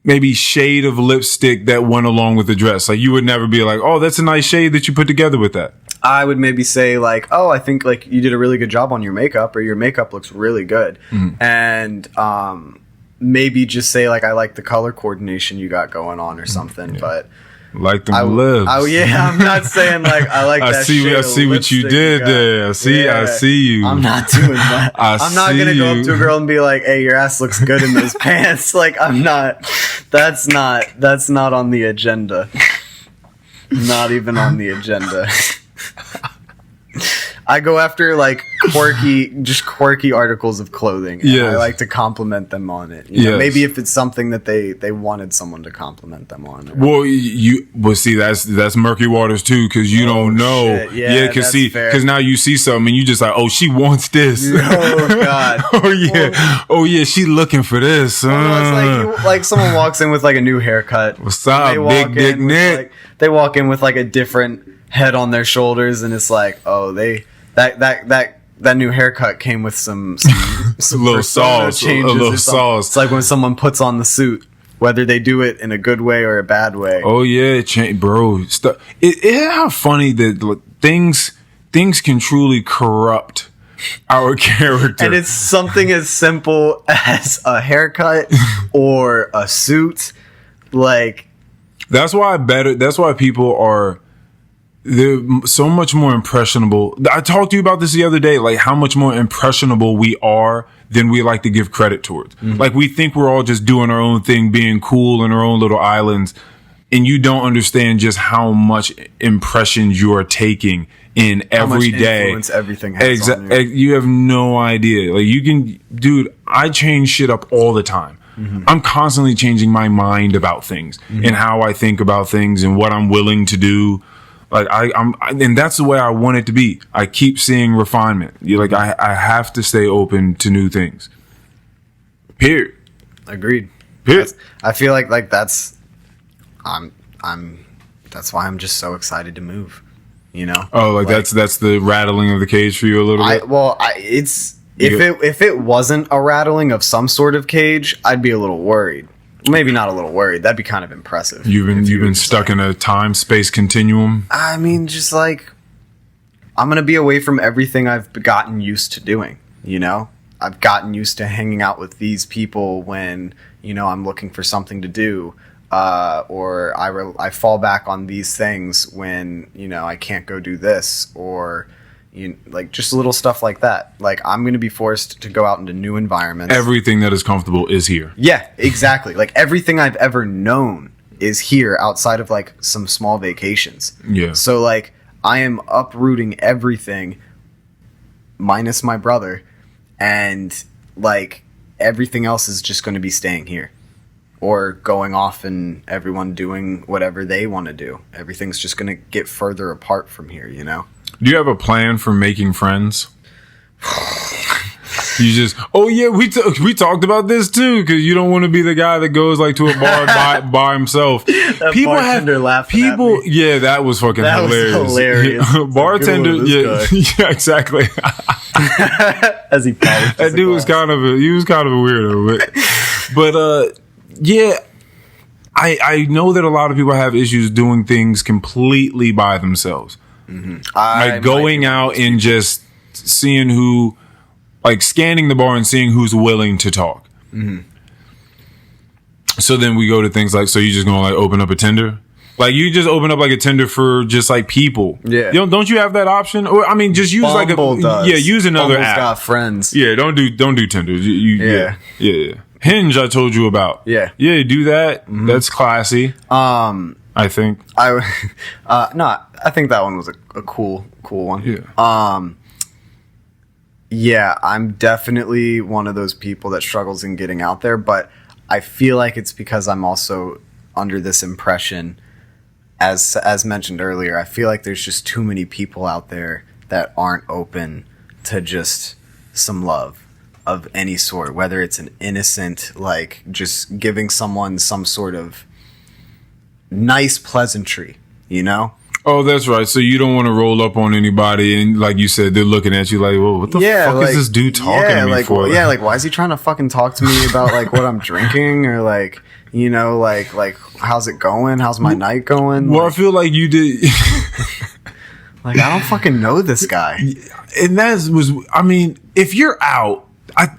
maybe shade of lipstick that went along with the dress. Like you would never be like, oh, that's a nice shade that you put together with that. I would maybe say like, oh, I think like you did a really good job on your makeup, or your makeup looks really good. And maybe just say like, I like the color coordination you got going on or something. Yeah. But like them lips. Oh yeah, I'm not saying like I like that. I see what you did there. I see you. I'm not doing that. I'm not gonna go up to a girl and be like, "Hey, your ass looks good in those pants." Like I'm not. That's not on the agenda. Not even on the agenda. I go after like quirky articles of clothing. And I like to compliment them on it. You know, maybe if it's something that they wanted someone to compliment them on. Well, see, that's murky waters too, because you don't know. Shit. Yeah, because now you see something and you just like, oh, she wants this. Oh God. Oh yeah, she looking for this. It's like someone walks in with like a new haircut. What's up, Big Dick Nick? They walk in with like a different head on their shoulders, and it's like, oh, that new haircut came with some little sauce, changes. A little sauce. It's like when someone puts on the suit, whether they do it in a good way or a bad way. Oh yeah, bro. It how funny that things can truly corrupt our character, and it's something as simple as a haircut or a suit. Like that's why people are. They're so much more impressionable. I talked to you about this the other day, like how much more impressionable we are than we like to give credit towards. Mm-hmm. Like we think we're all just doing our own thing, being cool in our own little islands. And you don't understand just how much impressions you are taking in every day. Influence everything has on you. You have no idea. Like dude, I change shit up all the time. Mm-hmm. I'm constantly changing my mind about things and how I think about things and what I'm willing to do. Like and that's the way I want it to be. I keep seeing refinement. I have to stay open to new things. Period. Agreed. Period. I feel like that's that's why I'm just so excited to move. you know? Oh, like that's the rattling of the cage for you a little bit? If it wasn't a rattling of some sort of cage, I'd be a little worried. Maybe not a little worried. That'd be kind of impressive. You've been stuck in a time-space continuum? I mean, just like, I'm going to be away from everything I've gotten used to doing, you know? I've gotten used to hanging out with these people when, you know, I'm looking for something to do. Or I fall back on these things when, you know, I can't go do this, or... like just little stuff like that. Like, I'm going to be forced to go out into new environments. Everything that is comfortable is here. Yeah, exactly. Like, everything I've ever known is here outside of like some small vacations. Yeah. So like, I am uprooting everything minus my brother, and like everything else is just going to be staying here or going off and everyone doing whatever they want to do. Everything's just going to get further apart from here, you know? Do you have a plan for making friends? You just, oh yeah, we talked about this too, because you don't want to be the guy that goes like to a bar by himself. That people laughing at me. Yeah, that was fucking hilarious. Was hilarious. Bartender, yeah, yeah, exactly. As he polished that dude was kind of a weirdo, but yeah. I know that a lot of people have issues doing things completely by themselves. Mm-hmm. Like going out and just seeing who, like scanning the bar and seeing who's willing to talk. Mm-hmm. So then we go to things like, so you just gonna like open up a Tinder? Like you just open up like a Tinder for just like people. Yeah. Don't you have that option? Or I mean, just use Bumble does. Use another Bumble's app. Got friends. Yeah, don't do Tinder. Yeah. Hinge, I told you about. Yeah, do that. Mm-hmm. That's classy. I think. I think that one was a cool one. Yeah. Yeah, I'm definitely one of those people that struggles in getting out there, but I feel like it's because I'm also under this impression, as mentioned earlier, I feel like there's just too many people out there that aren't open to just some love of any sort, whether it's an innocent, like just giving someone some sort of nice pleasantry, you know? Oh, that's right. So you don't want to roll up on anybody, and like you said, they're looking at you like, "Well, what the fuck is this dude talking to me for?" Yeah, like why is he trying to fucking talk to me about like what I'm drinking, or like, you know, like how's it going? How's my night going? Well, I feel like you did. Like, I don't fucking know this guy. And I mean, if you're out,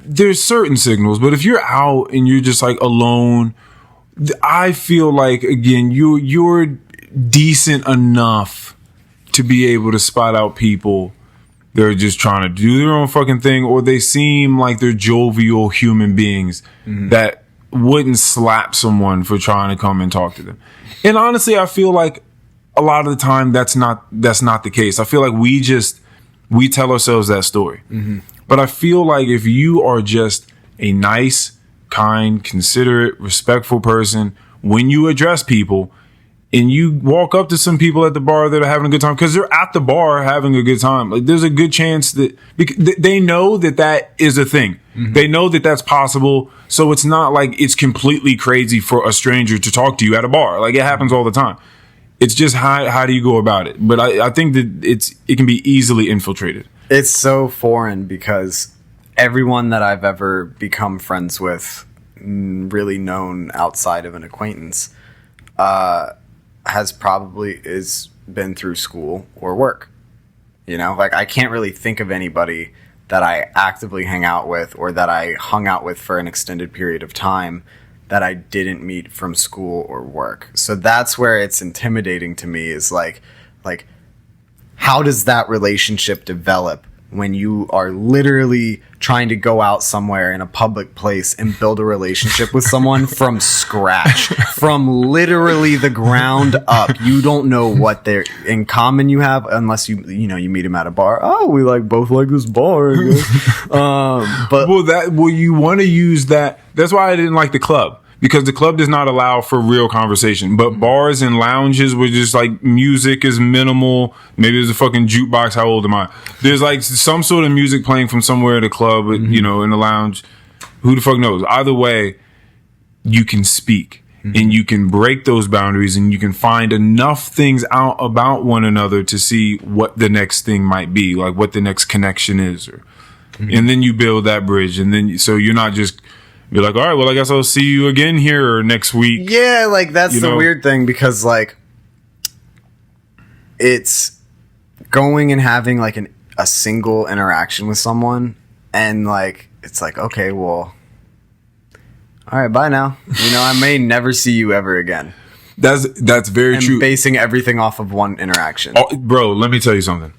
there's certain signals, but if you're out and you're just like alone, I feel like again you're decent enough to be able to spot out people that are just trying to do their own fucking thing, or they seem like they're jovial human beings that wouldn't slap someone for trying to come and talk to them. And honestly, I feel like a lot of the time that's not the case. I feel like we tell ourselves that story. Mm-hmm. But I feel like if you are just a nice, kind, considerate, respectful person, when you address people and you walk up to some people at the bar that are having a good time, because they're at the bar having a good time, like there's a good chance that they know that is a thing. Mm-hmm. They know that that's possible. So it's not like it's completely crazy for a stranger to talk to you at a bar. Like it happens all the time. It's just how do you go about it? But I think that it can be easily infiltrated. It's so foreign because everyone that I've ever become friends with, really known outside of an acquaintance, has been through school or work. You know, like I can't really think of anybody that I actively hang out with or that I hung out with for an extended period of time that I didn't meet from school or work. So that's where it's intimidating to me, is like how does that relationship develop when you are literally trying to go out somewhere in a public place and build a relationship with someone from scratch, from literally the ground up? You don't know what they're in common you have unless you meet them at a bar. Oh, we both like this bar. You want to use that. That's why I didn't like the club. Because the club does not allow for real conversation. But bars and lounges where just like music is minimal. Maybe there's a fucking jukebox. How old am I? There's like some sort of music playing from somewhere at a club, in the lounge. Who the fuck knows? Either way, you can speak. and you can break those boundaries and you can find enough things out about one another to see what the next thing might be, like what the next connection is, and then you build that bridge, and then so you're not just be like, all right, well, I guess I'll see you again here next week. Yeah, like that's the weird thing, because like it's going and having like a single interaction with someone, and like it's like, okay, well, all right, bye now. I may never see you ever again. That's very true. Basing everything off of one interaction. Oh, bro, let me tell you something.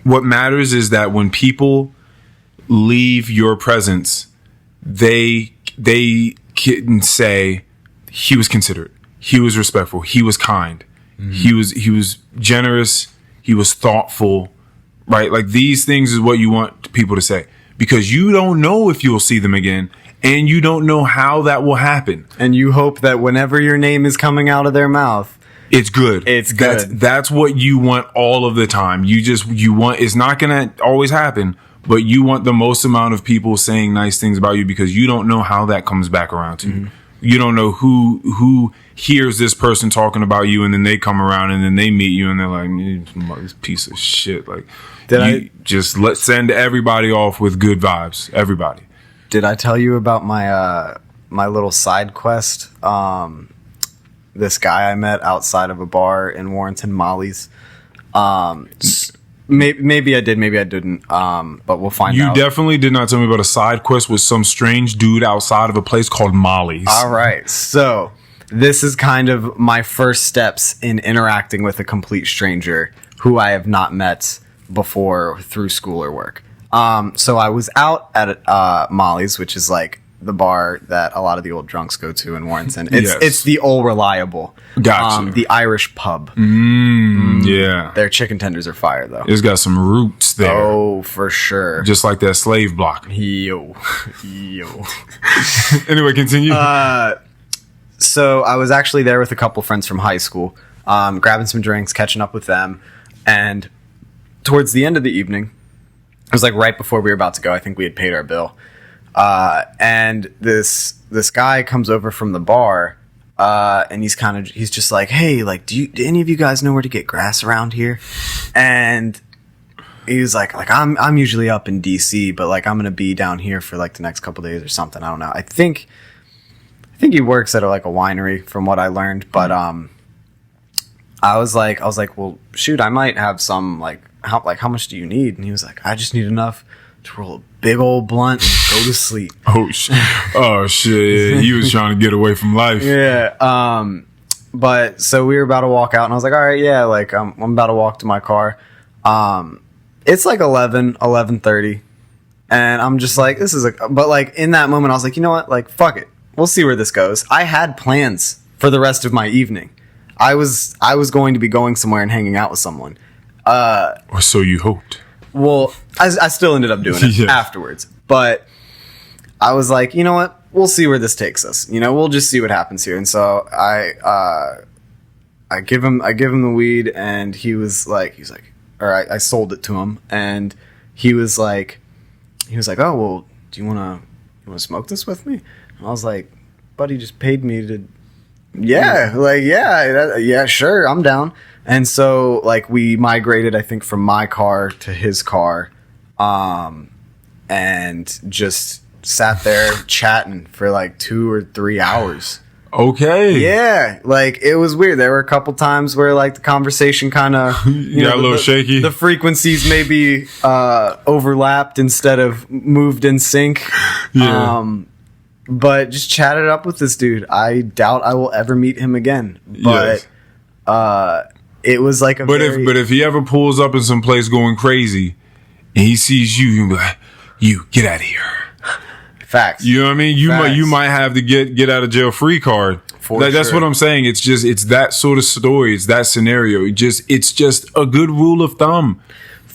What matters is that when people leave your presence, they can say he was considerate, he was respectful, he was kind, he was generous, he was thoughtful, right? Like these things is what you want people to say, because you don't know if you'll see them again, and you don't know how that will happen. And you hope that whenever your name is coming out of their mouth, it's good. It's good. That's what you want all of the time. You want, it's not going to always happen, but you want the most amount of people saying nice things about you, because you don't know how that comes back around to you. You don't know who hears this person talking about you, and then they come around and then they meet you and they're like, this piece of shit. Like, let's send everybody off with good vibes. Everybody. Did I tell you about my little side quest? This guy I met outside of a bar in Warrenton, Molly's. Maybe I did, maybe I didn't. But we'll find out. You definitely did not tell me about a side quest with some strange dude outside of a place called Molly's. All right. So this is kind of my first steps in interacting with a complete stranger who I have not met before through school or work. So I was out at Molly's, which is like the bar that a lot of the old drunks go to in Warrenton. It's the old reliable. Gotcha. The Irish pub. Yeah. Their chicken tenders are fire, though. It's got some roots there. Oh, for sure. Just like that slave block. Yo. Anyway, continue. So I was actually there with a couple friends from high school, grabbing some drinks, catching up with them. And towards the end of the evening, it was like right before we were about to go. I think we had paid our bill. And this guy comes over from the bar, and he's just like, hey, like, do any of you guys know where to get grass around here? And he's like I'm usually up in DC, but like I'm gonna be down here for like the next couple days or something. I don't know. I think he works at like a winery, from what I learned. But I was like, well, shoot, I might have some. How much do you need? And he was like, I just need enough to roll a big old blunt and go to sleep. Oh shit! Yeah. He was trying to get away from life. Yeah. But so we were about to walk out, and I was like, all right, yeah, like I'm about to walk to my car. It's like 11:30, and I'm just like, but like in that moment, I was like, you know what? Like, fuck it. We'll see where this goes. I had plans for the rest of my evening. I was going to be going somewhere and hanging out with someone. Or so you hoped. Well, I still ended up doing it afterwards. But I was like, you know what? We'll see where this takes us. We'll just see what happens here. And so I give him the weed, and he's like, all right, I sold it to him, and he was like, oh, well, do you want to smoke this with me? And I was like, buddy just paid me to. Yeah, sure, I'm down. And so, like, we migrated, I think, from my car to his car, and just sat there chatting for like 2 or 3 hours. Okay. Yeah, like, it was weird. There were a couple times where, like, the conversation kind of got a little shaky. The frequencies maybe overlapped instead of moved in sync. Yeah. But just chatted up with this dude. I doubt I will ever meet him again. But it was like but if he ever pulls up in some place going crazy and he sees you, he'll be like, you get out of here. Facts. You know what I mean? You might have the get out of jail free card. That's what I'm saying. It's that sort of story. It's that scenario. It's just a good rule of thumb.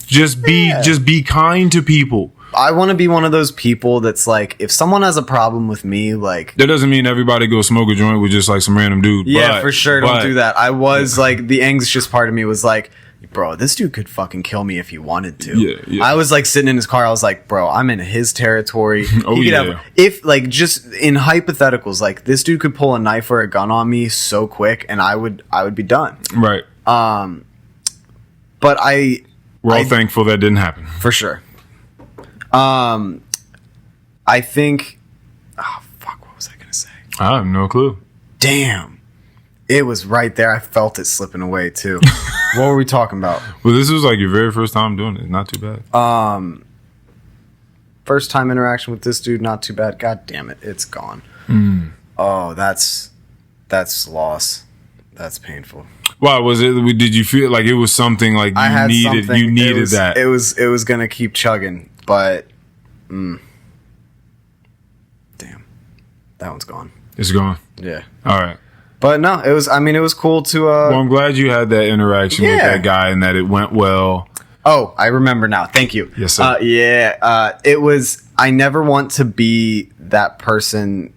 Just be kind to people. I want to be one of those people that's like, if someone has a problem with me, like, that doesn't mean everybody go smoke a joint with just like some random dude. Yeah, for sure. Don't do that. I was like, the anxious part of me was like, you bro, this dude could fucking kill me if he wanted to. Yeah. I was like sitting in his car. I was like, bro, I'm in his territory. If like just in hypotheticals, like this dude could pull a knife or a gun on me so quick, and I would be done. Right. But we're all thankful that didn't happen for sure. I think. Oh fuck! What was I gonna say? I have no clue. Damn. It was right there. I felt it slipping away too. What were we talking about? Well, this was like your very first time doing it. Not too bad. First time interaction with this dude, not too bad. God damn it, it's gone. Oh, that's loss. That's painful. Why was it? Did you feel like it was something like you needed that? It was gonna keep chugging, but damn, that one's gone. It's gone. Yeah. All right. But no, it was cool to. Well, I'm glad you had that interaction with that guy and that it went well. Oh, I remember now. Thank you. Yes, sir. It was. I never want to be that person.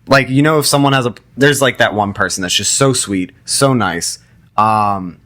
Like, you know, if someone there's like that one person that's just so sweet, so nice, and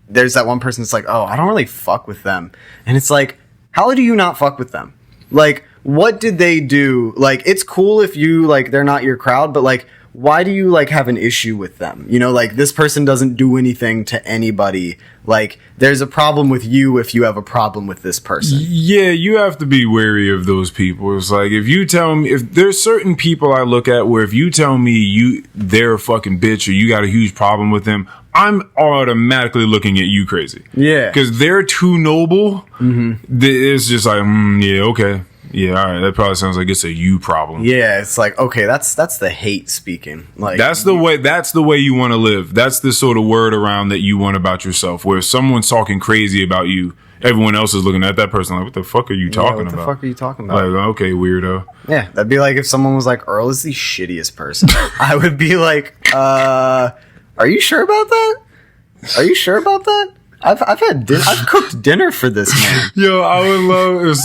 there's that one person that's like, oh, I don't really fuck with them, and it's like, how do you not fuck with them? Like, what did they do? Like, it's cool if you like they're not your crowd, but like, why do you like have an issue with them? You know, like this person doesn't do anything to anybody. Like there's a problem with you if you have a problem with this person. Yeah, you have to be wary of those people. It's like if you tell me, if there's certain people I look at where if you tell me they're a fucking bitch or you got a huge problem with them, I'm automatically looking at you crazy. Yeah. Because they're too noble. It's just like, yeah, okay. Yeah, all right. That probably sounds like it's a you problem. Yeah, it's like, okay, that's the hate speaking. Like that's the way you want to live. That's the sort of word around that you want about yourself. Where if someone's talking crazy about you, everyone else is looking at that person like, what the fuck are you talking about? What the fuck are you talking about? Like, okay, weirdo. Yeah, that'd be like if someone was like, Earl is the shittiest person. I would be like, are you sure about that? Are you sure about that? I've cooked dinner for this man. Yo, I would love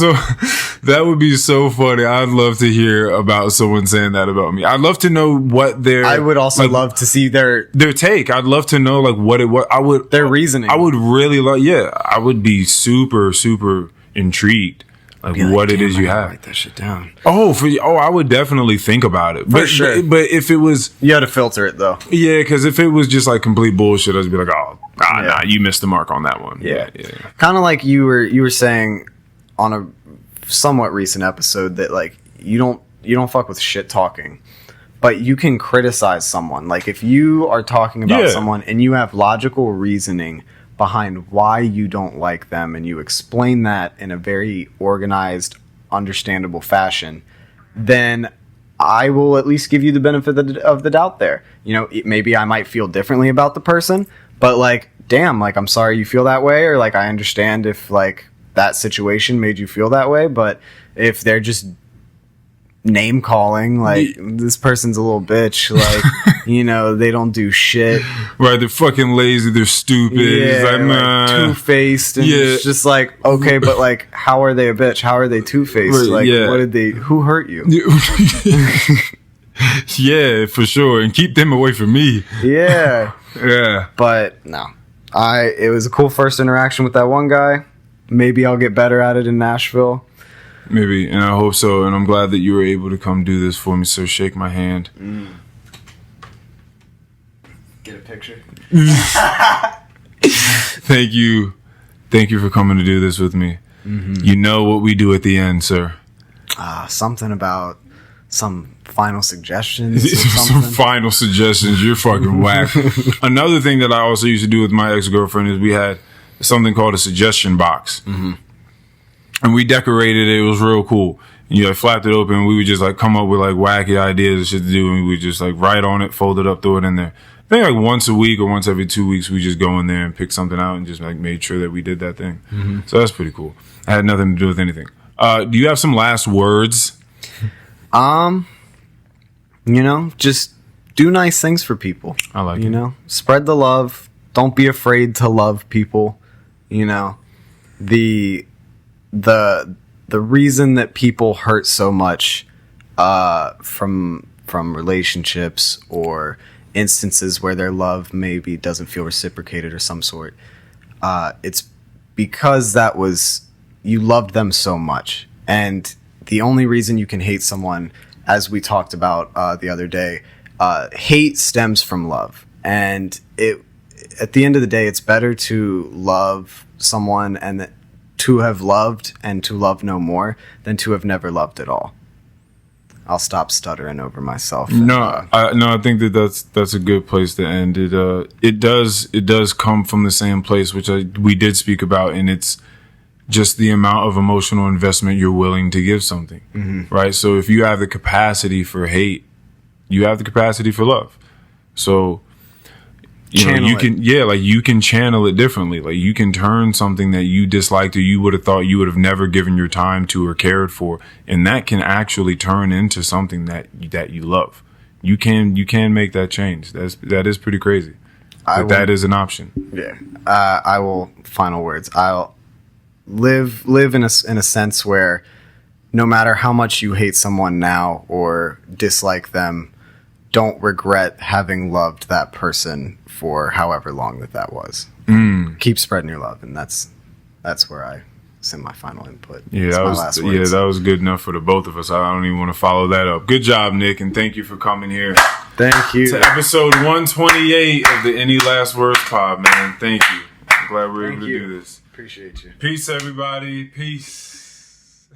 that would be so funny. I'd love to hear about someone saying that about me. I'd love to know what I would also love to see their take. I'd love to know like their reasoning. I would really I would be super, super intrigued. Like what it is you have. Write that shit down. I would definitely think about it. For sure. But if it was, you had to filter it though. Yeah, because if it was just like complete bullshit, I'd be like, nah, you missed the mark on that one. Yeah. Kind of like you were saying on a somewhat recent episode that like you don't fuck with shit talking, but you can criticize someone. Like if you are talking about someone and you have logical reasoning behind why you don't like them and you explain that in a very organized, understandable fashion, then I will at least give you the benefit of the doubt there. You know, maybe I might feel differently about the person, but like, damn, like I'm sorry you feel that way, or like I understand if like that situation made you feel that way, but if they're just name calling, like this person's a little bitch, like you know, they don't do shit, right? They're fucking lazy, they're stupid, like two-faced, and it's just like, okay, but like how are they a bitch? How are they two-faced? Like who hurt you? Yeah, for sure, and keep them away from me. Yeah. But no, it was a cool first interaction with that one guy. Maybe I'll get better at it in Nashville. Maybe, and I hope so. And I'm glad that you were able to come do this for me. So shake my hand. Get a picture. Thank you for coming to do this with me. You know what we do at the end, sir. Something about some final suggestions. Or Some final suggestions. You're fucking whack. Another thing that I also used to do with my ex-girlfriend is we had something called a suggestion box. And we decorated it. It was real cool. You know, flapped it open. We would just like come up with like wacky ideas and shit to do. And we would just like write on it, fold it up, throw it in there. I think like once a week or once every 2 weeks, we just go in there and pick something out and just like made sure that we did that thing. So that's pretty cool. I had nothing to do with anything. Do you have some last words? You know, just do nice things for people. I like it. You know, spread the love. Don't be afraid to love people. You know, the reason that people hurt so much from relationships or instances where their love maybe doesn't feel reciprocated or some sort, it's because you loved them so much. And the only reason you can hate someone, as we talked about the other day, hate stems from love. And at the end of the day, it's better to love someone and to have loved and to love no more than to have never loved at all. I'll stop stuttering over myself. I think that's a good place to end. It does come from the same place, which we did speak about, and it's just the amount of emotional investment you're willing to give something, right? So if you have the capacity for hate, you have the capacity for love. So you can channel it differently. Like you can turn something that you disliked or you would have thought you would have never given your time to or cared for, and that can actually turn into something that you love. You can make that change. That is pretty crazy. But that is an option. Yeah. I will. Final words. I'll live in a sense where no matter how much you hate someone now or dislike them, don't regret having loved that person for however long that was. Keep spreading your love, and that's where I send my final input. Yeah, that was good enough for the both of us. I don't even want to follow that up. Good job, Nick, and thank you for coming here. Thank you. To episode 128 of the Any Last Words pod, man. Thank you. I'm glad we're able to do this. Appreciate you. Peace, everybody. Peace.